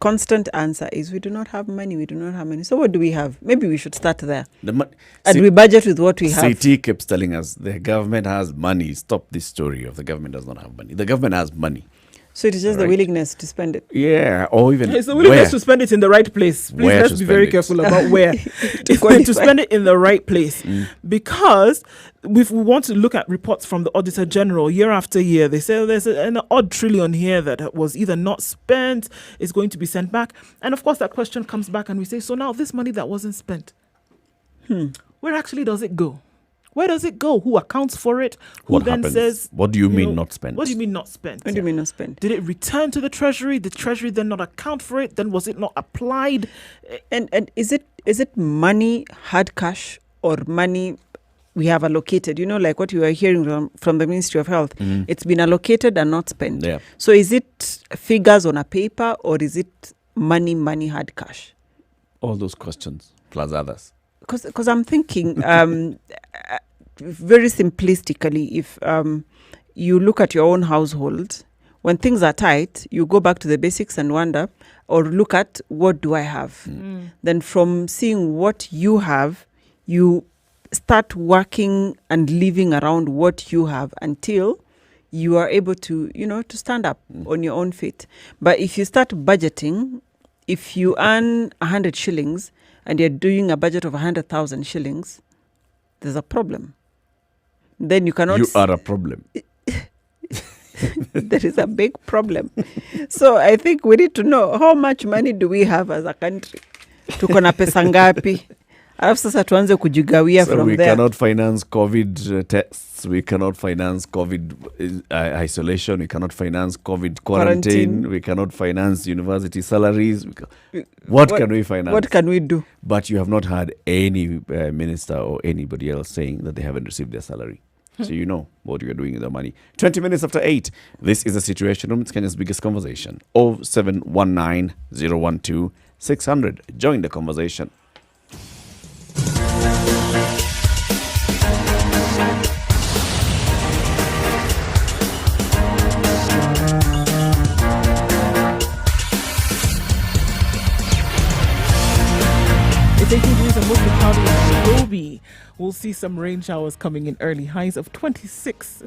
constant answer is we do not have money. We do not have money. So what do we have? Maybe we should start there. And we budget with what we have.
CT keeps telling us the government has money. Stop this story of the government does not have money. The government has money.
So it is just the willingness to spend it.
Yeah, or even
it's the willingness to spend it in the right place. Please, let's be very careful about where to spend it in the right place. Because if we want to look at reports from the Auditor General year after year, they say there's an odd trillion here that was either not spent, is going to be sent back. And of course, that question comes back and we say, so now this money that wasn't spent, where actually does it go? Where does it go? Who accounts for it? Who then says...
What do you mean not spent?
What do you mean not spent?
What do you mean not spent?
Did it return to the Treasury? Did Treasury then not account for it? Then was it not applied?
And is it money, hard cash, or money we have allocated? You know, like what you are hearing from the Ministry of Health. It's been allocated and not spent.
Yeah.
So is it figures on a paper, or is it money, hard cash?
All those questions, plus others.
Because I'm thinking... very simplistically, if you look at your own household, when things are tight, you go back to the basics and wonder, or look at what do I have? Then from seeing what you have, you start working and living around what you have until you are able to, to stand up on your own feet. But if you start budgeting, if you earn 100 shillings and you're doing a budget of 100,000 shillings, there's a problem. Then you cannot...
You are a problem.
There is a big problem. So I think we need to know how much money do we have as a country. Tuko na pesa ngapi? alafu sasa tuanze kujigawia
So
from
we
there.
cannot finance COVID tests. We cannot finance COVID isolation. We cannot finance COVID quarantine. We cannot finance university salaries. What can we finance?
What can we do?
But you have not had any minister or anybody else saying that they haven't received their salary. So you know what you're doing with the money. 20 minutes after 8. This is the Situation Room. It's Kenya's biggest conversation. 0719 012 600. Join the conversation.
It's 18 degrees and mostly cloudy in Nairobi. We'll see some rain showers coming in early. Highs of 26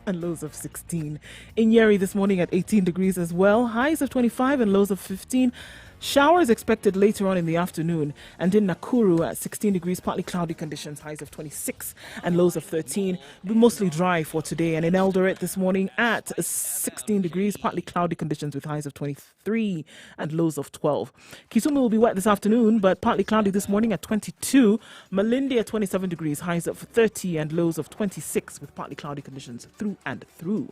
and lows of 16. In Nyeri this morning at 18 degrees as well. Highs of 25 and lows of 15. Showers expected later on in the afternoon. And in Nakuru at 16 degrees, partly cloudy conditions, highs of 26 and lows of 13. It'll be mostly dry for today. And in Eldoret this morning at 16 degrees, partly cloudy conditions with highs of 23 and lows of 12. Kisumu will be wet this afternoon, but partly cloudy this morning at 22. Malindi at 27 degrees, highs of 30 and lows of 26 with partly cloudy conditions through and through.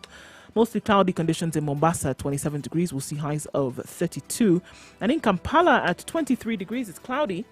Mostly cloudy conditions in Mombasa at 27 degrees. We'll see highs of 32. And in Kampala at 23 degrees, it's cloudy.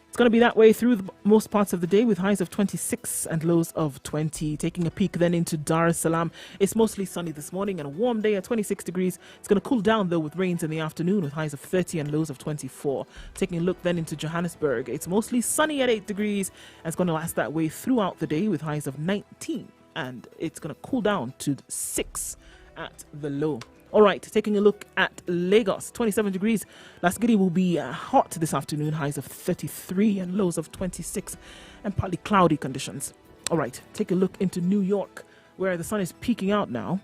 It's going to be that way through most parts of the day with highs of 26 and lows of 20. Taking a peek then into Dar es Salaam. It's mostly sunny this morning and a warm day at 26 degrees. It's going to cool down though with rains in the afternoon with highs of 30 and lows of 24. Taking a look then into Johannesburg. It's mostly sunny at 8 degrees and it's going to last that way throughout the day with highs of 19. And it's going to cool down to 6 at the low. All right, taking a look at Lagos, 27 degrees. Lasgidi will be hot this afternoon, highs of 33 and lows of 26, and partly cloudy conditions. All right, take a look into New York, where the sun is peeking out now.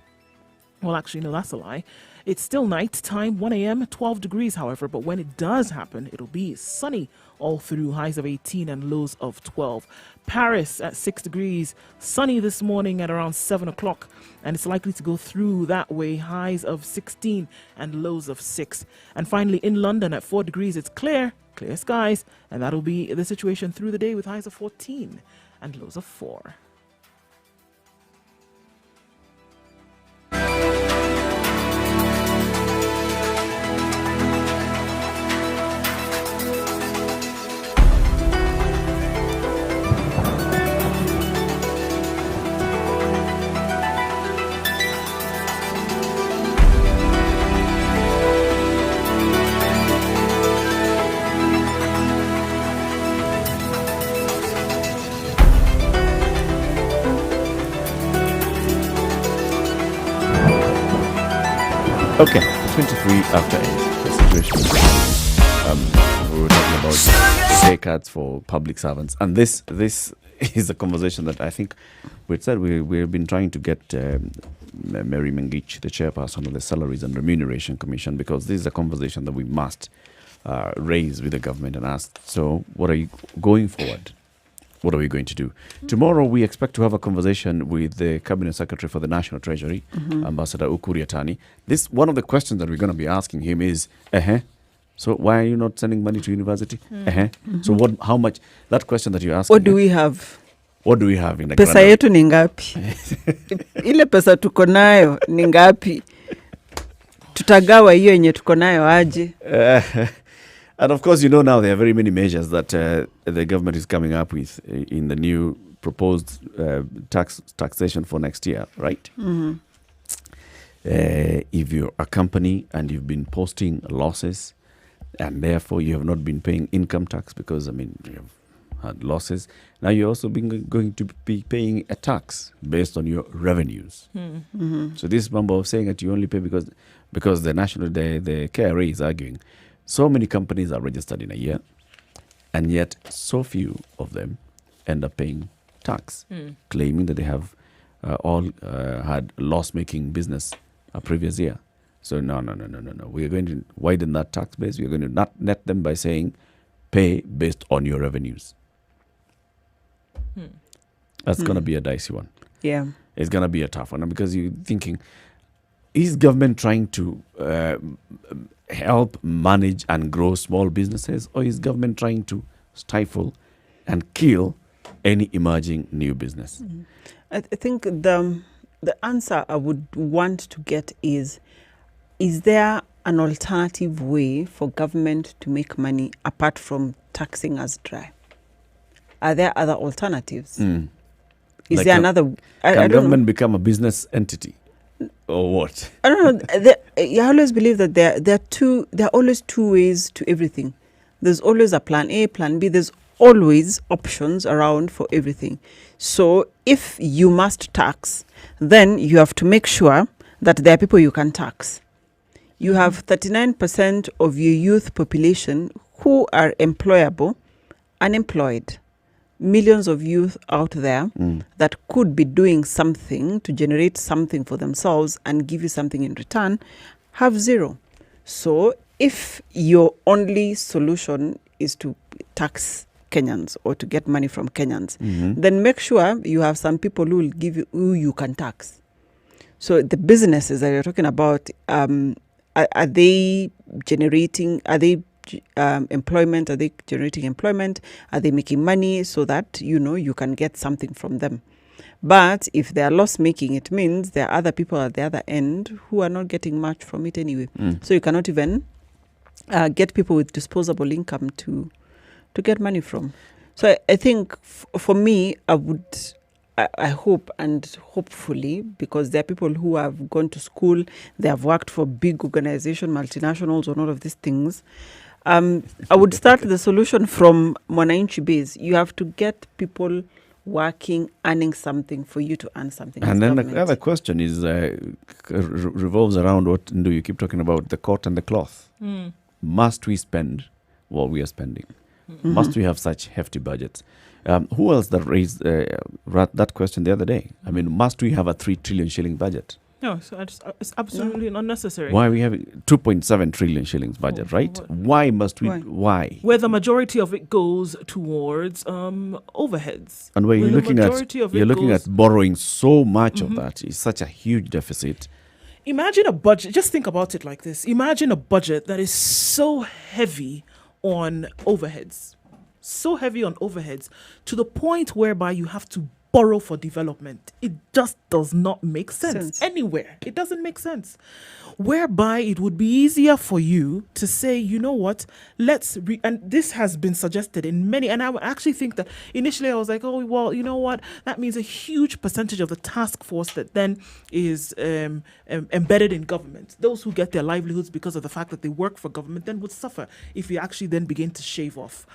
Well, actually, no, that's a lie. It's still night time, 1 a.m., 12 degrees, however, but when it does happen, it'll be sunny all through, highs of 18 and lows of 12. Paris at 6 degrees, sunny this morning at around 7 o'clock, and it's likely to go through that way, highs of 16 and lows of 6. And finally, in London at 4 degrees, it's clear skies, and that'll be the situation through the day with highs of 14 and lows of 4.
Okay, 23 after 8. The situation. We were talking about pay cuts for public servants, and this is a conversation that I think we've been trying to get Mary Mengich, the chairperson of the Salaries and Remuneration Commission, because this is a conversation that we must raise with the government and ask. So, what are you going forward? What are we going to do? Tomorrow, we expect to have a conversation with the Cabinet Secretary for the National Treasury, Ambassador Ukur Yatani. One of the questions that we're going to be asking him is, so why are you not sending money to university? So how much, that question that you asked.
What do we have?
What do we have in the
Pesa yetu ni ngapi? Ile pesa tuko nayo ni ngapi? Tutagawa hiyo yenye tuko nayo aje?
And of course, now there are very many measures that the government is coming up with in the new proposed taxation for next year, right?
Mm-hmm.
If you're a company and you've been posting losses and therefore you have not been paying income tax because, you have had losses, now you're also going to be paying a tax based on your revenues.
Mm-hmm.
So this number of saying that you only pay because the KRA is arguing, so many companies are registered in a year, and yet so few of them end up paying tax, claiming that they have all had loss-making business a previous year. So no. We are going to widen that tax base. We are going to not net them by saying pay based on your revenues. That's going to be a dicey one.
Yeah.
It's going to be a tough one because you're thinking, is government trying to help manage and grow small businesses, or is government trying to stifle, and kill any emerging new business?
I think the answer I would want to get is there an alternative way for government to make money apart from taxing us dry? Are there other alternatives? Is
Like
there another? I
Can
don't
government
know.
become a business entity? Or what?
I don't know. I always believe that there are always two ways to everything. There's always a plan A, plan B. There's always options around for everything. So if you must tax, then you have to make sure that there are people you can tax. You have 39% of your youth population who are employable, unemployed. Millions of youth out there that could be doing something to generate something for themselves and give you something in return, have zero. So if your only solution is to tax Kenyans or to get money from Kenyans, then make sure you have some people who will give you, who you can tax. So the businesses that you're talking about, are they generating, employment? Are they generating employment? Are they making money so that, you can get something from them? But if they are loss making, it means there are other people at the other end who are not getting much from it anyway. So you cannot even get people with disposable income to get money from. So I think for me, I hope, and hopefully, because there are people who have gone to school, they have worked for big organizations, multinationals, and all of these things. I would start the solution from Mwananchi base. You have to get people working, earning something for you to earn something.
And then the other question is revolves around what you keep talking about, the cot and the cloth. Must we spend what we are spending? Must we have such hefty budgets? Who else that raised that question the other day? I mean, must we have a 3 trillion shilling budget?
No, so it's absolutely unnecessary.
Why are we having 2.7 trillion shillings budget, right? Why must we? Why?
Where the majority of it goes towards overheads.
And where you're looking at borrowing so much of that, is such a huge deficit.
Imagine a budget. Just think about it like this. Imagine a budget that is so heavy on overheads. So heavy on overheads to the point whereby you have to borrow for development. It just does not make sense anywhere. It doesn't make sense. Whereby it would be easier for you to say, you know what, and this has been suggested in many, and I actually think that initially I was like, oh, well, you know what, that means a huge percentage of the task force that then is embedded in government, those who get their livelihoods because of the fact that they work for government, then would suffer if you actually then begin to shave off.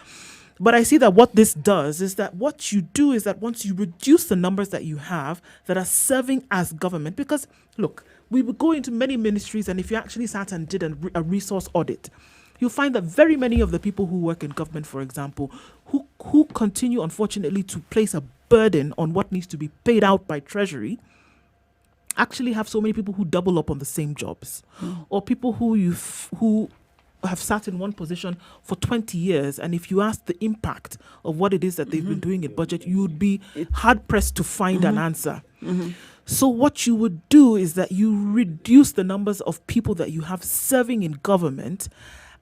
But I see that what this does is that what you do is that once you reduce the numbers that you have that are serving as government, because look, we would go into many ministries, and if you actually sat and did a resource audit, you'll find that very many of the people who work in government, for example, who continue, unfortunately, to place a burden on what needs to be paid out by Treasury, actually have so many people who double up on the same jobs, or people who have sat in one position for 20 years, and if you ask the impact of what it is that they've been doing in budget, you would be hard-pressed to find an answer. So what you would do is that you reduce the numbers of people that you have serving in government,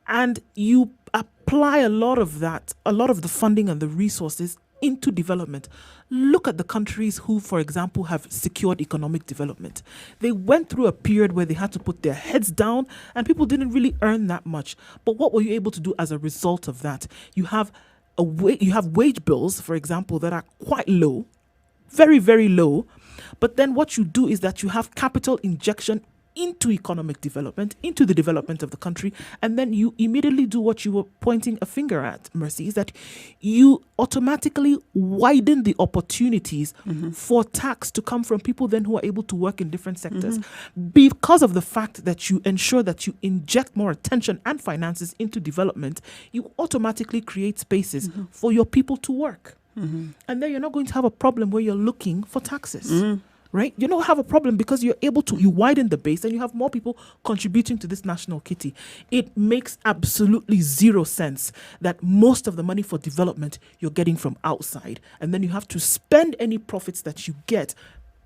and you apply a lot of the funding and the resources into development. Look at the countries who, for example, have secured economic development. They went through a period where they had to put their heads down and people didn't really earn that much. But what were you able to do as a result of that? You have wage bills, for example, that are quite low, very, very low. But then what you do is that you have capital injection into economic development, into the development of the country, and then you immediately do what you were pointing a finger at, Mercy, is that you automatically widen the opportunities for tax to come from people then who are able to work in different sectors. Because of the fact that you ensure that you inject more attention and finances into development, you automatically create spaces for your people to work. And then you're not going to have a problem where you're looking for taxes. Right? You don't have a problem because you widen the base and you have more people contributing to this national kitty. It makes absolutely zero sense that most of the money for development you're getting from outside, and then you have to spend any profits that you get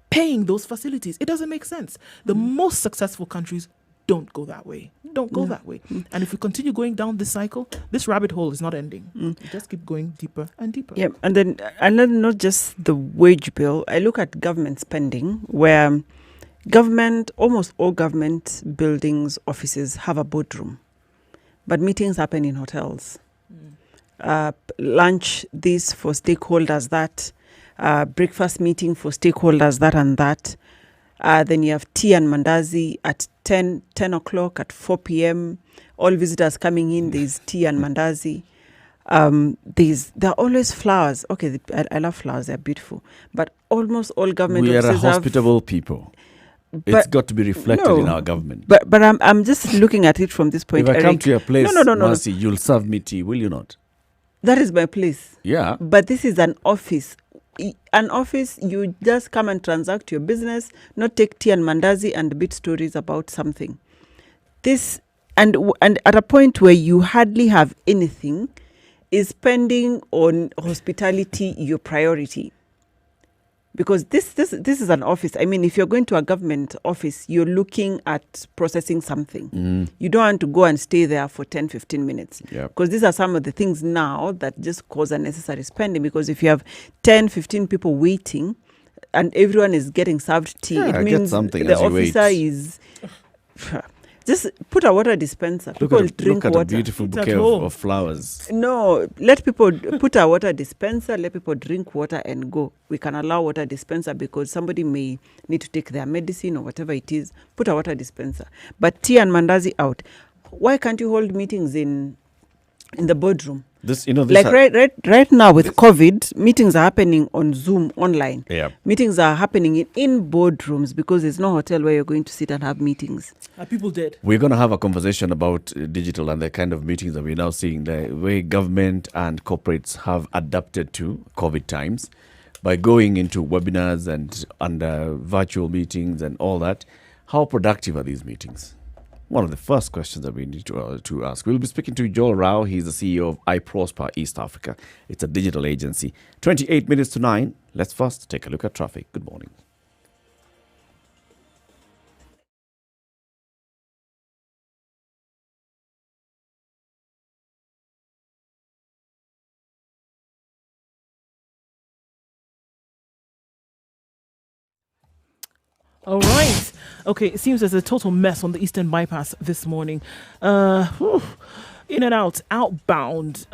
paying those facilities. It doesn't make sense. The most successful countries don't go that way. Don't go that way. And if we continue going down this cycle, this rabbit hole is not ending. We just keep going deeper and deeper.
Yeah, and then not just the wage bill. I look at government spending, where almost all government buildings, offices have a boardroom, but meetings happen in hotels. Lunch this for stakeholders, that breakfast meeting for stakeholders, that and that. Then you have tea and mandazi at 10 o'clock, at 4 p.m. All visitors coming in, there's tea and mandazi. There are always flowers. Okay, I love flowers, they're beautiful. But almost all government
we are a
offices
hospitable people. It's got to be reflected in our government.
But I'm just looking at it from this point.
If I come to your place,
no.
Mercy, you'll serve me tea, will you not?
That is my place.
Yeah.
But this is an office. An office, you just come and transact your business, not take tea and mandazi and bit stories about something. This and at a point where you hardly have anything, is spending on hospitality your priority? Because this is an office. I mean, if you're going to a government office, you're looking at processing something. You don't want to go and stay there for 10, 15 minutes. Because these are some of the things now that just cause unnecessary spending. Because if you have 10, 15 people waiting and everyone is getting served tea, it means the officer is... Just put a water dispenser. People drink water.
Look at a beautiful bouquet of flowers.
No, let people put a water dispenser, let people drink water and go. We can allow water dispenser because somebody may need to take their medicine or whatever it is. Put a water dispenser. But tea and mandazi out. Why can't you hold meetings in the boardroom? Right now with COVID, meetings are happening on Zoom online. Meetings are happening in boardrooms because there's no hotel where you're going to sit and have meetings.
People did.
We're going to have a conversation about digital and the kind of meetings that we're now seeing, the way government and corporates have adapted to COVID times by going into webinars and virtual meetings and all that. How productive are these meetings? One of the first questions that we need to ask. We'll be speaking to Joel Rao. He's the CEO of iProsper East Africa. It's a digital agency. 28 minutes to 9. Let's first take a look at traffic. Good morning.
All right. Okay, it seems there's a total mess on the Eastern Bypass this morning. In and out, outbound,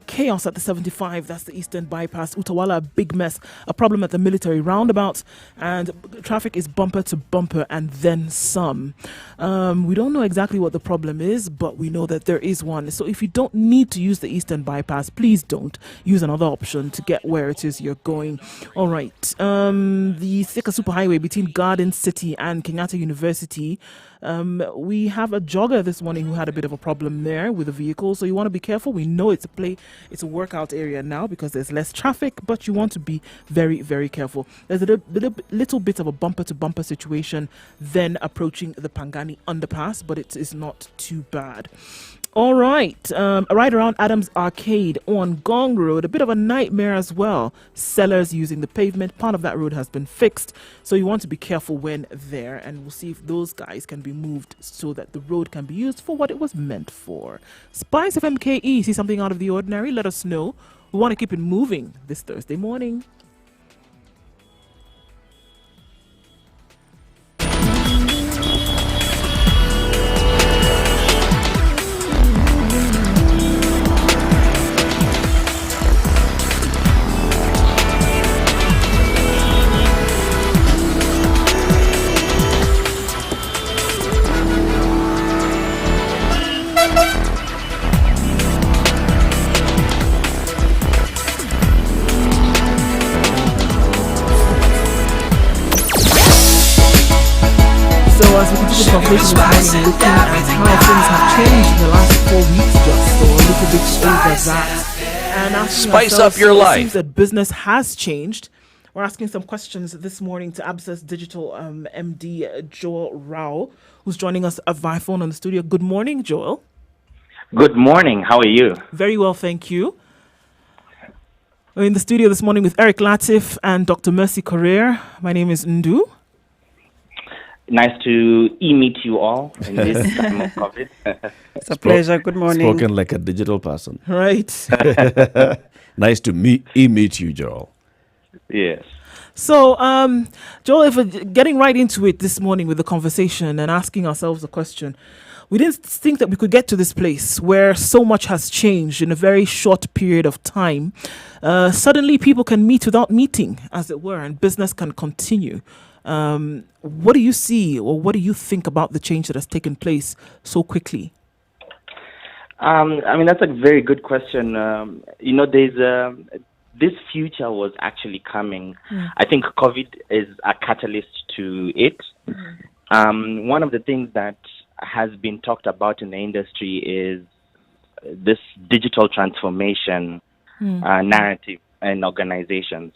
chaos at the 75, that's the Eastern Bypass. Utawala, a big mess, a problem at the military roundabout, and traffic is bumper to bumper and then some. We don't know exactly what the problem is, but we know that there is one. So if you don't need to use the Eastern Bypass, please don't. Use another option to get where it is you're going. All right. The Thika Superhighway between Garden City and Kenyatta University. We have a jogger this morning who had a bit of a problem there with a vehicle, so you want to be careful. We know it's a workout area now because there's less traffic, but you want to be very, very careful. There's a little bit of a bumper to bumper situation then approaching the Pangani underpass, but it is not too bad. All right, right around Adams Arcade on Gong Road, a bit of a nightmare as well. Sellers using the pavement, part of that road has been fixed, so you want to be careful when there, and we'll see if those guys can be moved so that the road can be used for what it was meant for. Spice of MKE, see something out of the ordinary? Let us know. We want to keep it moving this Thursday morning. As we continue the conversation this morning, looking at how things have changed in the last 4 weeks just, or a little bit over that. And asking
Spice up your life.
It seems that business has changed. We're asking some questions this morning to Abscess Digital MD Joel Rao, who's joining us via phone on the studio. Good morning, Joel.
Good morning. How are you?
Very well, thank you. We're in the studio this morning with Eric Latif and Dr. Mercy Correa. My name is Ndu.
Nice to meet you all in this time of COVID.
It's a pleasure. Good morning.
Spoken like a digital person.
Right.
Nice to meet you, Joel.
Yes.
So, Joel, if we're getting right into it this morning with the conversation and asking ourselves a question, we didn't think that we could get to this place where so much has changed in a very short period of time. Suddenly, people can meet without meeting, as it were, and business can continue. What do you see, or what do you think about the change that has taken place so quickly?
That's a very good question. There's this future was actually coming. I think COVID is a catalyst to it. One of the things that has been talked about in the industry is this digital transformation narrative in organizations.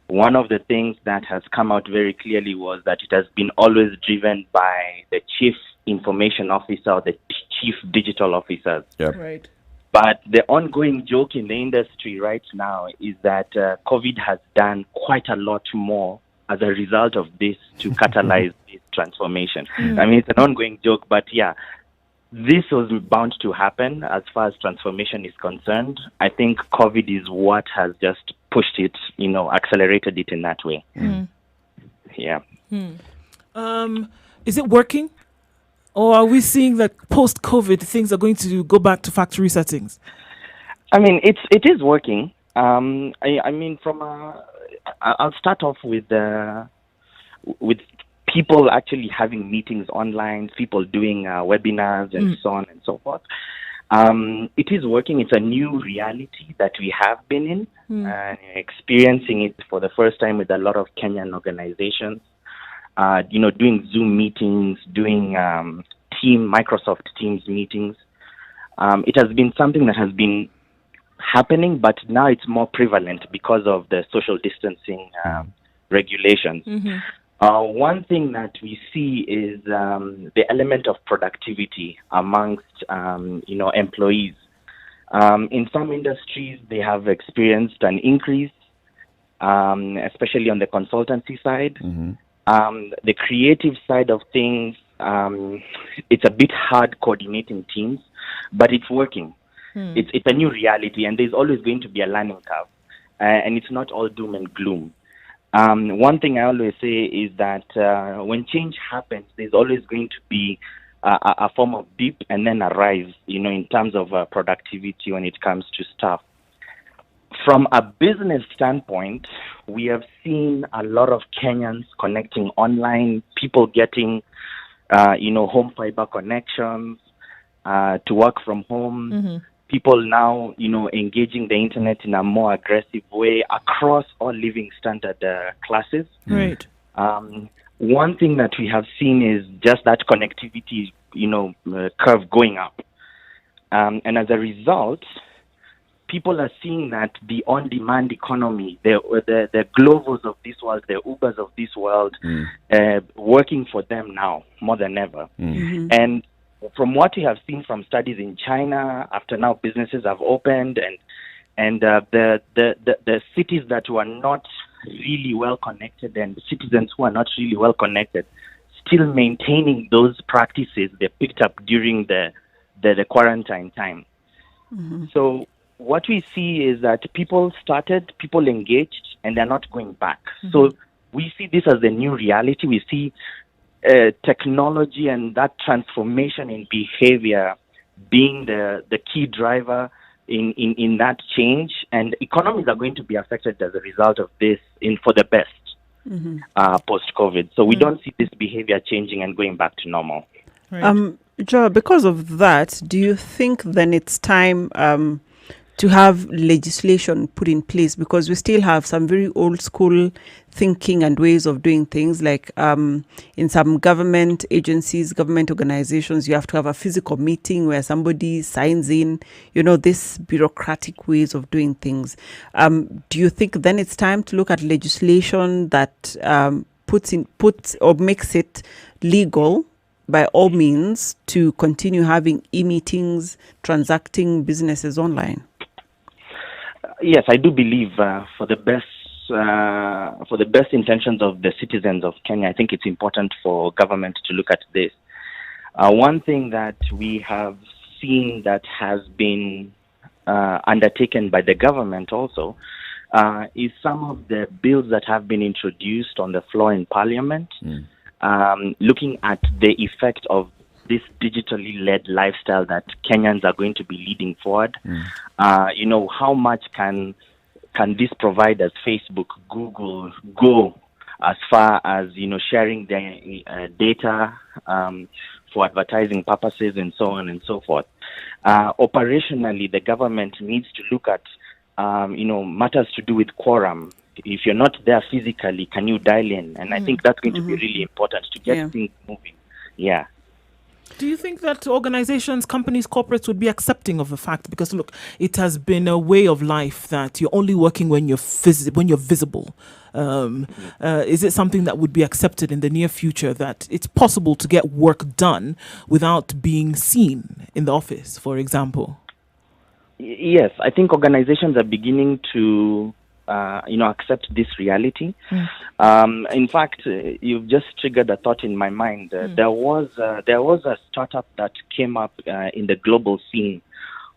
One of the things that has come out very clearly was that it has been always driven by the chief information officer or the chief digital officers.
Yep.
Right.
But the ongoing joke in the industry right now is that COVID has done quite a lot more as a result of this to catalyze this transformation. It's an ongoing joke, but yeah, this was bound to happen as far as transformation is concerned. I think COVID is what has just pushed it, accelerated it in that way. Yeah.
Is it working? Or are we seeing that post-COVID things are going to go back to factory settings?
It is working. I'll start off with people actually having meetings online, people doing webinars and so on and so forth. It is working. It's a new reality that we have been in, experiencing it for the first time with a lot of Kenyan organizations. Doing Zoom meetings, doing Microsoft Teams meetings. It has been something that has been happening, but now it's more prevalent because of the social distancing regulations. One thing that we see is the element of productivity amongst, employees. In some industries, they have experienced an increase, especially on the consultancy side. The creative side of things, it's a bit hard coordinating teams, but it's working. It's a new reality, and there's always going to be a learning curve, and it's not all doom and gloom. One thing I always say is that when change happens, there's always going to be a form of dip and then a rise, in terms of productivity when it comes to staff. From a business standpoint, we have seen a lot of Kenyans connecting online, people getting, home fiber connections to work from home. People now, engaging the internet in a more aggressive way across all living standard classes.
Right.
One thing that we have seen is just that connectivity, curve going up. And as a result, people are seeing that the on-demand economy, the Glovos of this world, the Ubers of this world, working for them now more than ever. And from what we have seen from studies in China, after now businesses have opened, and the cities that were not really well connected and citizens who are not really well connected, still maintaining those practices they picked up during the quarantine time. So what we see is that people engaged, and they're not going back. So we see this as the new reality. We see technology and that transformation in behavior being the key driver in that change, and economies are going to be affected as a result of this for the best post-COVID. So we don't see this behavior changing and going back to normal.
Right.
Joe, because of that, do you think then it's time to have legislation put in place? Because we still have some very old school thinking and ways of doing things, like in some government agencies, government organizations, you have to have a physical meeting where somebody signs in, this bureaucratic ways of doing things. Do you think then it's time to look at legislation that puts or makes it legal by all means to continue having e-meetings, transacting businesses online?
Yes, I do believe for the best for the best intentions of the citizens of Kenya, I think it's important for government to look at this. One thing that we have seen that has been undertaken by the government also is some of the bills that have been introduced on the floor in Parliament, looking at the effect of this digitally led lifestyle that Kenyans are going to be leading forward. How much can these providers, Facebook, Google, go as far as sharing their data for advertising purposes and so on and so forth. Operationally, the government needs to look at matters to do with quorum. If you're not there physically, can you dial in? And I think that's going to be really important to get things moving. Yeah.
Do you think that organizations, companies, corporates would be accepting of the fact? Because look, it has been a way of life that you're only working when you're visible. Is it something that would be accepted in the near future, that it's possible to get work done without being seen in the office, for example?
Yes, I think organizations are beginning to accept this reality. In fact, you've just triggered a thought in my mind. There was a startup that came up in the global scene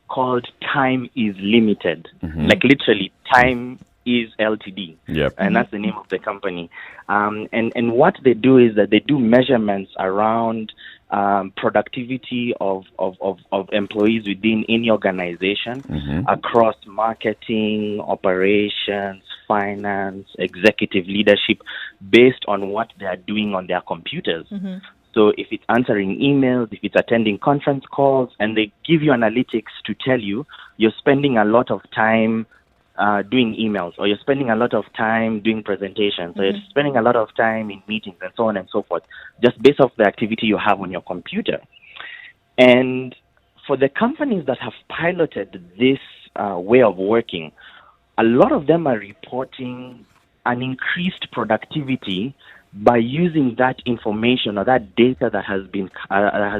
called Time is Limited. Like literally, Time is Ltd. And that's the name of the company. And what they do is that they do measurements around productivity of employees within any organization across marketing, operations, finance, executive leadership, based on what they are doing on their computers. So if it's answering emails, if it's attending conference calls, and they give you analytics to tell you you're spending a lot of time doing emails, or you're spending a lot of time doing presentations, or you're spending a lot of time in meetings and so on and so forth, just based off the activity you have on your computer. And for the companies that have piloted this way of working, a lot of them are reporting an increased productivity by using that information or that data that has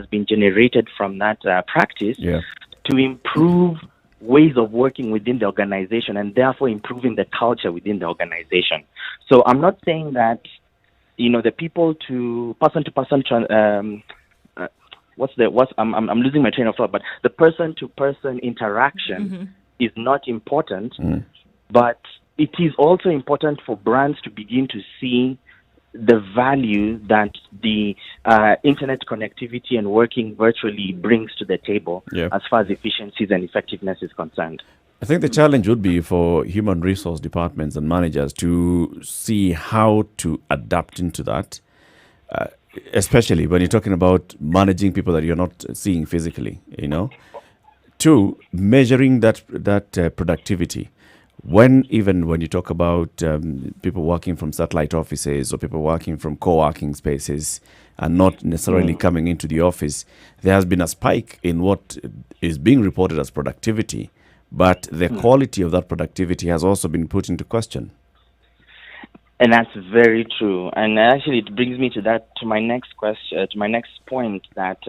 been generated from that practice to improve ways of working within the organization, and therefore improving the culture within the organization. So I'm not saying that, the people to person, I'm losing my train of thought, but the person to person interaction is not important, but it is also important for brands to begin to see the value that the internet connectivity and working virtually brings to the table as far as efficiencies and effectiveness is concerned.
I think the challenge would be for human resource departments and managers to see how to adapt into that, especially when you're talking about managing people that you're not seeing physically, Two, measuring that productivity. When you talk about people working from satellite offices or people working from co-working spaces and not necessarily coming into the office, there has been a spike in what is being reported as productivity, but the quality of that productivity has also been put into question.
And that's very true. And actually, it brings me to my next question, to my next point, that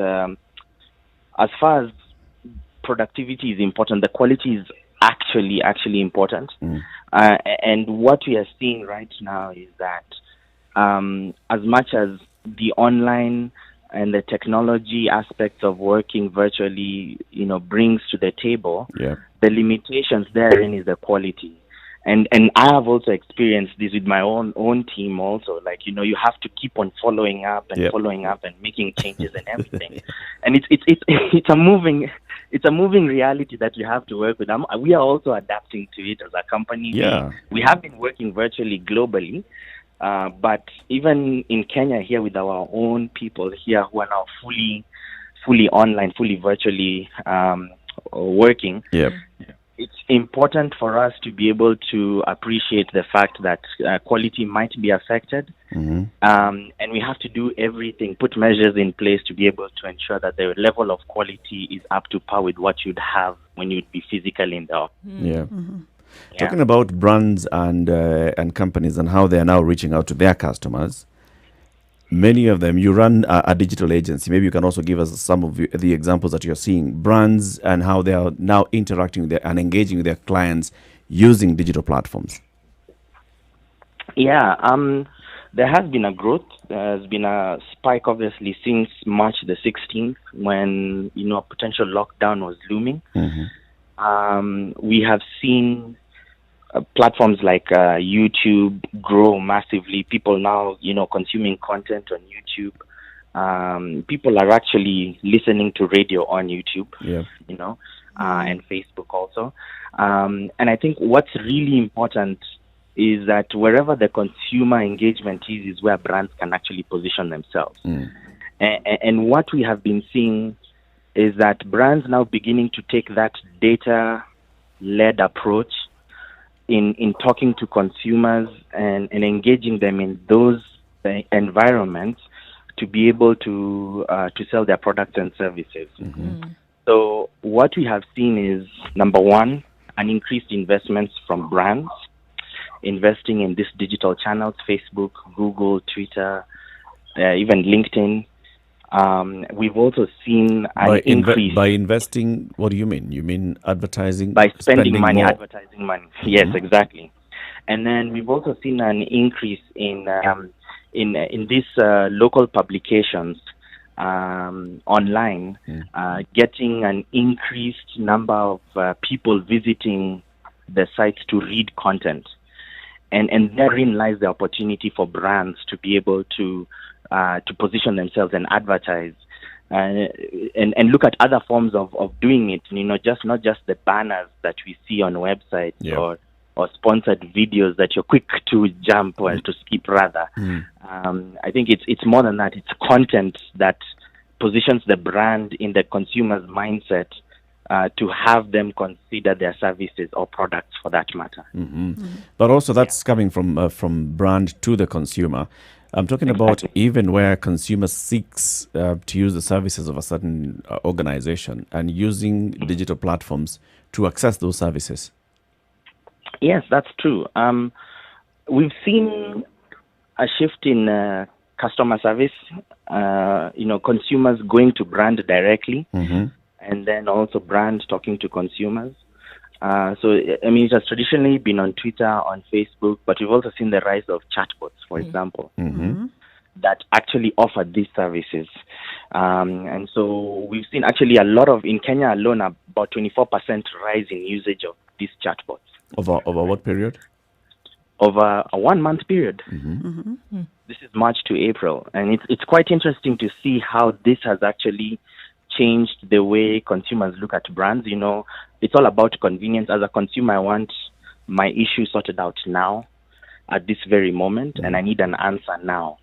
as far as productivity is important, the quality is actually important. And what we are seeing right now is that as much as the online and the technology aspects of working virtually, brings to the table, the limitations therein is the quality. And I have also experienced this with my own team also. Like, you have to keep on following up and making changes and everything. And it's a moving reality that you have to work with. We are also adapting to it as a company. We have been working virtually globally, but even in Kenya here with our own people here who are now fully online, fully virtually working. It's important for us to be able to appreciate the fact that quality might be affected, and we have to do everything, put measures in place to be able to ensure that the level of quality is up to par with what you'd have when you'd be physically in the office.
Talking about brands and companies and how they are now reaching out to their customers, many of them, you run a digital agency. Maybe you can also give us some of the examples that you're seeing, brands and how they are now interacting with and engaging with their clients using digital platforms.
Yeah, there has been a growth. There's been a spike, obviously, since March the 16th, when a potential lockdown was looming. We have seen platforms like YouTube grow massively. People now, consuming content on YouTube. People are actually listening to radio on YouTube. And Facebook also. And I think what's really important is that wherever the consumer engagement is where brands can actually position themselves. And what we have been seeing is that brands now beginning to take that data-led approach in talking to consumers and engaging them in those environments to be able to sell their products and services. So what we have seen is, number one, an increased investments from brands, investing in these digital channels, Facebook, Google, Twitter, even LinkedIn. We've also seen an increase.
By investing, what do you mean? You mean advertising?
By spending money,
more?
advertising money. Yes, exactly. And then we've also seen an increase in these local publications online, getting an increased number of people visiting the sites to read content. And therein lies the opportunity for brands to be able to position themselves and advertise and look at other forms of doing it. Not just the banners that we see on websites or sponsored videos that you're quick to jump or to skip rather. I think it's more than that. It's content that positions the brand in the consumer's mindset to have them consider their services or products for that matter.
But also that's coming from brand to the consumer. I'm talking about even where consumer seeks to use the services of a certain organization and using digital platforms to access those services.
Yes, that's true. We've seen a shift in customer service, consumers going to brand directly, and then also brand talking to consumers. It has traditionally been on Twitter, on Facebook, but we've also seen the rise of chatbots, for example, that actually offer these services. And so we've seen actually in Kenya alone, about 24% rise in usage of these chatbots.
Over what period?
Over a 1 month period. This is March to April. And it's quite interesting to see how this has actually changed the way consumers look at brands. It's all about convenience. As a consumer, I want my issue sorted out now at this very moment, and I need an answer now.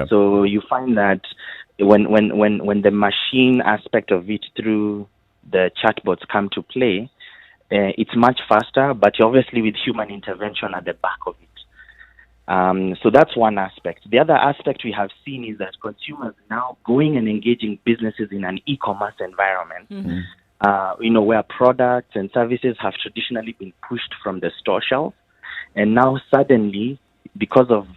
So you find that when the machine aspect of it through the chatbots come to play, it's much faster, but obviously with human intervention at the back of it. So that's one aspect. The other aspect we have seen is that consumers now going and engaging businesses in an e-commerce environment, where products and services have traditionally been pushed from the store shelf. And now suddenly, because of,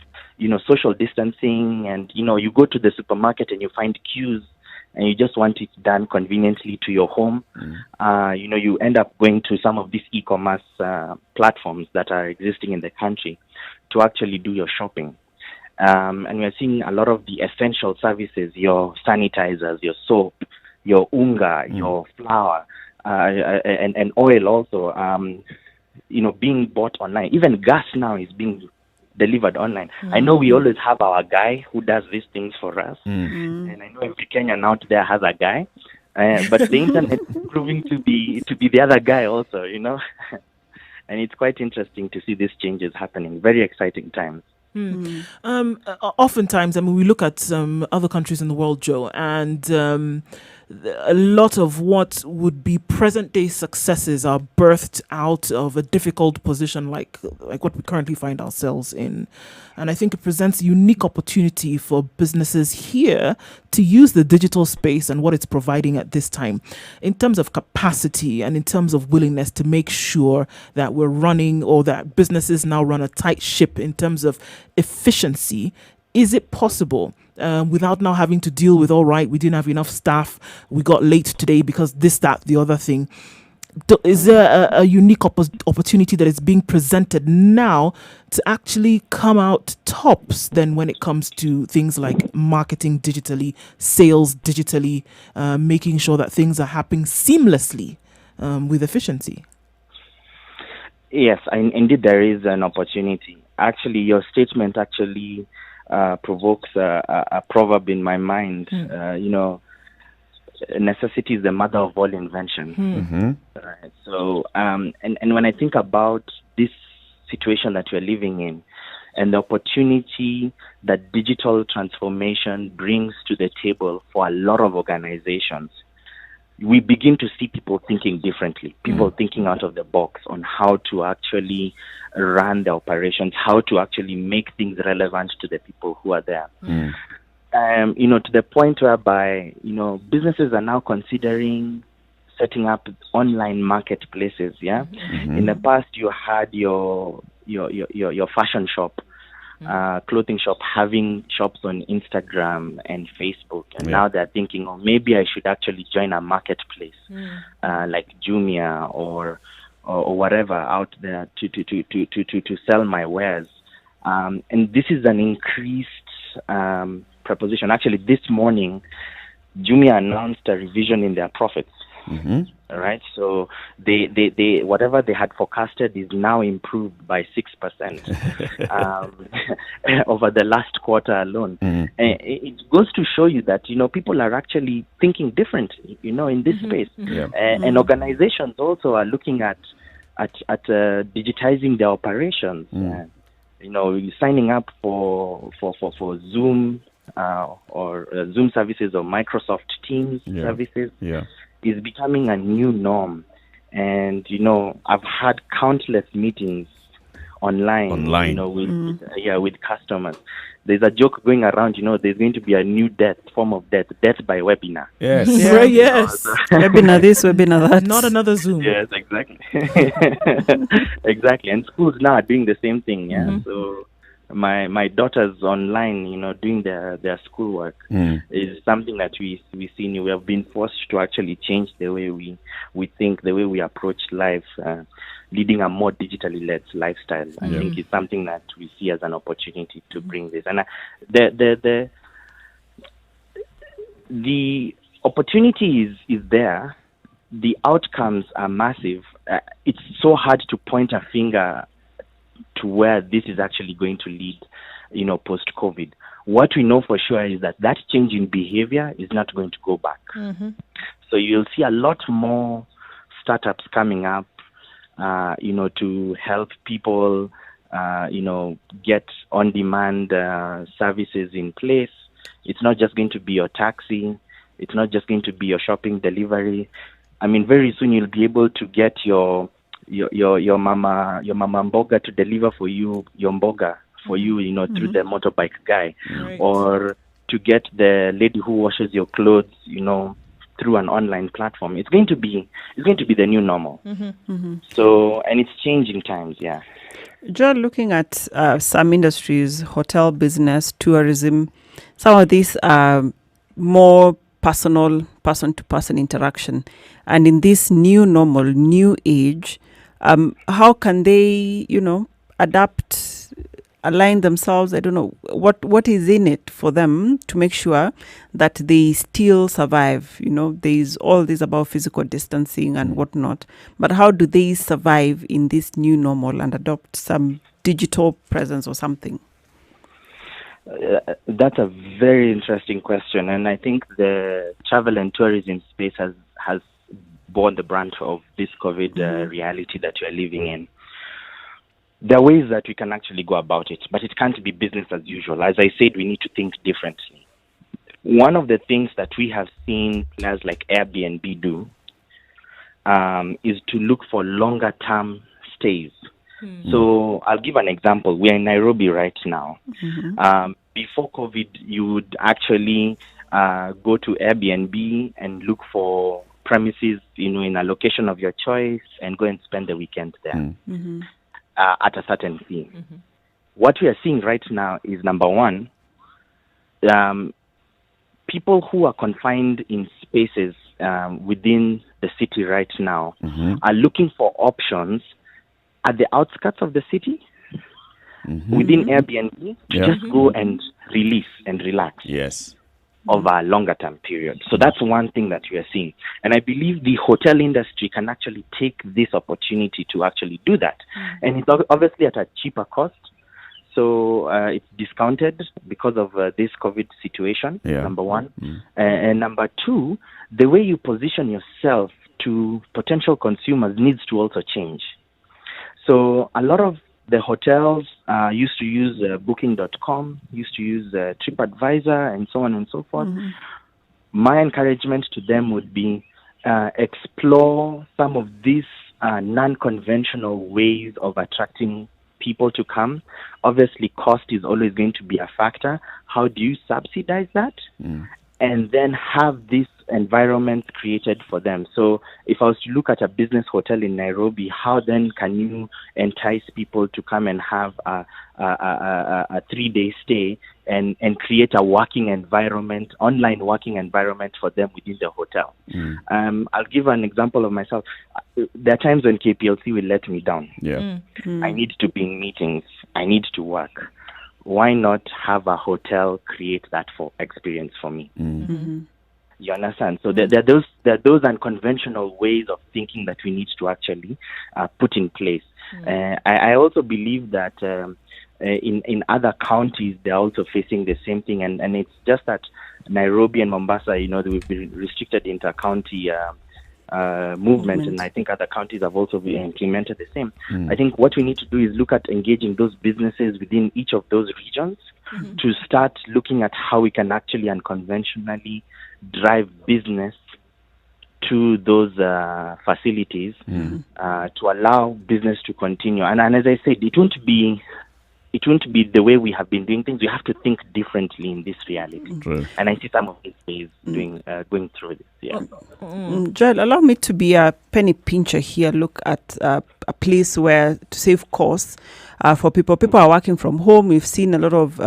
social distancing and, you go to the supermarket and you find queues and you just want it done conveniently to your home, you end up going to some of these e-commerce platforms that are existing in the country to actually do your shopping. And we're seeing a lot of the essential services, your sanitizers, your soap, your unga, your flour, and oil also, being bought online. Even gas now is being delivered online. I know we always have our guy who does these things for us. And I know every Kenyan out there has a guy. But the internet is proving to be the other guy also, And it's quite interesting to see these changes happening. Very exciting times.
Oftentimes, we look at other countries in the world, Joe, and a lot of what would be present-day successes are birthed out of a difficult position like what we currently find ourselves in. And I think it presents a unique opportunity for businesses here to use the digital space and what it's providing at this time in terms of capacity and in terms of willingness to make sure that we're running, or that businesses now run a tight ship in terms of efficiency. Is it possible without now having to deal with, all right, we didn't have enough staff, we got late today because this, that, the other thing, is there a unique opportunity that is being presented now to actually come out tops than when it comes to things like marketing digitally, sales digitally, making sure that things are happening seamlessly with efficiency?
Yes, indeed, there is an opportunity. Actually, your statement actually provokes a proverb in my mind. Necessity is the mother of all invention. Right. So, and when I think about this situation that we're living in and the opportunity that digital transformation brings to the table for a lot of organizations, we begin to see people thinking differently, people thinking out of the box on how to actually run the operations, how to actually make things relevant to the people who are there. To the point whereby, businesses are now considering setting up online marketplaces. Yeah. In the past, you had your fashion shop, clothing shop having shops on Instagram and Facebook, and now they're thinking, maybe I should actually join a marketplace like Jumia or whatever out there to sell my wares. And this is an increased proposition. Actually, this morning, Jumia announced a revision in their profits. Right, so they whatever they had forecasted is now improved by 6% over the last quarter alone. It goes to show you that people are actually thinking different, in this space, and organizations also are looking at digitizing their operations. Signing up for Zoom or Zoom services or Microsoft Teams services. Is becoming a new norm. And, I've had countless meetings online. With customers. There's a joke going around, there's going to be a new form of death by webinar.
Yes.
Webinar this, webinar that.
Not another Zoom.
Yes, exactly. Exactly. And schools now are doing the same thing. Yeah. So my daughter's online, doing their schoolwork is something that we see. We have been forced to actually change the way we think, the way we approach life, leading a more digitally led lifestyle. I think it's something that we see as an opportunity to bring this. And the opportunity is there. The outcomes are massive. It's so hard to point a finger to where this is actually going to lead, post-COVID. What we know for sure is that change in behavior is not going to go back. So you'll see a lot more startups coming up, to help people, get on-demand services in place. It's not just going to be your taxi. It's not just going to be your shopping delivery. I mean, very soon you'll be able to get your mama mboga to deliver for you your mboga for you, through the motorbike guy, or to get the lady who washes your clothes, through an online platform. It's going to be the new normal. So, and it's changing times. Yeah.
John, looking at some industries, hotel business, tourism, some of these are more personal, person-to-person interaction. And in this new normal, new age, how can they, adapt, align themselves? I don't know what is in it for them to make sure that they still survive. There's all this about physical distancing and whatnot, but how do they survive in this new normal and adopt some digital presence or something?
That's a very interesting question, and I think the travel and tourism space has borne the brunt of this COVID reality that we're living in. There are ways that we can actually go about it, but it can't be business as usual. As I said, we need to think differently. One of the things that we have seen players like Airbnb do is to look for longer term stays. So I'll give an example. We're in Nairobi right now. Before COVID, you would actually go to Airbnb and look for premises, in a location of your choice and go and spend the weekend there at a certain fee. What we are seeing right now is, number one, people who are confined in spaces within the city right now are looking for options at the outskirts of the city within Airbnb to just go and release and relax.
Yes.
Over a longer term period. So that's one thing that we are seeing. And I believe the hotel industry can actually take this opportunity to actually do that. And it's obviously at a cheaper cost. So it's discounted because of this COVID situation, number one. And number two, the way you position yourself to potential consumers needs to also change. So a lot of the hotels used to use booking.com, used to use TripAdvisor, and so on and so forth. My encouragement to them would be explore some of these non-conventional ways of attracting people to come. Obviously, cost is always going to be a factor. How do you subsidize that? And then have this environment created for them. So if I was to look at a business hotel in Nairobi, how then can you entice people to come and have a 3-day stay and create a working environment, online working environment for them within the hotel? I'll give an example of myself. There are times when KPLC will let me down. I need to be in meetings. I need to work. Why not have a hotel create that experience for me? You understand? So there are those unconventional ways of thinking that we need to actually put in place. I also believe that in other counties they're also facing the same thing, and it's just that Nairobi and Mombasa, we've been restricted inter-county movement, and I think other counties have also implemented the same. I think what we need to do is look at engaging those businesses within each of those regions to start looking at how we can actually unconventionally drive business to those facilities to allow business to continue. And as I said, it won't be the way we have been doing things. We have to think differently in this reality.
True.
And I see some of these ways going through this.
Joel, allow me to be a penny pincher here. Look at a place where to save costs for people. People are working from home. We've seen a lot of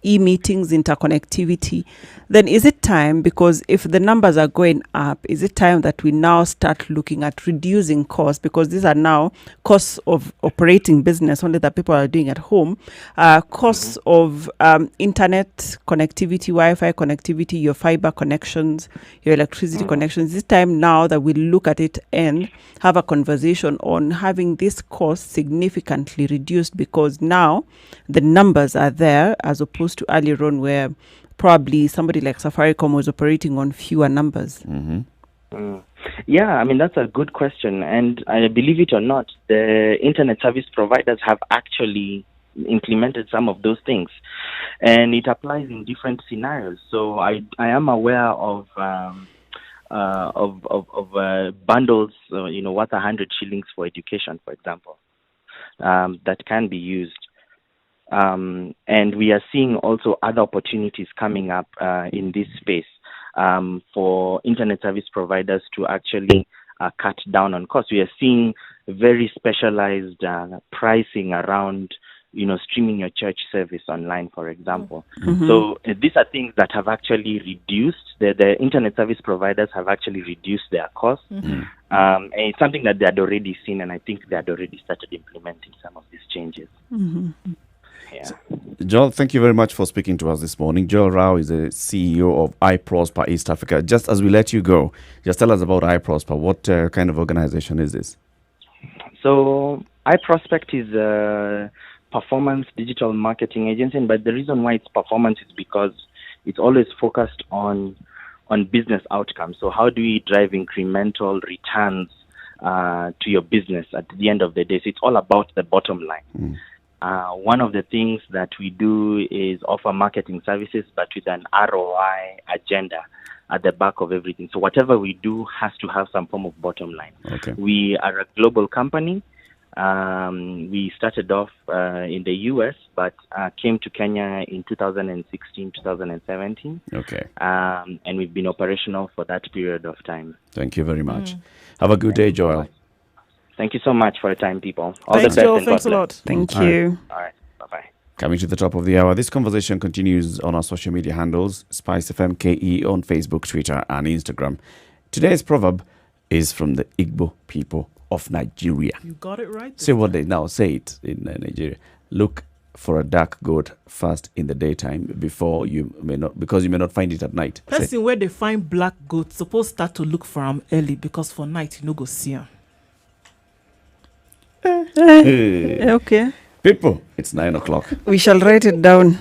e-meetings, interconnectivity. Then is it time, because if the numbers are going up, is it time that we now start looking at reducing costs? Because these are now costs of operating business only that people are doing at home, costs of internet connectivity, Wi-Fi connectivity, your fiber connections, your electricity connections. It's time now that we look at it and have a conversation on having this cost significantly reduced, because now the numbers are there, as opposed to earlier on where probably somebody like Safaricom was operating on fewer numbers.
Yeah, I mean, that's a good question. And I believe it or not, the internet service providers have actually implemented some of those things. And it applies in different scenarios. So I am aware of bundles, worth 100 shillings for education, for example, that can be used. And we are seeing also other opportunities coming up in this space for internet service providers to actually cut down on costs. We are seeing very specialized pricing around, streaming your church service online, for example. So these are things that have actually reduced, the internet service providers have actually reduced their costs. And it's something that they had already seen, and I think they had already started implementing some of these changes. Yeah.
Joel, thank you very much for speaking to us this morning. Joel Rao is the CEO of iProsper East Africa. Just as we let you go, just tell us about iProsper. What kind of organization is this?
So iProspect is a performance digital marketing agency, but the reason why it's performance is because it's always focused on business outcomes. So how do we drive incremental returns to your business at the end of the day? So it's all about the bottom line. One of the things that we do is offer marketing services, but with an ROI agenda at the back of everything. So whatever we do has to have some form of bottom line.
Okay.
We are a global company. We started off in the US, but came to Kenya in 2016, 2017.
Okay.
And we've been operational for that period of time.
Thank you very much. Have a good day, Joel.
Thank you so much for your time, people. All
Thanks,
the best.
Joel.
And
Thanks a
God
lot.
bless.
Thank
All right.
you.
All right. Bye-bye.
Coming to the top of the hour, this conversation continues on our social media handles, Spice FM KE on Facebook, Twitter, and Instagram. Today's proverb: is from the Igbo people of Nigeria.
You got it right.
Say what they now say it in Nigeria. Look for a dark goat first in the daytime because you may not find it at night.
Person where they find black goats supposed start to look for them early because for night you no go see them.
Okay.
People, it's 9 o'clock.
We shall write it down.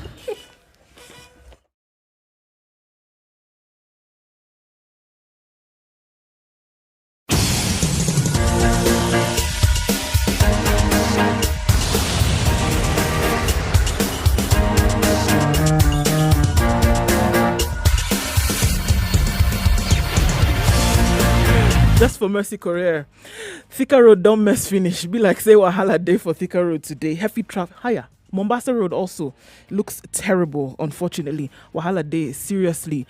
Just for mercy, Korea. Thika Road don't mess finish. Be like say wahala day for Thika Road today. Heavy traffic higher. Mombasa Road also looks terrible, unfortunately. Wahala day, seriously.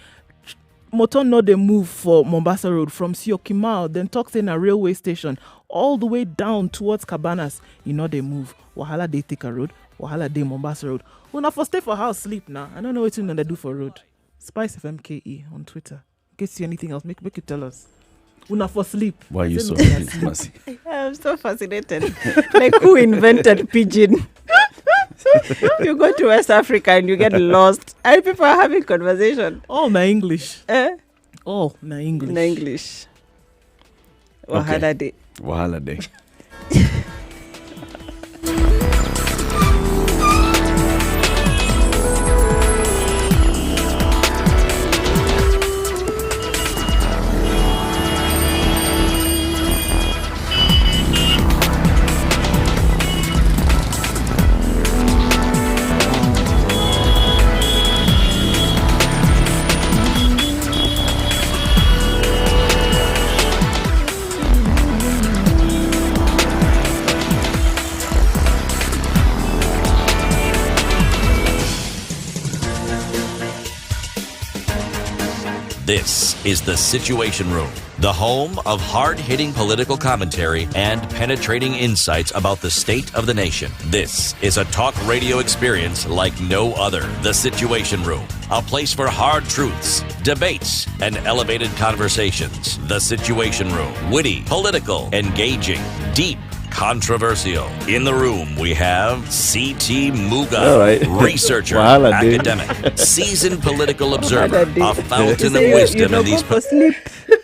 Motor no they move for Mombasa Road from Syokimau, then talks in a railway station, all the way down towards Cabanas. You know they move. Wahala day Thika Road. Wahala day Mombasa Road. Una for stay for house sleep now. I don't know what they do for road. Spice FMKE on Twitter. In case you see anything else, make you tell us. Una for sleep.
Why are you so happy, Mercy?
I'm so fascinated. Like, who invented pidgin? You go to West Africa and you get lost. And people are having conversation.
All na English. All na English.
Na English. Wahala day.
Wahala day.
This is The Situation Room, the home of hard-hitting political commentary and penetrating insights about the state of the nation. This is a talk radio experience like no other. The Situation Room, a place for hard truths, debates, and elevated conversations. The Situation Room, witty, political, engaging, deep, controversial. In the room, we have C.T. Muga,
right.
researcher,
Wahala day.
academic, seasoned political observer,
Wahala day.
a fountain of
You
wisdom in these...
for sleep.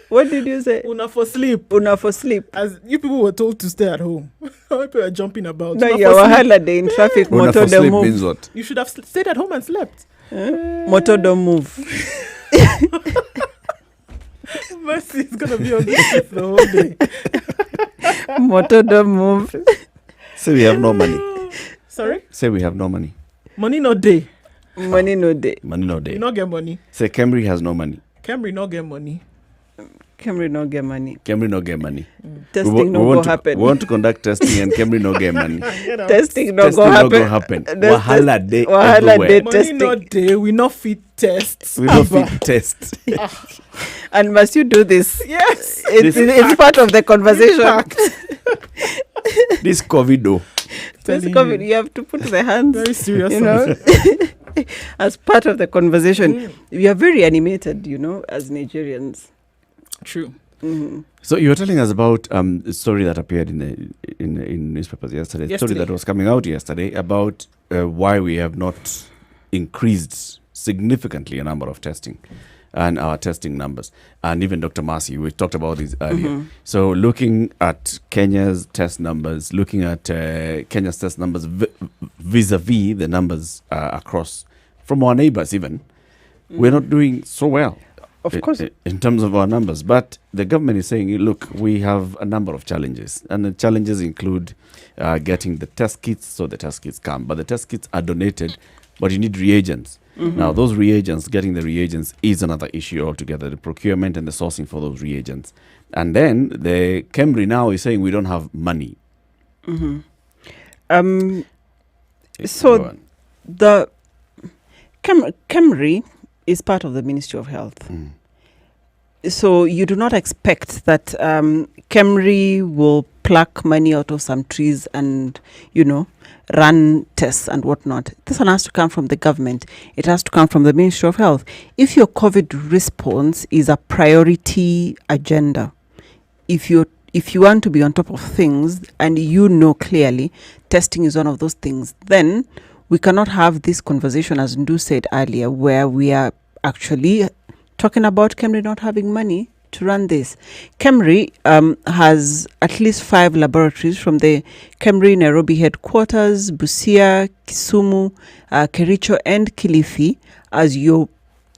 What did you say?
Una for sleep.
Una for sleep.
As you people were told to stay at home. People are jumping about.
No,
Una
your
for sleep.
wahala day in traffic.
Una
Motor
for
don't
sleep
move.
means what?
You should have stayed at home and slept.
Motor don't move.
Mercy is going to be on this case the whole day.
Motor don't move.
Say we have no money.
Sorry?
Say we have no money.
Money no day.
Money no day.
Money no day.
You not get money.
Say Camry has no money.
Camry not get money.
Camry no get money.
Camry no get money.
Testing no go happen.
We want to conduct testing and Camry no get money.
Testing no
Testing
go
no go
happen.
happen. Wahala day
Wahala
everywhere.
day.
Money
Testing.
not day. We not fit tests.
We don't fit test.
And must you do this?
Yes.
It's part of the conversation.
This COVID though.
This
Telling
COVID,
you.
you have to put the hands.
Very serious.
You know, as part of the conversation. We are very animated, you know, as Nigerians.
True.
Mm-hmm.
So you were telling us about a story that appeared in newspapers yesterday. A story that was coming out yesterday about why we have not increased significantly a number of testing and our testing numbers. And even Dr. Masi, we talked about this earlier.
Mm-hmm.
So looking at Kenya's test numbers, looking at Kenya's test numbers vis-a-vis the numbers across from our neighbors even, we're not doing so well.
Of course.
In terms of our numbers. But the government is saying, look, we have a number of challenges. And the challenges include getting the test kits, so the test kits come. But the test kits are donated, but you need reagents. Mm-hmm. Now, those reagents, getting the reagents is another issue altogether, the procurement and the sourcing for those reagents. And then the Camry now is saying we don't have money.
Mm-hmm.
Go
So
on.
the Camry is part of the Ministry of Health. So you do not expect that Camry will pluck money out of some trees and, you know, run tests and whatnot. This one has to come from the government. It has to come from the Ministry of Health. If your COVID response is a priority agenda, if you want to be on top of things and you know clearly testing is one of those things, then we cannot have this conversation, as Ndu said earlier, where we are actually talking about KEMRI not having money to run this. KEMRI has at least 5 laboratories from the KEMRI Nairobi headquarters, Busia, Kisumu, Kericho and Kilifi as your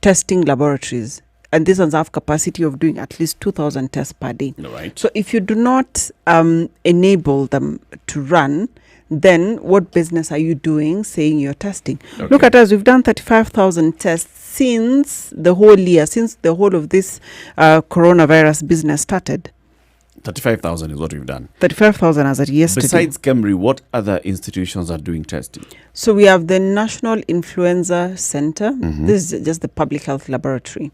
testing laboratories. And these ones have capacity of doing at least 2,000 tests per day.
Right.
So if you do not enable them to run, then what business are you doing saying you're testing?
Okay.
Look at us, we've done 35,000 tests since the whole year, since the whole of this coronavirus business started.
35,000 is what we've done.
35,000 as at yesterday.
Besides KEMRI, what other institutions are doing testing?
So we have the National Influenza Center. This is just the public health laboratory.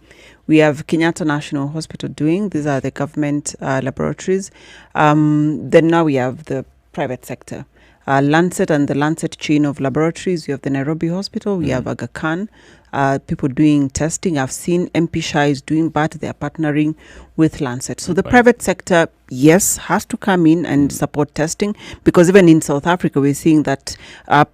We have Kenyatta National Hospital doing. These are the government laboratories. Then now we have the private sector. Lancet and the Lancet chain of laboratories. We have the Nairobi Hospital. We have Aga Khan. People doing testing. I've seen MP Shah is doing, but they are partnering with Lancet. So the private sector, yes, has to come in and support testing, because even in South Africa, we're seeing that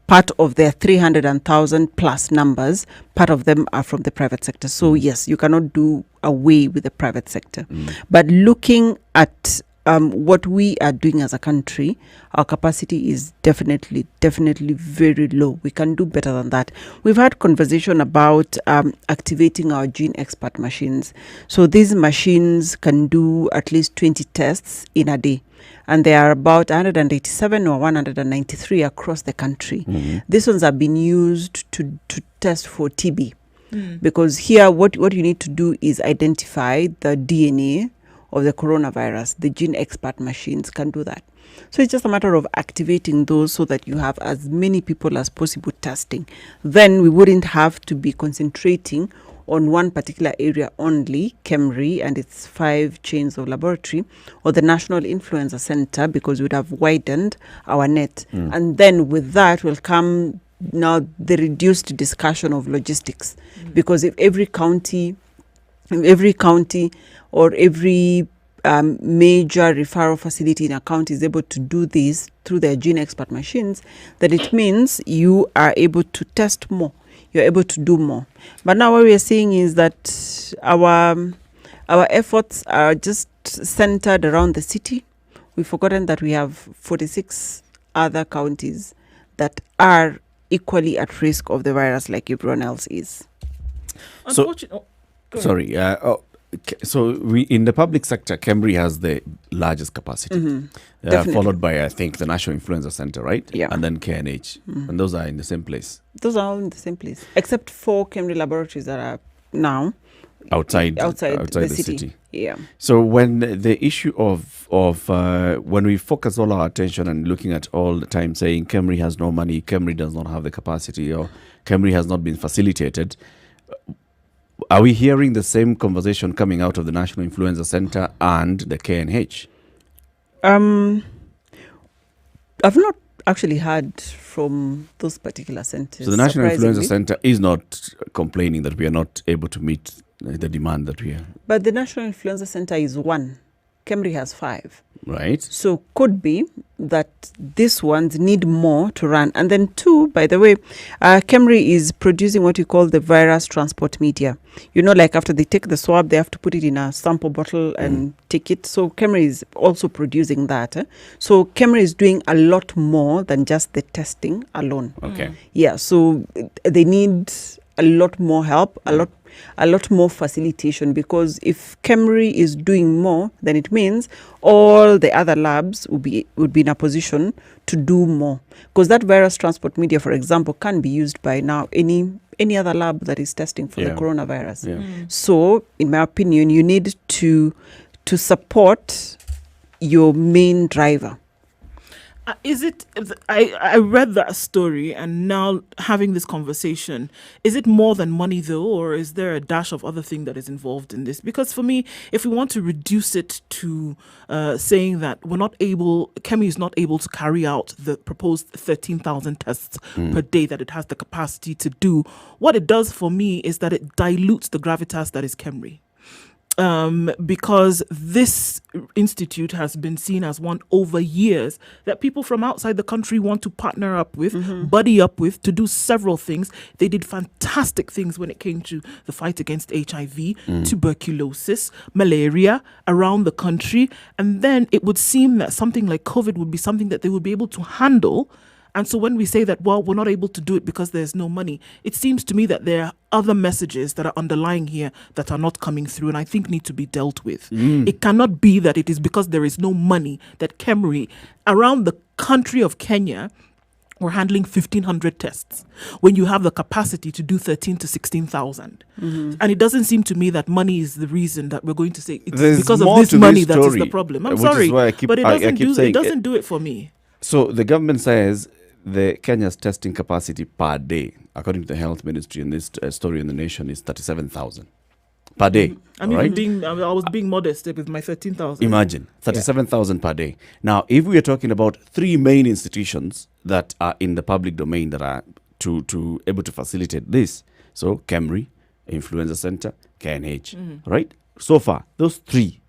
part of their 300,000 plus numbers, part of them are from the private sector. So yes, you cannot do away with the private sector. But looking at what we are doing as a country, our capacity is definitely very low. We can do better than that. We've had conversation about activating our gene expert machines. So these machines can do at least 20 tests in a day. And there are about 187 or 193 across the country. These ones have been used to test for TB. Because here, what you need to do is identify the DNA of the coronavirus. The gene expert machines can do that. So it's just a matter of activating those so that you have as many people as possible testing. Then we wouldn't have to be concentrating on one particular area only, KEMRI and its 5 chains of laboratory, or the National Influenza Center, because we'd have widened our net. And then with that will come now the reduced discussion of logistics. Because if every county or every major referral facility in a county is able to do this through their gene expert machines, then it means you are able to test more. You're able to do more. But now what we are seeing is that our efforts are just centered around the city. We've forgotten that we have 46 other counties that are equally at risk of the virus like everyone else is.
So, so we in the public sector, KEMRI has the largest capacity, followed by, I think, the National Influenza Center, right?
Yeah.
And then KNH. And those are in the same place.
Those are all in the same place, except 4 KEMRI laboratories that are now
outside
the
city.
Yeah.
So when the issue of when we focus all our attention and looking at all the time saying KEMRI has no money, KEMRI does not have the capacity, or KEMRI has not been facilitated, are we hearing the same conversation coming out of the National Influenza Center and the KNH?
I've not actually heard from those particular centers.
So the National Influenza Center is not complaining that we are not able to meet the demand that we have.
But the National Influenza Center is 1. KEMRI has 5.
Right.
So could be that these ones need more to run. And then 2, by the way, KEMRI is producing what you call the virus transport media. You know, like after they take the swab, they have to put it in a sample bottle and take it. So KEMRI is also producing that. So KEMRI is doing a lot more than just the testing alone.
Okay.
Yeah, so they need a lot more help, a lot more facilitation, because if KEMRI is doing more, then it means all the other labs would be in a position to do more. Because that virus transport media, for example, can be used by now any other lab that is testing for the coronavirus.
Yeah.
So, in my opinion, you need to support your main driver.
Is it? I read that story, and now having this conversation, is it more than money though, or is there a dash of other thing that is involved in this? Because for me, if we want to reduce it to saying that KEMRI is not able to carry out the proposed 13,000 tests per day that it has the capacity to do, what it does for me is that it dilutes the gravitas that is KEMRI. because this institute has been seen as one over years that people from outside the country want to partner up with, buddy up with, to do several things. They did fantastic things when it came to the fight against HIV, tuberculosis, malaria around the country. And then it would seem that something like COVID would be something that they would be able to handle. And so when we say that, well, we're not able to do it because there's no money, it seems to me that there are other messages that are underlying here that are not coming through and I think need to be dealt with. It cannot be that it is because there is no money that KEMRI, around the country of Kenya, we're handling 1,500 tests when you have the capacity to do 13 to 16,000. And it doesn't seem to me that money is the reason that we're going to say it's
There's
because of
more
this
to
money
this
that is
story,
the problem. I'm
which is
sorry,
why
but it
saying
doesn't do it for me.
So the government says the Kenya's testing capacity per day, according to the health ministry in this story in the Nation, is 37,000 per day.
I was being modest with my 13,000.
Imagine 37,000 per day. Now, if we are talking about three main institutions that are in the public domain that are to able to facilitate this, so KEMRI, Influenza Center, KNH, right? So far, those three.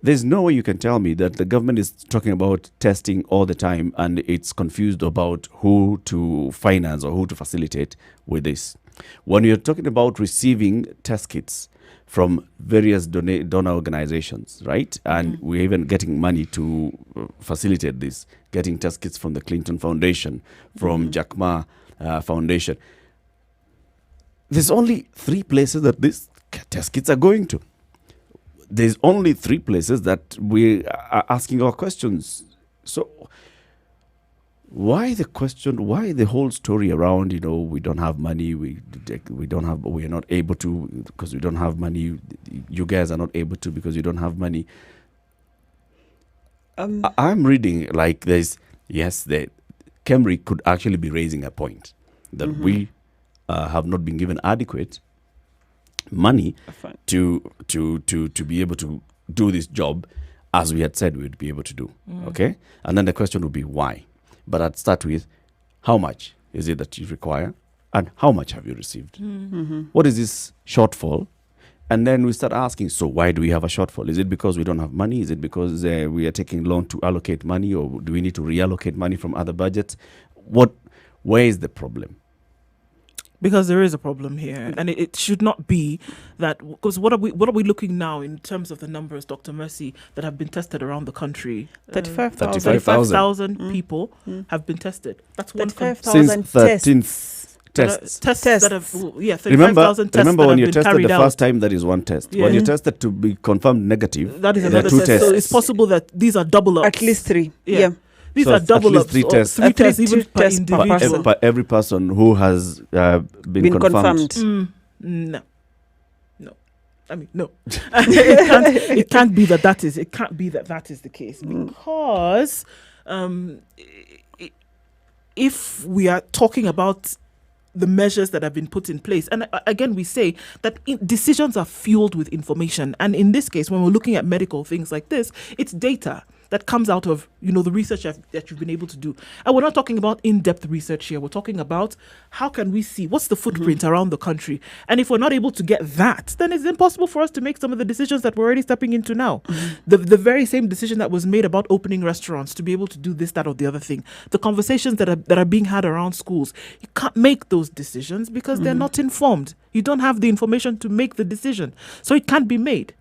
There's no way you can tell me that the government is talking about testing all the time and it's confused about who to finance or who to facilitate with this. When you're talking about receiving test kits from various donor organizations, right? And we're even getting money to facilitate this, getting test kits from the Clinton Foundation, from Jack Ma Foundation. There's only three places that these test kits are going to. There's only three places that we are asking our questions. So why the question, why the whole story around, we don't have money, we are not able to because we don't have money, you guys are not able to because you don't have money. I'm reading like there's, the KEMRI could actually be raising a point that we have not been given adequate money to be able to do this job as we had said we would be able to do. Okay? And then the question would be why? But I'd start with how much is it that you require and how much have you received? What is this shortfall? And then we start asking, so why do we have a shortfall? Is it because we don't have money? Is it because we are taking long to allocate money, or do we need to reallocate money from other budgets? Where is the problem?
Because there is a problem here, and it should not be that. Because what are we looking now in terms of the numbers, Dr. Mercy, that have been tested around the country?
35,000
people have been tested. That's one
35,000
tests.
Tests that have 35,000 tests.
Remember when you tested
carried
the
out.
first time, that is one test.
Yeah.
When you tested to be confirmed negative,
that is
there
another
are two
test.
tests.
So it's possible that these are double ups.
At least three.
Yeah. These
So
are double
at least
ups.
three tests.
Three tests
Three
even per
tests per
individual.
Per every person who has been confirmed.
No. I mean, no. It can't be that is. It can't be that is the case, because if we are talking about the measures that have been put in place, and again we say that decisions are fueled with information, and in this case, when we're looking at medical things like this, it's data that comes out of the research that you've been able to do. And we're not talking about in-depth research here. We're talking about how can we see what's the footprint around the country. And if we're not able to get that, then it's impossible for us to make some of the decisions that we're already stepping into now. The very same decision that was made about opening restaurants to be able to do this, that, or the other thing. The conversations that are being had around schools. You can't make those decisions because they're not informed. You don't have the information to make the decision. So it can't be made.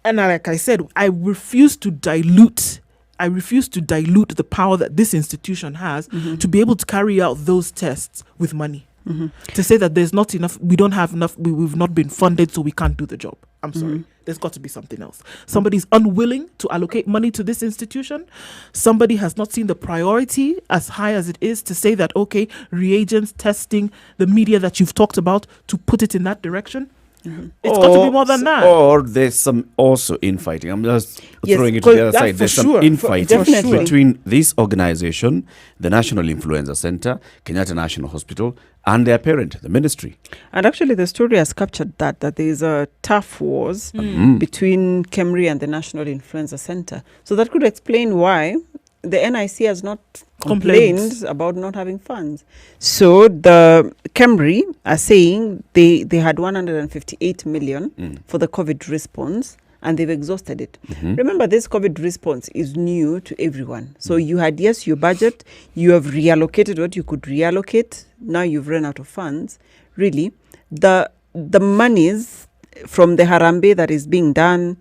And like I said, I refuse to dilute the power that this institution has to be able to carry out those tests with money. To say that there's not enough, we don't have enough, we've not been funded, so we can't do the job. I'm sorry. There's got to be something else. Somebody's unwilling to allocate money to this institution. Somebody has not seen the priority as high as it is to say that, okay, reagents, testing, the media that you've talked about, to put it in that direction. It's got to be more than that.
Or there's some also infighting. I'm just throwing it to the other side. There's some
sure.
infighting
Definitely.
between this organization, the National Influenza Center, Kenyatta National Hospital, and their parent, the ministry.
And actually, the story has captured that there is a tough wars between KEMRI and the National Influenza Center. So that could explain why the NIC has not complained about not having funds. So the Camry are saying they had 158 million for the COVID response, and they've exhausted it. Remember, this COVID response is new to everyone. So you had, yes, your budget, you have reallocated what you could reallocate. Now you've run out of funds. Really, the monies from the Harambe that is being done,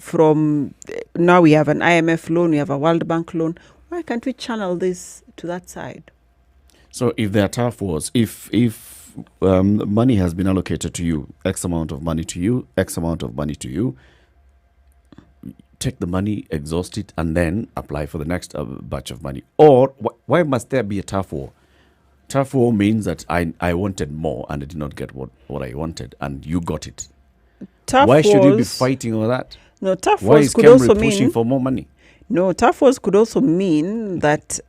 from now we have an IMF loan, we have a World Bank loan. Why can't we channel this to that side?
So if there are tough wars, if money has been allocated to you, X amount of money to you, X amount of money to you, take the money, exhaust it, and then apply for the next batch of money. Or why must there be a tough war? Tough war means that I wanted more and I did not get what I wanted, and you got it. Why should you be fighting over that?
No, tough
Why
wars
is
could
Camry
also
pushing
mean
for more money?
No, tough wars could also mean that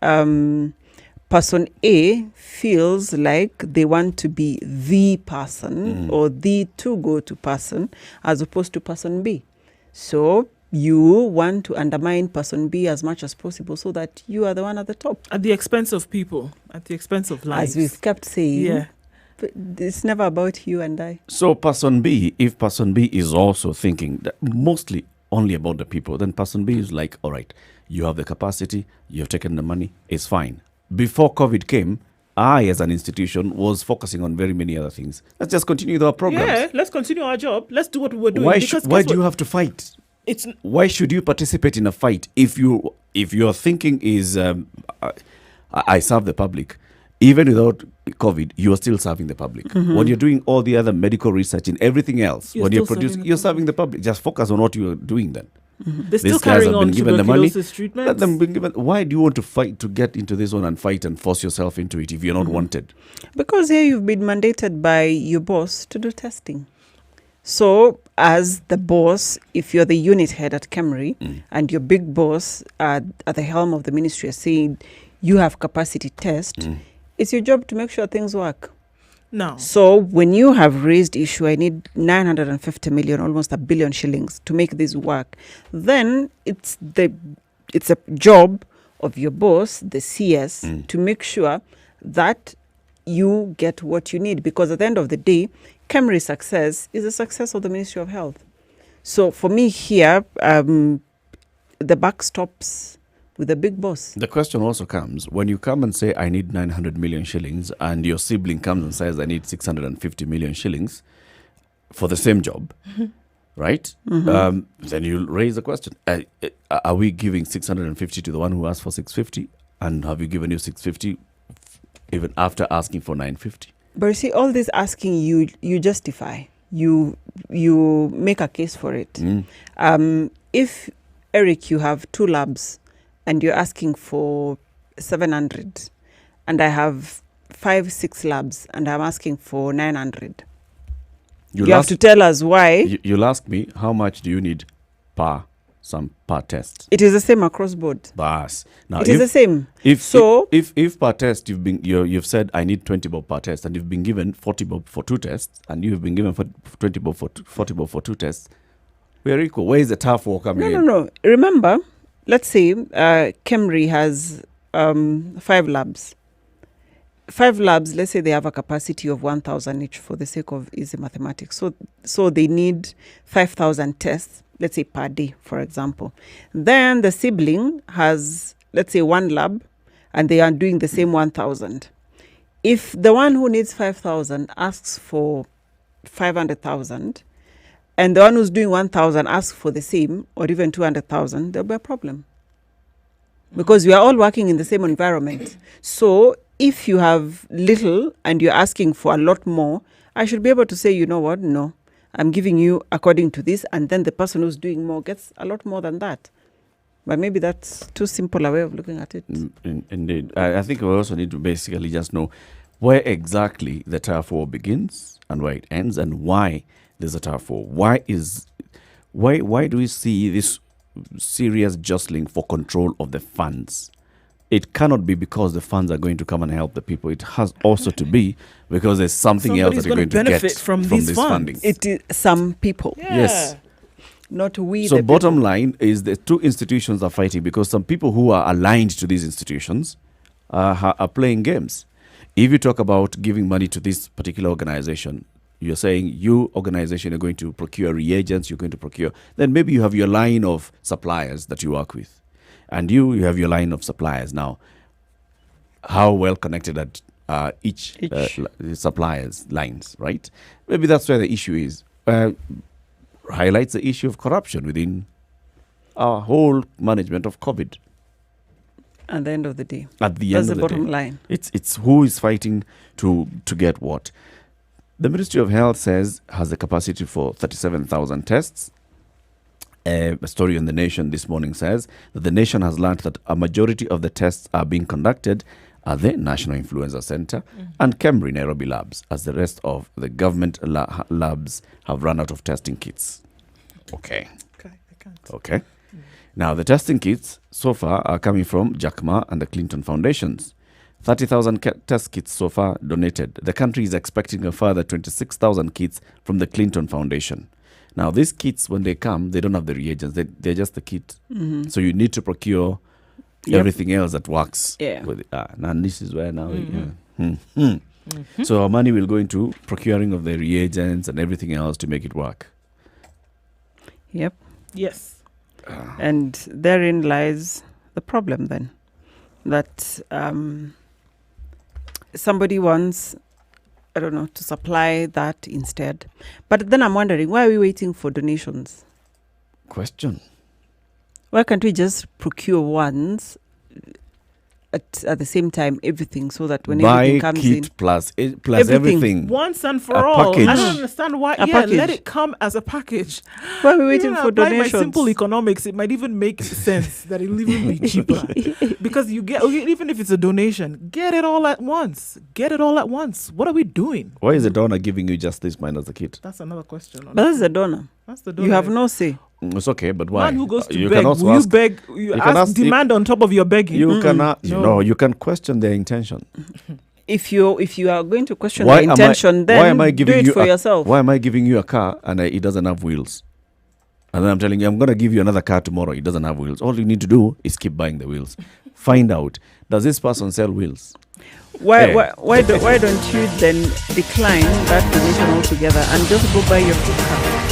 person A feels like they want to be the person or the to-go-to person as opposed to person B. So you want to undermine person B as much as possible so that you are the one at the top.
At the expense of people, at the expense of lives.
As we've kept saying.
Yeah.
But it's never about you and I.
So person B, if person B is also thinking that mostly only about the people, then person B is like, all right, you have the capacity, you've taken the money, it's fine. Before COVID came, I, as an institution, was focusing on very many other things. Let's just continue with our programs.
Yeah, let's continue our job. Let's do what we were doing.
Why do you have to fight? Why should you participate in a fight if your thinking is I serve the public? Even without COVID, you are still serving the public. When you're doing all the other medical research and everything else, when you're producing, you're serving the public. Just focus on what you are doing then.
They're still carrying on tuberculosis treatments.
Let them be given. Why do you want to fight to get into this one and fight and force yourself into it if you're not wanted?
Because here you've been mandated by your boss to do testing. So as the boss, if you're the unit head at Camry and your big boss at the helm of the ministry are saying you have capacity test, it's your job to make sure things work.
No.
So when you have raised issue, I need 950 million, almost $1 billion shillings to make this work, then it's a job of your boss, the CS, to make sure that you get what you need. Because at the end of the day, Camry's success is the success of the Ministry of Health. So for me here, the buck stops with the big boss.
The question also comes, when you come and say, I need 900 million shillings, and your sibling comes and says, I need 650 million shillings for the same job, right? Then you'll raise the question, are we giving 650 to the one who asked for 650? And have you given you 650 even after asking for 950?
But you see, all this asking, you justify. You make a case for it. If, Eric, you have 2 labs, and you're asking for 700, and I have 5-6 labs, and I'm asking for 900. You have to tell us why.
You'll ask me, how much do you need per test?
It is the same across board.
Bas. Now,
It is the same.
If per test you've said I need 20 bob per test, and you've been given 40 bob for 2 tests, and you've been given 20 bob for 40 bob for 2 tests, we're equal. Where is the tough war coming in?
No. Remember, let's say Camry has 5 labs. 5 labs, let's say they have a capacity of 1,000 each for the sake of easy mathematics. So they need 5,000 tests, let's say per day, for example. Then the sibling has, let's say, 1 lab, and they are doing the same 1,000. If the one who needs 5,000 asks for 500,000, and the one who's doing 1,000 asks for the same, or even 200,000, there'll be a problem. Because we are all working in the same environment. So if you have little and you're asking for a lot more, I should be able to say, you know what, no, I'm giving you according to this, and then the person who's doing more gets a lot more than that. But maybe that's too simple a way of looking at it.
Indeed. I think we also need to basically just know where exactly the tariff war begins and where it ends, and why there's a tariff war. Why do we see this serious jostling for control of the funds? It cannot be because the funds are going to come and help the people. It has also to be because there's something else that they're going to get
from
this
funds.
funding.
It is some people.
Yeah.
Yes.
not we.
So
the
bottom
people.
line is the two institutions are fighting because some people who are aligned to these institutions are playing games. If you talk about giving money to this particular organization, you're saying you organization are going to procure reagents, you're going to procure, then maybe you have your line of suppliers that you work with. And you have your line of suppliers. Now, how well connected are each supplier's lines, right? Maybe that's where the issue is. Highlights the issue of corruption within our whole management of COVID.
At the end of the day.
At the
That's
end of
the
the
bottom
day.
line.
It's who is fighting to get what. The Ministry of Health says has the capacity for 37,000 tests. A story on The Nation this morning says that the nation has learned that a majority of the tests are being conducted at the National Influenza Center and Kemri Nairobi labs, as the rest of the government labs have run out of testing kits. Okay.
Okay, I can't.
Okay. Now, the testing kits so far are coming from Jack Ma and the Clinton Foundations. 30,000 test kits so far donated. The country is expecting a further 26,000 kits from the Clinton Foundation. Now, these kits, when they come, they don't have the reagents. They're just the kit. So you need to procure everything else that works.
Yeah.
With it. And this is where now... So our money will go into procuring of the reagents and everything else to make it work.
Yep.
Yes.
And therein lies the problem then. That somebody wants, I don't know, to supply that instead. But then I'm wondering, why are we waiting for donations?
Question.
Why can't we just procure once at the same time everything, so that when everything comes in,
plus
Everything.
everything.
Once and for
A
all.
package.
I don't understand why.
A
Let
package.
it come as a package.
why are we waiting
Even
for
apply
donations?
my simple economics, it might even make sense that it'll even be cheaper. Because you get, even if it's a donation, get it all at once. Get it all at once. What are we doing?
Why is the donor giving you just this minus the kit?
That's another question.
But that's the donor.
That's the donor.
You have no say.
It's okay, but why?
Man who goes to
You
beg,
can also
will you
ask.
beg? You
can
ask
ask-
demand on top of your begging.
You cannot.
No.
You can question their intention.
If you are going to question
Why
the
am I-
intention, then
why am I giving
do it
you
for
a-
yourself.
Why am I giving you a car and it doesn't have wheels? And then I'm telling you, I'm going to give you another car tomorrow. It doesn't have wheels. All you need to do is keep buying the wheels. Find out, does this person sell wheels?
Why
Yeah.
why don't you then decline that donation altogether and just go buy your food car?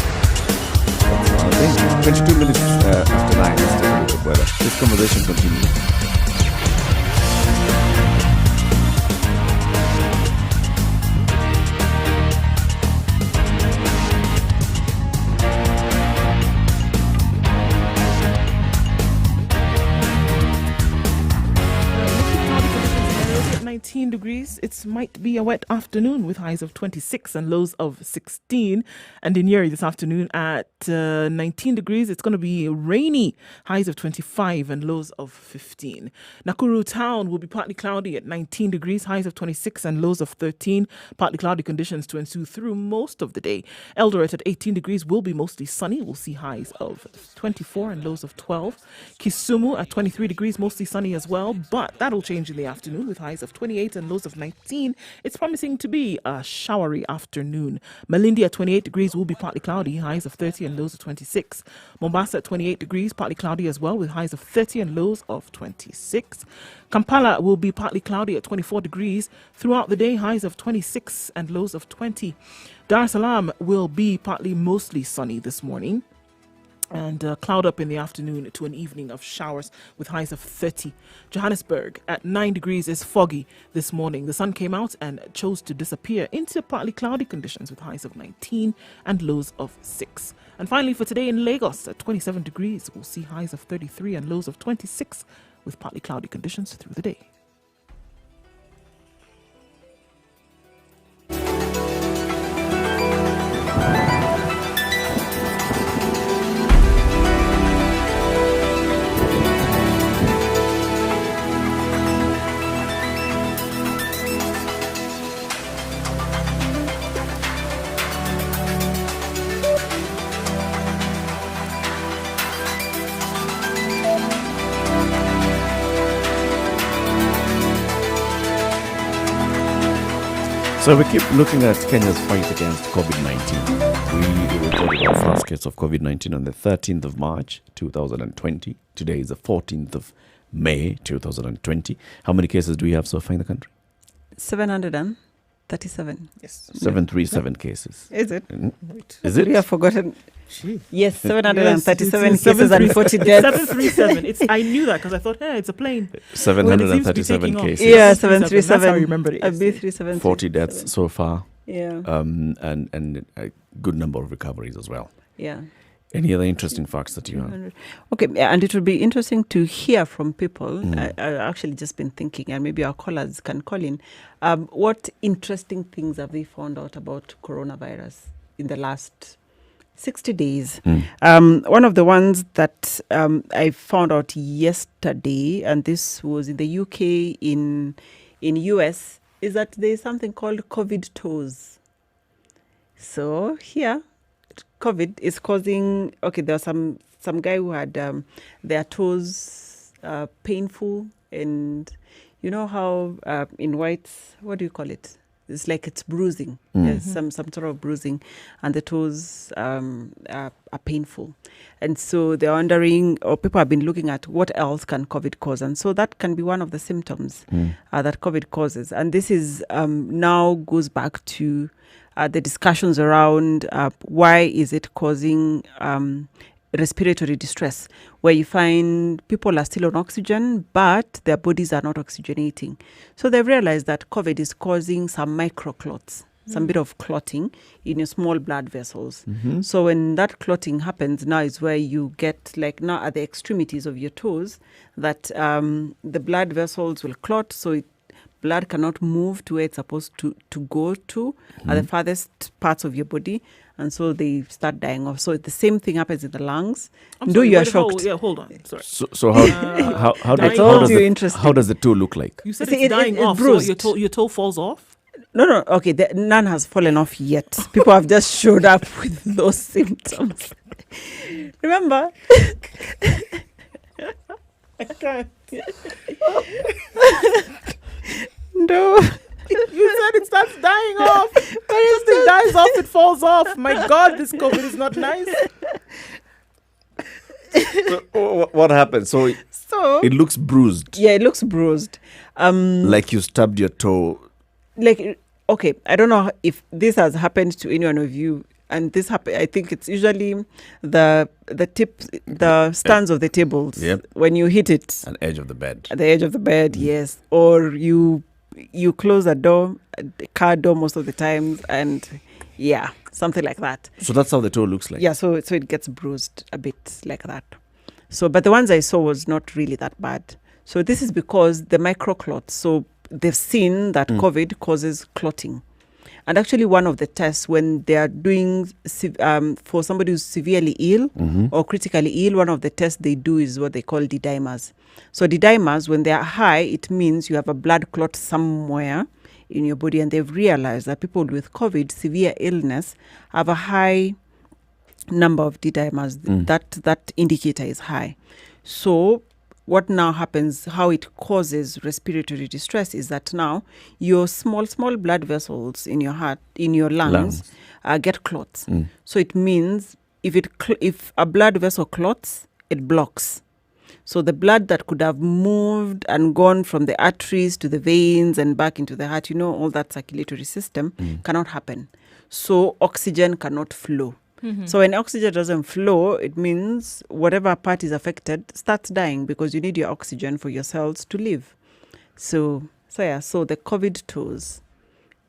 I think 22 minutes after 9. Let's take a look at weather. This conversation continues.
Cloudy conditions in Nairobi at 19 degrees. It might be a wet afternoon with highs of 26 and lows of 16. And in Nyeri this afternoon at 19 degrees, it's going to be rainy, highs of 25 and lows of 15. Nakuru town will be partly cloudy at 19 degrees, highs of 26 and lows of 13. Partly cloudy conditions to ensue through most of the day. Eldoret at 18 degrees will be mostly sunny. We'll see highs of 24 and lows of 12. Kisumu at 23 degrees, mostly sunny as well, but that'll change in the afternoon with highs of 28 and lows of 19. It's promising to be a showery afternoon. Malindi at 28 degrees will be partly cloudy, highs of 30 and lows of 26. Mombasa at 28 degrees, partly cloudy as well with highs of 30 and lows of 26. Kampala will be partly cloudy at 24 degrees. Throughout the day, highs of 26 and lows of 20. Dar es Salaam will be partly mostly sunny this morning. And cloud up in the afternoon to an evening of showers with highs of 30. Johannesburg at 9 degrees is foggy this morning. The sun came out and chose to disappear into partly cloudy conditions with highs of 19 and lows of 6. And finally for today in Lagos at 27 degrees, we'll see highs of 33 and lows of 26 with partly cloudy conditions through the day.
So we keep looking at Kenya's fight against COVID-19. We reported our first case of COVID-19 on the 13th of March, 2020. Today is the 14th of May, 2020. How many cases do we have so far in the country?
737.
Yes.
737 cases.
Is it?
Is it?
We have forgotten.
Gee.
Yes, 737
Yes,
cases and 40 deaths.
737. I knew that because I thought, hey, it's a plane.
737
taking off.
cases.
Yeah,
That's how I
737.
remembered it.
A B37.
40 deaths so far.
Yeah.
And a good number of recoveries as well.
Yeah.
Any other interesting facts that you have?
Okay, and it would be interesting to hear from people. I've actually just been thinking, and maybe our callers can call in. What interesting things have they found out about coronavirus in the last 60 days? One of the ones that I found out yesterday, and this was in the UK, in US, is that there's something called COVID toes. So here, COVID is causing, there was some guy who had their toes painful, and you know how in whites, what do you call it? It's like it's bruising. There's some sort of bruising, and the toes are painful. And so they're wondering, or people have been looking at what else can COVID cause. And so that can be one of the symptoms that COVID causes. And this is now goes back to the discussions around why is it causing respiratory distress, where you find people are still on oxygen, but their bodies are not oxygenating. So they've realized that COVID is causing some microclots, some bit of clotting in your small blood vessels. So when that clotting happens, now is where you get, like now at the extremities of your toes, that the blood vessels will clot, so blood cannot move to where it's supposed to go to at the farthest parts of your body, and so they start dying off. So the same thing happens in the lungs. You are shocked.
Hold on. Sorry.
So how does the toe look like?
You said it's dying off,
bruised.
so your toe falls off?
No. Okay, none has fallen off yet. People have just showed up with those symptoms. Remember?
I can't.
No.
You said it starts dying off. When it dies off, it falls off. My God, this COVID is not nice.
So, what happened? So it looks bruised.
Yeah, it looks bruised.
Like you stabbed your toe.
Like, okay, I don't know if this has happened to any one of you. And this I think it's usually the stands of the tables.
Yep.
When you hit it.
An edge of the bed.
At the edge of the bed, yes. Or you close a door, the car door most of the times, and yeah, something like that.
So that's how the toe looks like.
Yeah, so it gets bruised a bit like that. So, but the ones I saw was not really that bad. So this is because the microclots. So they've seen that COVID causes clotting. And actually one of the tests when they are doing for somebody who's severely ill or critically ill, one of the tests they do is what they call D-dimers. So D-dimers, when they are high, it means you have a blood clot somewhere in your body, and they've realized that people with COVID, severe illness, have a high number of D-dimers. That indicator is high. So what now happens, how it causes respiratory distress is that now your small blood vessels in your heart, in your lungs. Get clots. So it means if a blood vessel clots, it blocks. So the blood that could have moved and gone from the arteries to the veins and back into the heart, all that circulatory system cannot happen. So oxygen cannot flow. So when oxygen doesn't flow, it means whatever part is affected starts dying, because you need your oxygen for your cells to live. So the COVID toes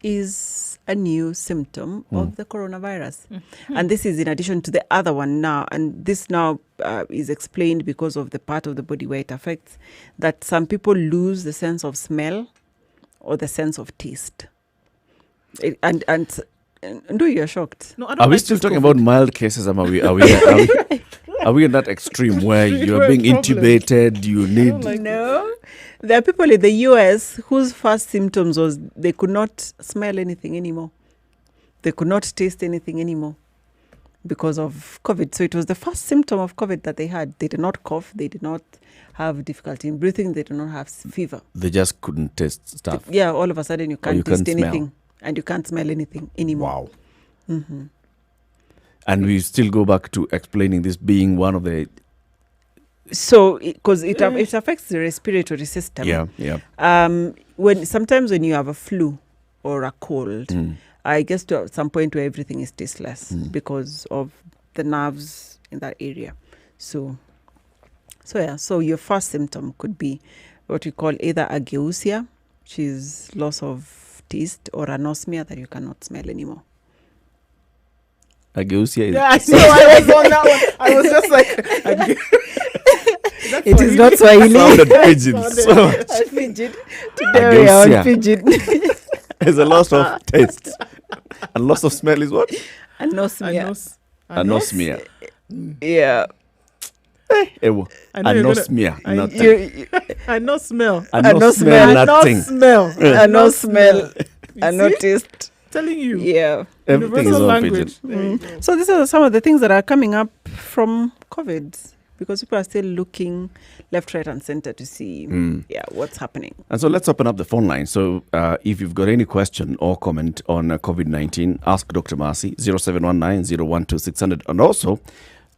is a new symptom of the coronavirus. And this is in addition to the other one now. And this now is explained because of the part of the body where it affects, that some people lose the sense of smell or the sense of taste. No, you're shocked.
No, I don't
Are we
like
still
this
talking
COVID.
about mild cases? Are we in that extreme where you're being intubated? You need.
No. There are people in the US whose first symptoms was they could not smell anything anymore. They could not taste anything anymore because of COVID. So it was the first symptom of COVID that they had. They did not cough. They did not have difficulty in breathing. They did not have fever.
They just couldn't taste stuff.
Yeah, all of a sudden you can't taste
smell.
anything. And you can't smell anything anymore.
Wow. And we still go back to explaining this being one of the
So, because it affects the respiratory system. Sometimes when you have a flu or a cold, I guess to some point where everything is tasteless because of the nerves in that area. So your first symptom could be what we call either ageusia, which is loss of taste, or anosmia, that you cannot smell anymore.
ageusia.
Yeah, I know. I was on that one. I was just like,
It is not Swahili.
Sounded pigeons. So
A pigeon. Today we are on pigeon.
there's a loss of taste. And loss of smell is what?
Anosmia.
Anosmia.
Yeah.
Ewo.
I know you're gonna-
Anosmia.
I-
Nothing.
I no smell.
Anosmia.
smell.
Nothing.
smell.
No smell. No taste.
Telling you.
Yeah.
Everything is
Universal
all
language.
pigeon.
There you go.
So these are some of the things that are coming up from COVID, because people are still looking left, right, and center to see what's happening.
And so let's open up the phone line. So if you've got any question or comment on COVID-19, ask Dr. Marcy, 0719-012-600. And also,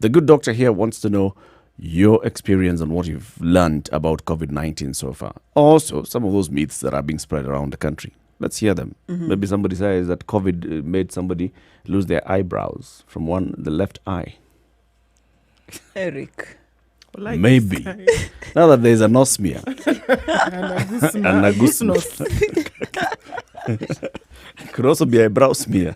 the good doctor here wants to know your experience and what you've learned about COVID-19 so far. Also, some of those myths that are being spread around the country. Let's hear them. Maybe somebody says that COVID made somebody lose their eyebrows from the left eye.
Eric.
Like
Maybe.
this guy.
Now that there's anosmia.
And
a gusnos. Could also be eyebrow smear.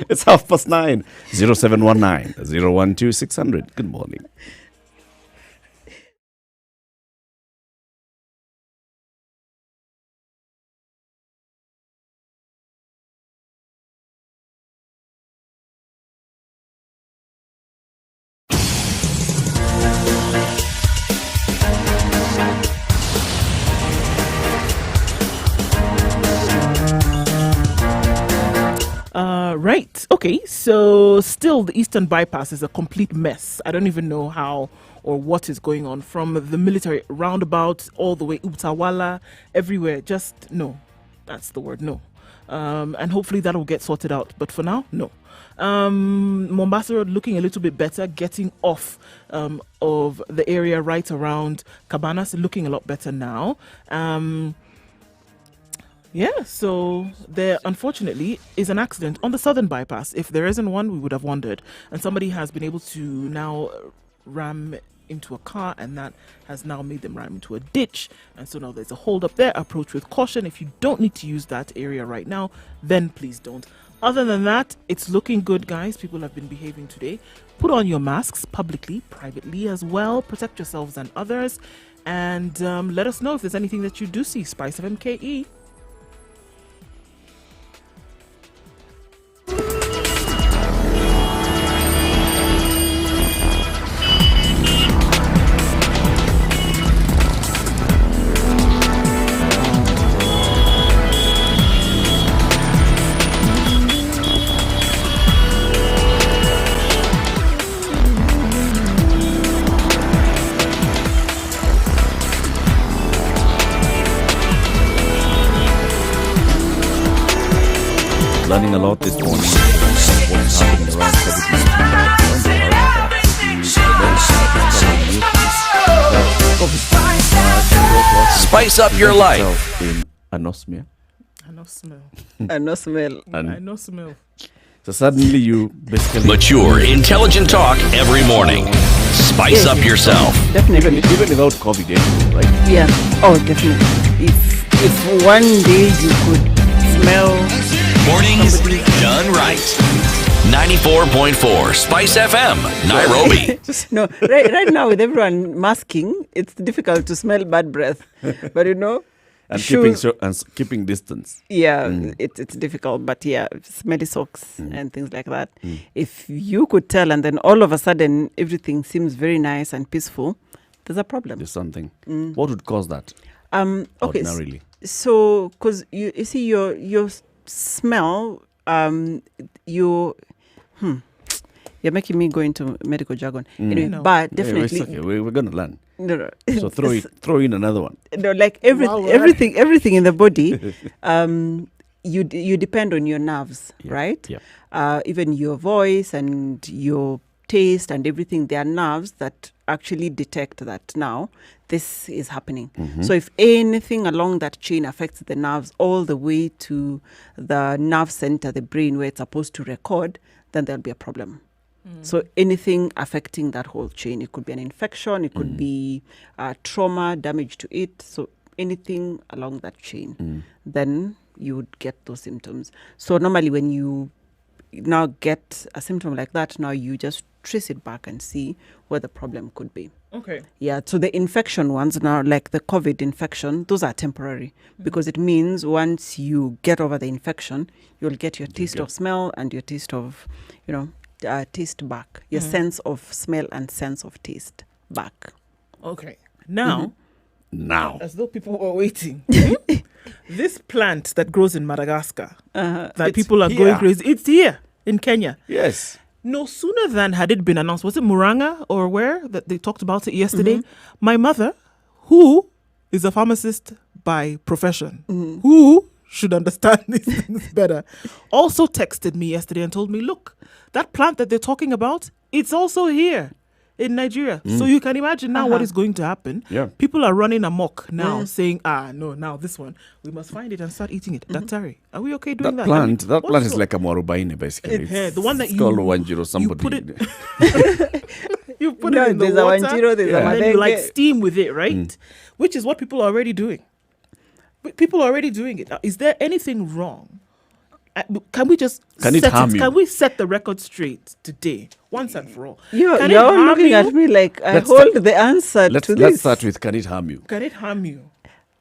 It's 9:30. 0719-012-600. Good morning.
Right. Okay. So still the Eastern Bypass is a complete mess. I don't even know how or what is going on, from the military roundabout all the way Utawala, everywhere. Just no. That's the word, no. And hopefully that will get sorted out. But for now, no. Mombasa Road looking a little bit better, getting off of the area right around Cabanas, looking a lot better now. Yeah, so there unfortunately is an accident on the Southern Bypass. If there isn't one, we would have wondered. And somebody has been able to now ram into a car, and that has now made them ram into a ditch. And so now there's a hold up there. Approach with caution. If you don't need to use that area right now, then please don't. Other than that, it's looking good, guys. People have been behaving today. Put on your masks publicly, privately as well. Protect yourselves and others. And let us know if there's anything that you do see. Spice of MKE.
Learning a lot this morning. What's happening around COVID-19.
Spice up your life.
In anosmia.
I no smell.
No smell.
I
And
no smell.
so suddenly you basically...
Mature, intelligent talk every morning. Spice up yourself.
Definitely.
Even without COVID, right?
Yeah. Oh, definitely. If one day you could smell
Mornings done right. 94.4 Spice FM, Nairobi.
no, right now with everyone masking, it's difficult to smell bad breath. But
And
shoes-
keeping distance.
yeah, it's difficult. But yeah, smelly socks and things like that. If you could tell, and then all of a sudden everything seems very nice and peaceful, there's a problem.
There's something. What would cause that?
Okay,
Ordinarily.
so because you see your smell, you're making me go into medical jargon. Anyway,
No.
but
Yeah,
definitely,
it's okay. We're going to learn.
no.
So throw in another one.
No, like
Wow,
everything in the body you depend on your nerves,
Yeah,
right?
yeah.
Even your voice and your taste and everything, there are nerves that actually detect that now this is happening. So if anything along that chain affects the nerves all the way to the nerve center, the brain, where it's supposed to record, then there'll be a problem. So anything affecting that whole chain, it could be an infection, it could be trauma, damage to it. So anything along that chain, then you would get those symptoms. So normally when you now get a symptom like that, now you just trace it back and see where the problem could be.
Okay.
Yeah, so the infection ones now, like the COVID infection, those are temporary because it means once you get over the infection, you'll get your taste of smell and your taste of, taste back, your sense of smell and sense of taste back.
Okay. Now,
Now.
as though people were waiting, this plant that grows in Madagascar, that
It's
people are
here.
going crazy, it's here in Kenya.
Yes.
No sooner than had it been announced, was it Muranga or where that they talked about it yesterday? My mother, who is a pharmacist by profession, who should understand these things better, also texted me yesterday and told me, look, that plant that they're talking about, it's also here in Nigeria. So you can imagine now what is going to happen.
Yeah.
People are running amok now saying, no, now this one, we must find it and start eating it. Daktari, are we okay doing
That
that?
plant, that
what's
plant is
so-
like a morubaini, basically.
the one that
It's
you-
called 10 somebody.
you put You put
No,
it in the
there's a
water,
wanjiro, there's a
and then you like
madenge.
steam with it, right? Which is what people are already doing. People are already doing it. Now, is there anything wrong? Can we just
Can it
set
harm you?
Can we set the record straight today, once and for all?
You're
Can it
all
harm
looking
you?
at me like I
Let's
hold the answer
Let's
to this.
start with, can it harm you?
Can it harm you?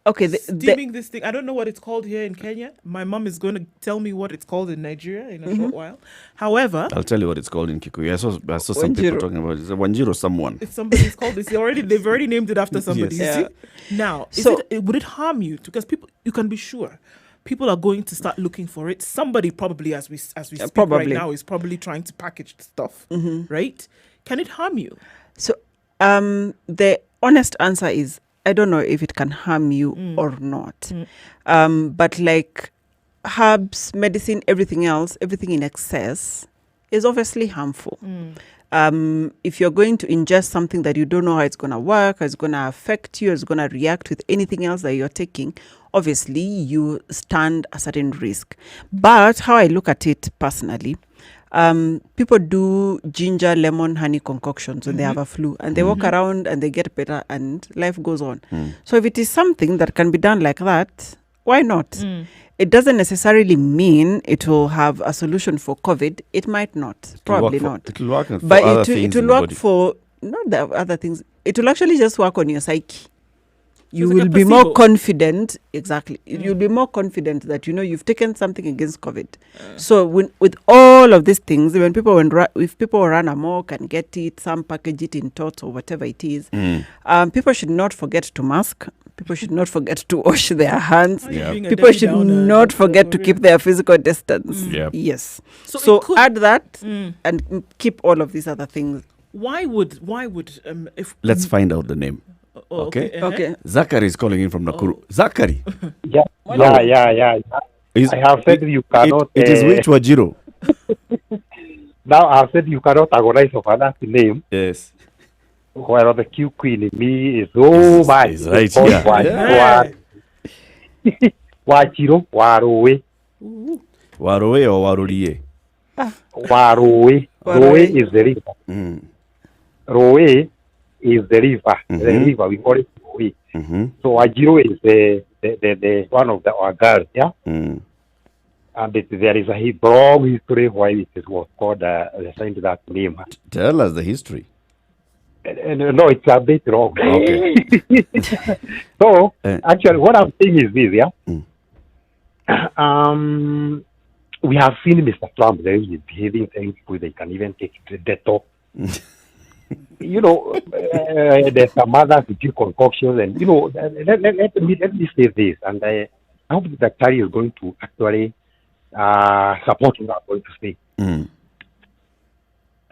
Okay,
Steaming this thing. I don't know what it's called here in Kenya. My mom is going to tell me what it's called in Nigeria in a short while. However,
I'll tell you what it's called in Kikuyu. I saw some people
Wanjiro.
talking about it. It's a Wanjiro someone.
if somebody's called this, they've already named it after somebody.
Yes.
You
Yeah.
see? Now,
So-
would it harm you? Because people, you can be sure, people are going to start looking for it. Somebody probably, as we speak right
probably.
now, is probably trying to package stuff, right? Can it harm you?
So the honest answer is I don't know if it can harm you or not. But like herbs, medicine, everything else, everything in excess is obviously harmful. If you're going to ingest something that you don't know how it's going to work, how it's going to affect you, it's going to react with anything else that you're taking, obviously you stand a certain risk. But how I look at it personally, people do ginger, lemon, honey concoctions when they have a flu, and they walk around and they get better and life goes on. So if it is something that can be done like that, why not? It doesn't necessarily mean it will have a solution for COVID. It might not, probably not.
It will work for
But
other
it
things
will
in the
work
body.
for not the other things. It will actually just work on your psyche. You
it's like
will
a
be more
placebo.
confident. Exactly. You'll be more confident that you've taken something against COVID. So with all of these things, when if people run amok and get it, some package it in tots or whatever it is, people should not forget to mask. People should not forget to wash their hands.
Are you
Yeah.
being a
People
Debbie
should
Downer,
not
Dr.
forget to
Korea?
keep their physical distance.
Yep.
Yes.
So
So
it could-
add that and keep all of these other things.
Why would if
Let's find out the name. Okay.
Okay.
Zachary is calling in from Nakuru. Zachary.
Yeah.
Is-
I have said you cannot.
It is which Wajiro?
Now I have said you cannot agonize over that name.
Yes.
Where the Q queen in me is so bad.
Is right
It's called
here.
Wachiro, Warowe,
Waroe or Warulie?
Warowe. Rowe is the river.
Mm.
Rowe is the river. The
Mhm.
river, we call it Rowe.
Mm-hmm.
So Wajiro is the one of our girls, yeah?
Mm.
And there is a long history why it was called assigned that name.
Tell us the history.
No, it's a bit wrong.
Okay.
So,
Eh.
actually, what I'm saying is this, yeah?
Mm.
We have seen Mr. Trump there is behaving thankfully they can even take the top. There's some others with you concoctions, and let me say this, and I hope that Tari is going to actually support what I'm going to say.
Mm.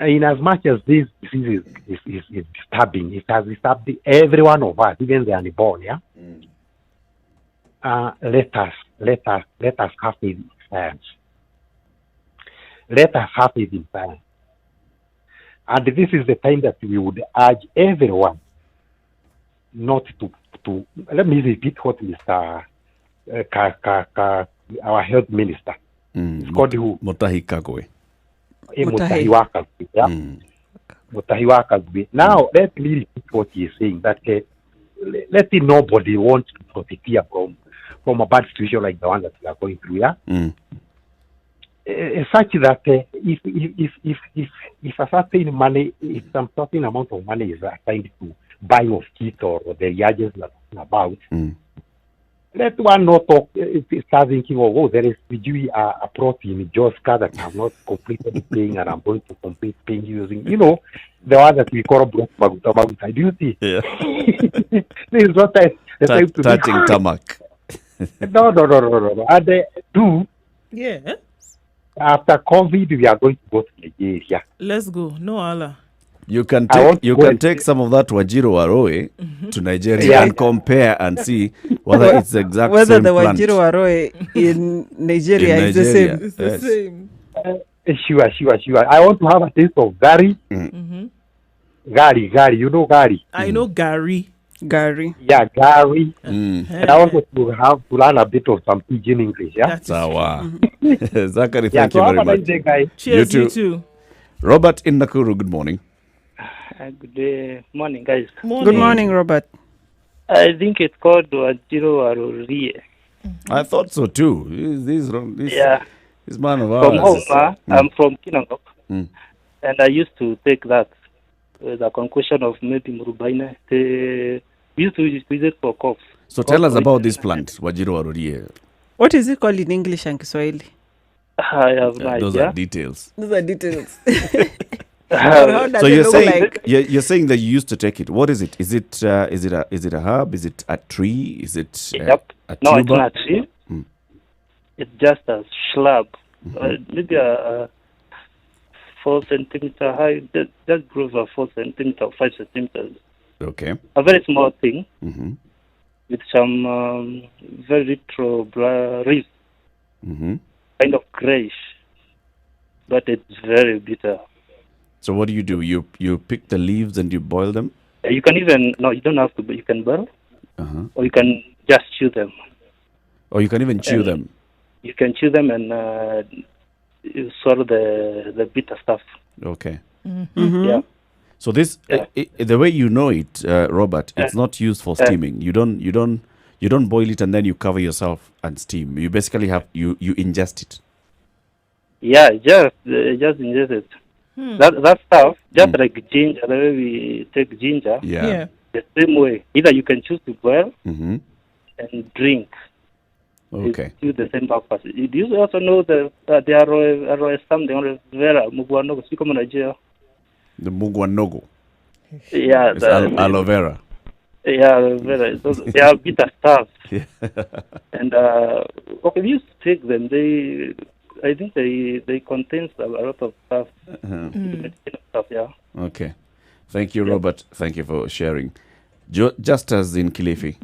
In as much as this disease is disturbing, it has disturbed every one of us, even the unborn, yeah? let us have faith in science. Let us have faith in science. And this is the time that we would urge everyone not to let me repeat what Mr. Our health minister, Scott who
Mutahi Kagwe.
Mutahi Wakagwe, yeah? Mutahi Wakagwe. Now let me repeat what he is saying, that let nobody want to profiteer from a bad situation like the one that we are going through, yeah? Such that if a certain money, if some certain amount of money is assigned to buy of kit or the reagents that we're talking about, let one not talk, start thinking, oh, there is a protein, Joska that I'm not completely paying and I'm going to complete paying using, the one that we call block baguta. Do you see?
Yeah.
This is not the time to
touching tamak.
No. And
Yeah.
after COVID, we are going to go to Nigeria.
Let's go. No Allah.
You can take some of that Wajiro Waroe to Nigeria and compare and see whether it's the exact
whether
same
the
plant.
Wajiro Waroe in Nigeria is the
Nigeria.
same.
It's the
Yes.
same.
Sure. I want to have a taste of Gari. Gari. You know Gari?
I know Gary.
Gary.
Yeah, Gari. And I also to learn a bit of some pidgin English. Yeah.
That's
Sawa. Zachary,
Yeah.
thank
So
you
have
very
a nice
much.
day, guys.
Cheers,
You
you
too.
too.
Robert in Nakuru, good morning.
Good morning, guys.
Good morning, Robert.
I think it's called Wajiro Warorie.
I thought so too. This
Yeah.
man of
From
ours.
home, I'm from Kinangop.
Mm.
And I used to take that with a concussion of maybe Murubaina. We used to use it for coughs.
So tell us about this plant, Wajiro Warorie.
What is it called in English and Kiswahili?
I have no
Those
idea.
are details.
Those are details. How does
So
it
you're
look
saying
like?
you're saying that you used to take it. What is it? Is it a herb? Is it a tree? Is it
Yep.
a
No, it's
tuber?
not tree.
Mm.
It's just a shrub. Maybe a 4 centimeter high. That grows a 4 centimeter, 5 centimeters.
Okay.
A very small thing
Mm-hmm.
with some very retro leaves,
Mm-hmm.
kind of grayish, but it's very bitter.
So what do? You pick the leaves and you boil them?
You can even, no, you don't have to, but you can boil,
Uh-huh.
or you can just chew them.
Or you can even chew
And
them.
You can chew them and you swallow the bitter stuff.
Okay.
Yeah.
So this, the way you know it, Robert, it's not used for steaming. You don't boil it and then you cover yourself and steam. You basically you ingest it.
Yeah, just ingest it. That stuff, just like ginger, the way we take ginger,
Yeah.
the same way. Either you can choose to boil
Mm-hmm.
and drink.
Okay.
Do the same purpose. Do you also know the arrow something vera mugwanogo siko Nigeria?
The mugwanogo.
Yeah,
It's aloe vera.
yeah, vera. They are bitter stuff.
Yeah.
And okay, we used to take them. I think they contain a lot of stuff. Stuff, yeah.
Okay. Thank you, Robert. Thank you for sharing. Just as in Kilifi.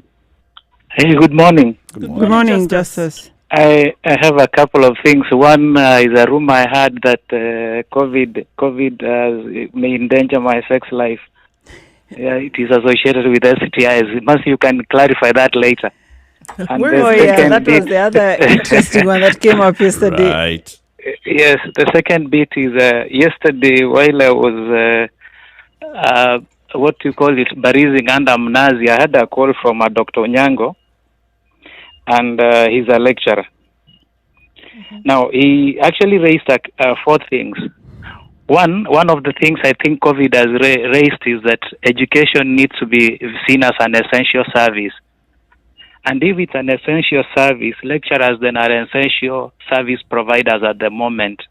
Hey, good morning.
Good
Good morning, Justice.
I have a couple of things. One is a rumor I had that COVID may endanger my sex life. Yeah, it is associated with STIs. You can clarify that later. And the
Oh, yeah,
second
that was
bit-
the other interesting one that came up yesterday.
Right.
Yes, the second bit is yesterday while I was what you call it, barizing under Mnazi, I had a call from Dr. Onyango, and he's a lecturer. Now, he actually raised 4 things. One of the things I think COVID has raised is that education needs to be seen as an essential service. And if it's an essential service, lecturers then are essential service providers at the moment.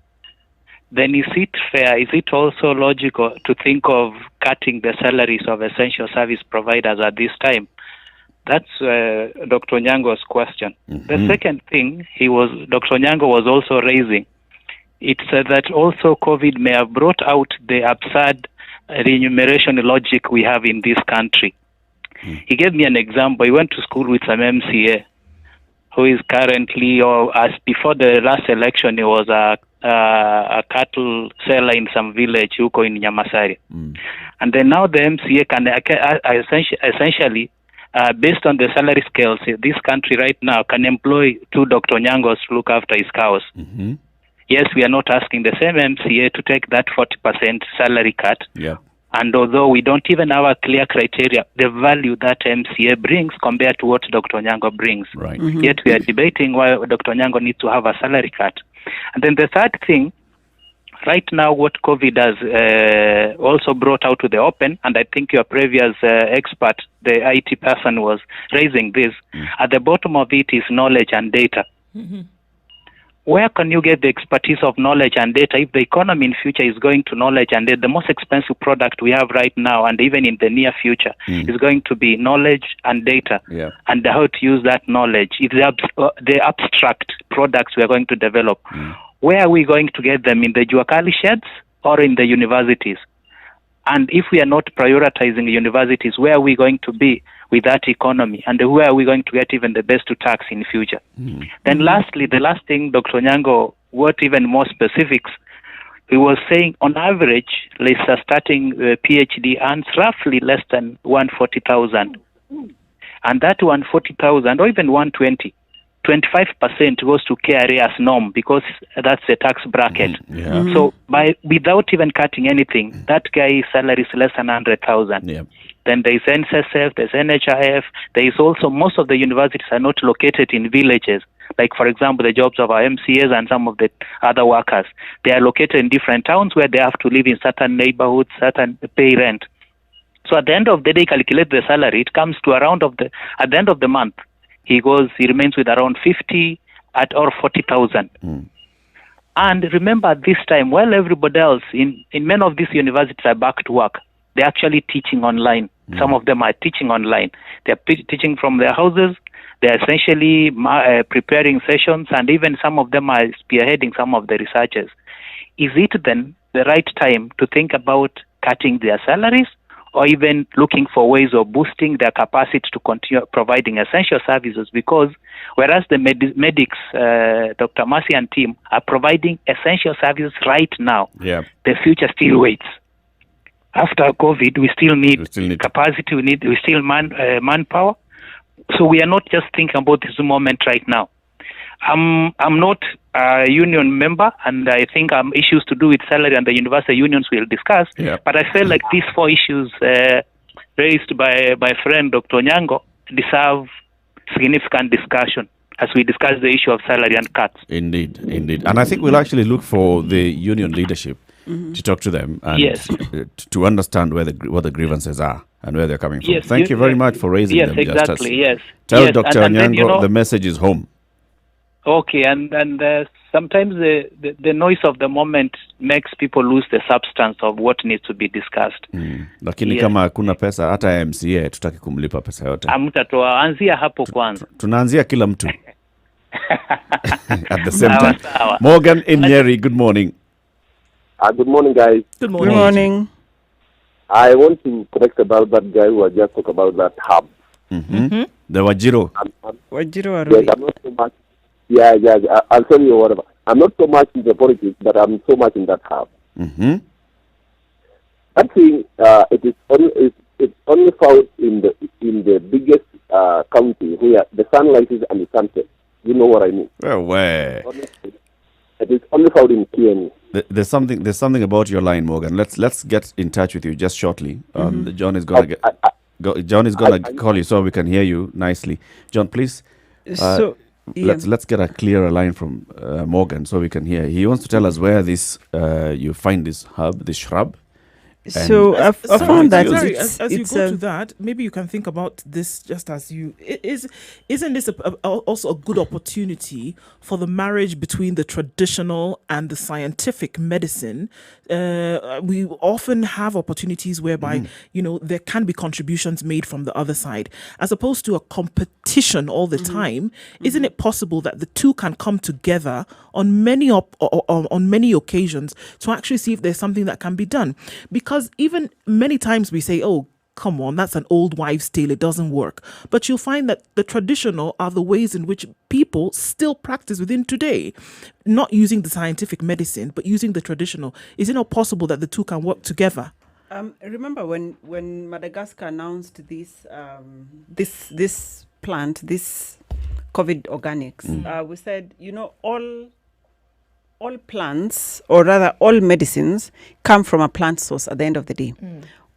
Then is it fair, is it also logical to think of cutting the salaries of essential service providers at this time? That's Dr. Onyango's question. The second thing Dr. Onyango was also raising, it's that also COVID may have brought out the absurd remuneration logic we have in this country. He gave me an example. He went to school with some MCA. who is currently, or as before the last election, he was a cattle seller in some village huko in Nyamasari. And then now the MCA can essentially, based on the salary scales, this country right now can employ 2 Dr. Nyangos to look after his cows. Yes, we are not asking the same MCA to take that 40% salary cut.
Yeah.
And although we don't even have a clear criteria, the value that MCA brings compared to what Dr. Nyango brings.
Right.
Yet we are debating why Dr. Nyango needs to have a salary cut. And then the third thing, right now what COVID has also brought out to the open, and I think your previous expert, the IT person, was raising this, at the bottom of it is knowledge and data. Where can you get the expertise of knowledge and data if the economy in future is going to knowledge and data? The most expensive product we have right now, and even in the near future, is going to be knowledge and data, and how to use that knowledge. It's the abstract products we are going to develop. Where are we going to get them? In the Juakali sheds or in the universities? And if we are not prioritizing the universities, where are we going to be with that economy? And where are we going to get even the best to tax in the future? Then lastly, the last thing, Dr. Nyango, what even more specifics, he was saying on average, let's starting PhD earns roughly less than 140,000. And that 140,000 or even 120, 25% goes to KRA as norm because that's the tax bracket. So without even cutting anything, that guy's salary is less than 100,000. Then there is NSSF, there's NHIF. There is also, most of the universities are not located in villages. Like, for example, the jobs of our MCAs and some of the other workers. They are located in different towns where they have to live in certain neighborhoods, certain pay rent. So at the end of the day, calculate the salary. It comes to at the end of the month, he remains with around 50 or 40,000. And remember, at this time, while everybody else in many of these universities are back to work, they're actually teaching online. Some of them are teaching online. They're teaching from their houses. They're essentially preparing sessions, and even some of them are spearheading some of the researchers. Is it then the right time to think about cutting their salaries, or even looking for ways of boosting their capacity to continue providing essential services? Because whereas the medics, Dr. Mercy and team, are providing essential services right now, the future still waits. After COVID, we still need capacity, we still manpower. So we are not just thinking about this moment right now. I'm not a union member, and I think issues to do with salary and the university unions we'll discuss. But I feel like these 4 issues raised by my friend Dr. Nyango deserve significant discussion as we discuss the issue of salary and cuts. Indeed.
And I think we'll actually look for the union leadership to talk to them and to understand what the grievances are and where they're coming from. Thank you very much for raising them.
Exactly.
Tell Dr. Nyango the message is home.
Okay, and sometimes the noise of the moment makes people lose the substance of what needs to be discussed.
Lakini kama hakuna pesa, hata MCA tutaki kumlipa pesa yote.
Amtatoa, anzia hapo kwanza.
Tunaanzia kila mtu. At the same time. Morgan in Nyeri, good morning.
Good morning, guys.
Good morning.
Good morning.
I want to correct about that guy who just talked about that hub.
The Wajiro.
Wajiro
yes, I'm not so much. Yeah, I'll tell you whatever. I'm not so much in the politics, but I'm so much in that hub. I think it's only found in the biggest county where the sunlight is and the sunset. You know what I mean?
Well, where?
It is only found in Kenyan.
There's something about your line, Morgan. Let's get in touch with you just shortly. John is gonna call you so we can hear you nicely. John, please. Let's get a clearer line from Morgan so we can hear. He wants to tell us where you find this hub, this shrub.
So I found that
as you go to that, maybe you can think about this just as you isn't this also a good opportunity for the marriage between the traditional and the scientific medicine? We often have opportunities whereby there can be contributions made from the other side, as opposed to a competition all the time. Isn't it possible that the two can come together on many occasions to actually see if there's something that can be done? Because even many times we say, come on, that's an old wives' tale, it doesn't work. But you'll find that the traditional are the ways in which people still practice within today, not using the scientific medicine, but using the traditional. Is it not possible that the two can work together?
Remember when Madagascar announced this this plant, this COVID organics, we said, all plants, or rather all medicines, come from a plant source at the end of the day.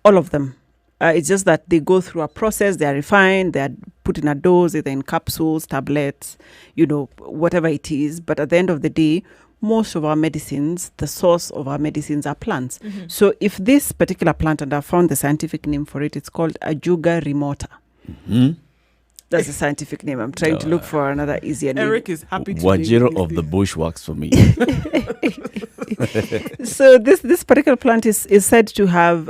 All of them. It's just that they go through a process, they are refined, they are put in a dose, either in capsules, tablets, whatever it is. But at the end of the day, most of our medicines, the source of our medicines are plants. So if this particular plant, and I found the scientific name for it, it's called Ajuga remota. That's the scientific name. I'm trying to look for another easier name.
Eric is happy to
Wajiro of the bush works for me.
So this particular plant is said to have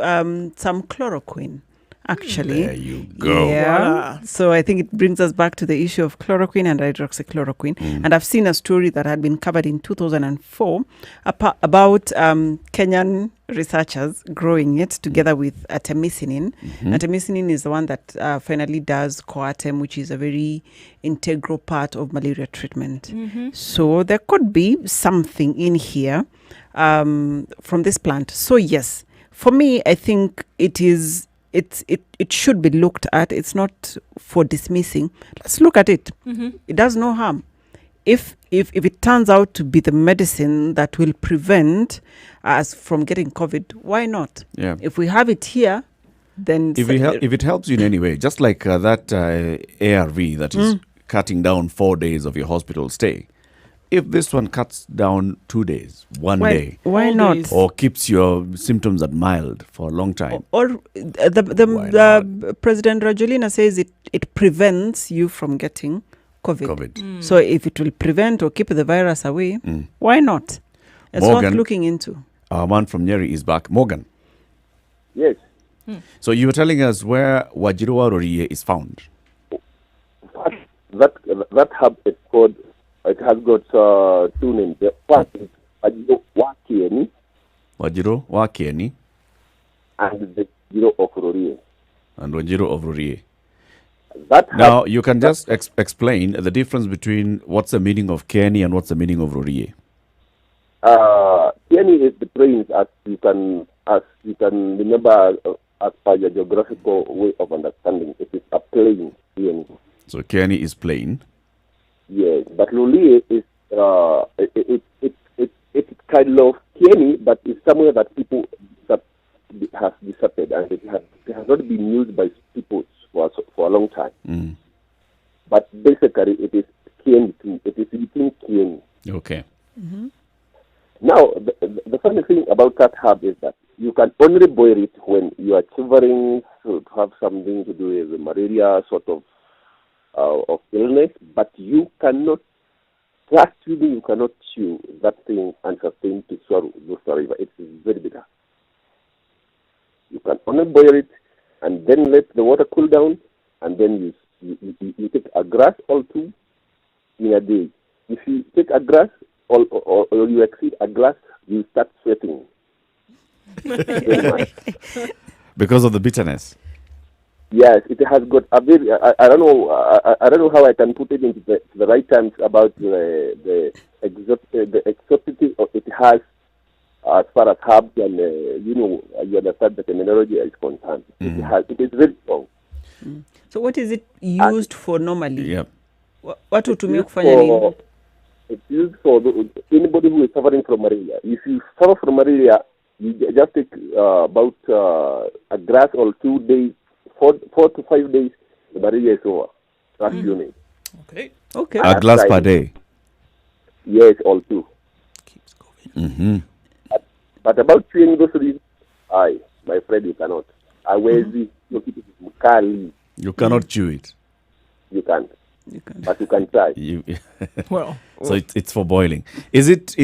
some chloroquine, actually.
There you go.
Yeah. So I think it brings us back to the issue of chloroquine and hydroxychloroquine. And I've seen a story that had been covered in 2004 about Kenyan researchers growing it together with artemisinin. Artemisinin is the one that finally does coartem, which is a very integral part of malaria treatment. So there could be something in here from this plant. So yes, for me, I think it should be looked at. It's not for dismissing. Let's look at it. It does no harm. If it turns out to be the medicine that will prevent us from getting COVID, why not?
Yeah.
If we have it here, then
if it helps you in any way, just like that ARV that is cutting down 4 days of your hospital stay. If this one cuts down 2 days, one day,
why not?
Or keeps your symptoms at mild for a long time,
or the President Rajolina says it prevents you from getting COVID. So if it will prevent or keep the virus away, why not? It's worth looking into.
Our man from Nyeri is back. Morgan.
Yes.
So you were telling us where Wajiruwa Rorie is found.
That hub is called. It has got two names. The first is Wajiruwa
Wakieni.
And the Wajiro of Rorie.
And Wajiro of Rorie.
Now,
you can just explain the difference between what's the meaning of Kieni and what's the meaning of Rorie.
Kieni is the plains, as you can remember, as per your geographical way of understanding. It is a plain, Kieni.
So Kieni is plain.
Yes, but Rorie is it's kind of Kieni, but it's somewhere that people that has disappeared, and it has not been used by people for a long time. But basically, it is Kieni too. It is between Kieni.
Okay.
Now, the funny thing about that herb is that you can only boil it when you are shivering, to have something to do with malaria sort of illness, but you cannot, you cannot chew that thing and sustain to swallow the saliva. It's very bitter. You can only boil it and then let the water cool down, and then you take a glass or two in a day. If you take a glass or you exceed a glass, you start sweating.
Because of the bitterness.
Yes, it has got a very. I don't know how I can put it into the right terms about the exoticity it has as far as herbs and you understand the terminology is concerned. It is very strong.
So what is it used for normally?
Yeah.
What would you kufanya?
It's used for anybody who is suffering from malaria. If you suffer from malaria, you just take about a glass or 2 days, 4 to 5 days, the malaria is over. That's unit.
Okay.
A glass per day.
Yes, all two.
Keeps going.
But about chewing those things, my friend, you cannot.
You cannot chew it.
You can't. But you can try.
Well,
so it's for boiling. Is it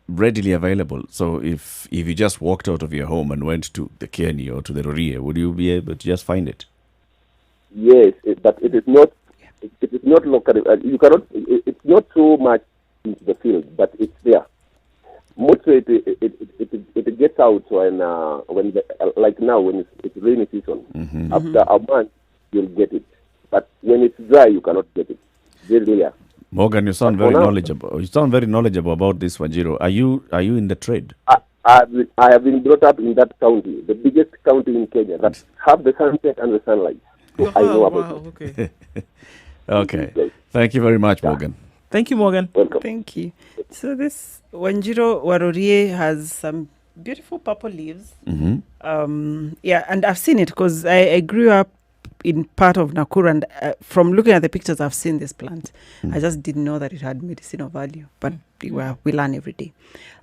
readily available? So if you just walked out of your home and went to the Kieni or to the Rorie, would you be able to just find it?
Yes, but it is not. It is not local. You cannot. It's not so much into the field, but it's there. mostly it gets out when like now when it's rainy season. After a month, you'll get it. But when it's dry, you cannot get it. Very rare.
Morgan, you sound very knowledgeable. You sound very knowledgeable about this, Wanjiro. Are you in the trade?
I have been brought up in that county, the biggest county in Kenya, that have the sunset and the sunlight. So I know about it.
Okay.
Okay. Thank you very much, Morgan.
Thank you, Morgan.
Welcome.
Thank you. So this Wanjiro Warorie has some beautiful purple leaves. Yeah, and I've seen it because I grew up in part of Nakuru, and from looking at the pictures, I've seen this plant. I just didn't know that it had medicinal value, but we learn every day.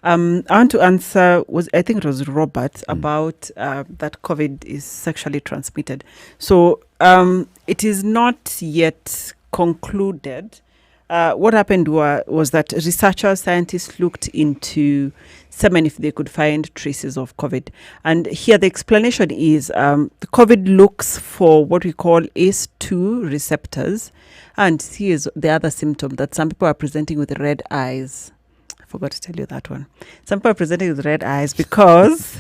I want to answer, I think it was Robert, about that COVID is sexually transmitted. So it is not yet concluded. What happened was that researchers, scientists looked into semen if they could find traces of COVID. And here the explanation is the COVID looks for what we call ACE2 receptors. And here's the other symptom that some people are presenting with red eyes. I forgot to tell you that one. Some people are presenting with red eyes because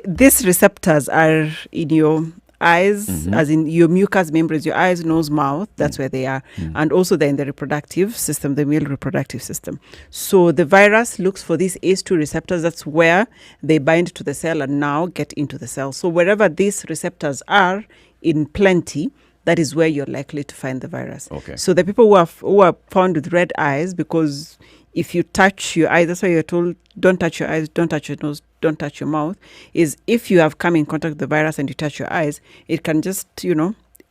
these receptors are in your eyes, as in your mucous membranes, your eyes, nose, mouth, that's where they are. And also they're in the reproductive system, the male reproductive system. So the virus looks for these ACE2 receptors. That's where they bind to the cell and now get into the cell. So wherever these receptors are in plenty, that is where you're likely to find the virus.
Okay.
So the people who are found with red eyes, because if you touch your eyes, that's why you're told don't touch your eyes, don't touch your nose, don't touch your mouth, is if you have come in contact with the virus and you touch your eyes, it can just,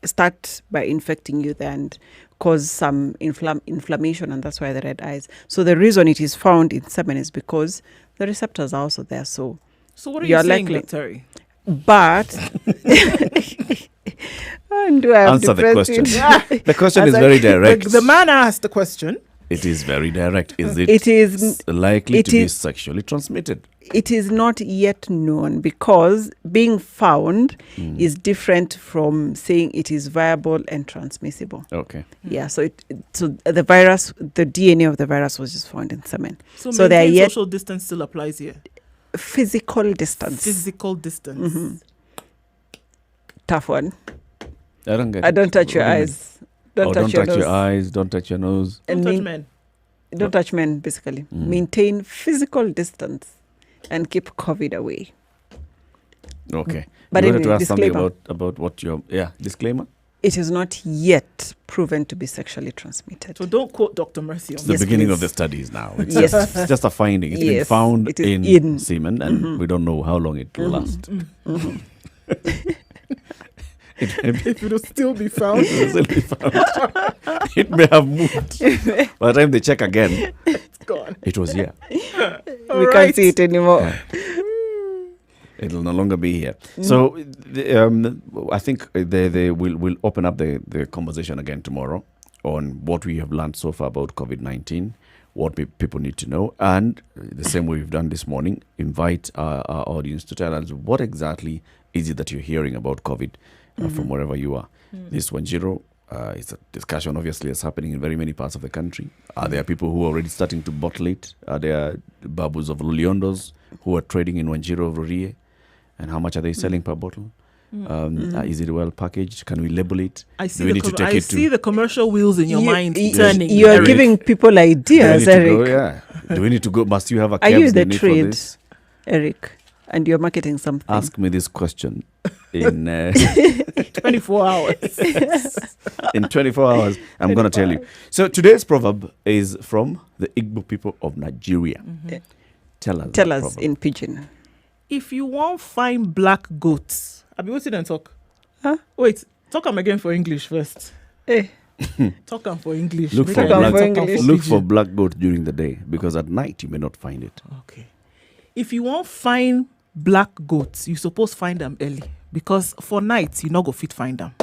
start by infecting you there and cause some inflammation, and that's why the red eyes. So the reason it is found in semen is because the receptors are also there. So
what are you saying, Terry?
But do I have
Answer
to
the question. The question is very direct.
The man asked the question.
It is very direct. Is it?
It is
likely to be sexually transmitted.
It is not yet known because being found is different from saying it is viable and transmissible.
Okay.
Yeah. So the virus, the DNA of the virus was just found in semen.
So social distance still applies here.
Physical distance.
Physical distance.
Tough one.
I don't get it.
I don't touch your eyes. Don't touch
your eyes. Don't touch your nose.
Don't touch men.
Don't touch men, basically. Maintain physical distance and keep COVID away.
Okay.
But
you
anyway,
wanted to ask
disclaimer.
something about what your... Yeah, disclaimer?
It is not yet proven to be sexually transmitted.
So don't quote Dr. Mercy on
It's the beginning of the studies now. It's just a finding. It's been found in semen, and we don't know how long it will last.
If it will still be found.
It may have moved. By the time they check again,
it's gone.
It was here.
We can't see it anymore.
It'll no longer be here. So I think they will open up the conversation again tomorrow on what we have learned so far about COVID-19, what people need to know, and the same way we've done this morning, invite our audience to tell us what exactly is it that you're hearing about COVID from wherever you are. This 1-0 is a discussion, obviously, that's happening in very many parts of the country. Are there people who are already starting to bottle it? Are there babus of Loliondos who are trading in 1-0 Rorie? And how much are they selling per bottle? Is it well packaged? Can we label it?
I see the commercial wheels in your mind turning.
You are giving people ideas, Eric.
Do we need to go? Must you have a
Are you the trade, Eric? And you're marketing something.
Ask me this question in
24 hours.
In 24 hours, I'm going to tell you. So today's proverb is from the Igbo people of Nigeria. Tell us
proverb in pidgin.
If you want find black goats, I'll be waiting and talk.
Huh?
Wait, talk them again for English first. Talk them for English.
Look for black goat during the day, because at night you may not find it.
Okay. If you want find black goats, you suppose find them early, because for nights you not go fit find them.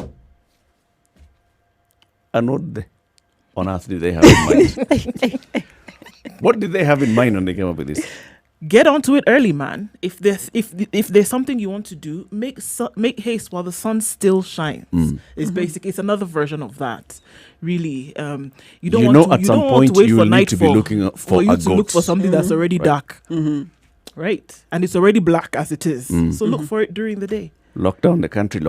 And what on earth did they have in mind? What did they have in mind when they came up with this?
get onto it early, man. If there's something you want to do, make haste while the sun still shines. It's another version of that. Really, you don't want to.
At
You
some
don't want
point
to wait
you
for
need to be
nightfall
looking for
you
a
to look for
goat.
something that's already
Right.
dark. Right, and it's already black as it is. So look for it during the day.
Lock down the country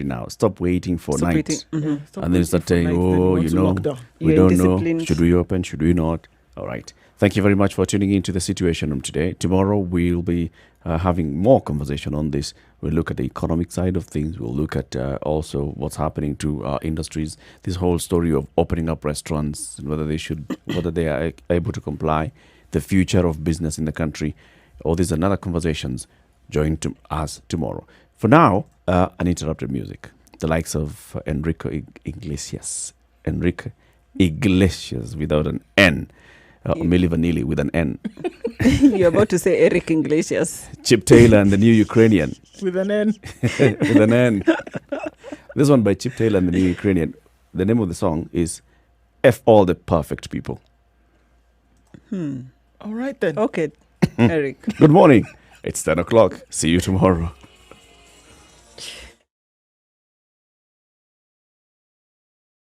now. Stop waiting for
Stop
night.
waiting.
Stop
And then
waiting
start
for
saying,
night, then you want to lock down.
we
You're
don't know.
indisciplined.
Should we open? Should we not? All right. Thank you very much for tuning into the Situation Room today. Tomorrow we'll be having more conversation on this. We'll look at the economic side of things. We'll look at also what's happening to our industries. This whole story of opening up restaurants, whether they are able to comply, the future of business in the country. All these and other conversations. Join us tomorrow. For now, uninterrupted music. The likes of Enrique Iglesias without an N. Milli Vanilli with an N.
You're about to say Eric Iglesias.
Chip Taylor and the New Ukrainian.
With an N.
With an N. This one by Chip Taylor and the New Ukrainian. The name of the song is F All the Perfect People.
All right then.
Okay, Eric.
Good morning. It's 10 o'clock. See you tomorrow.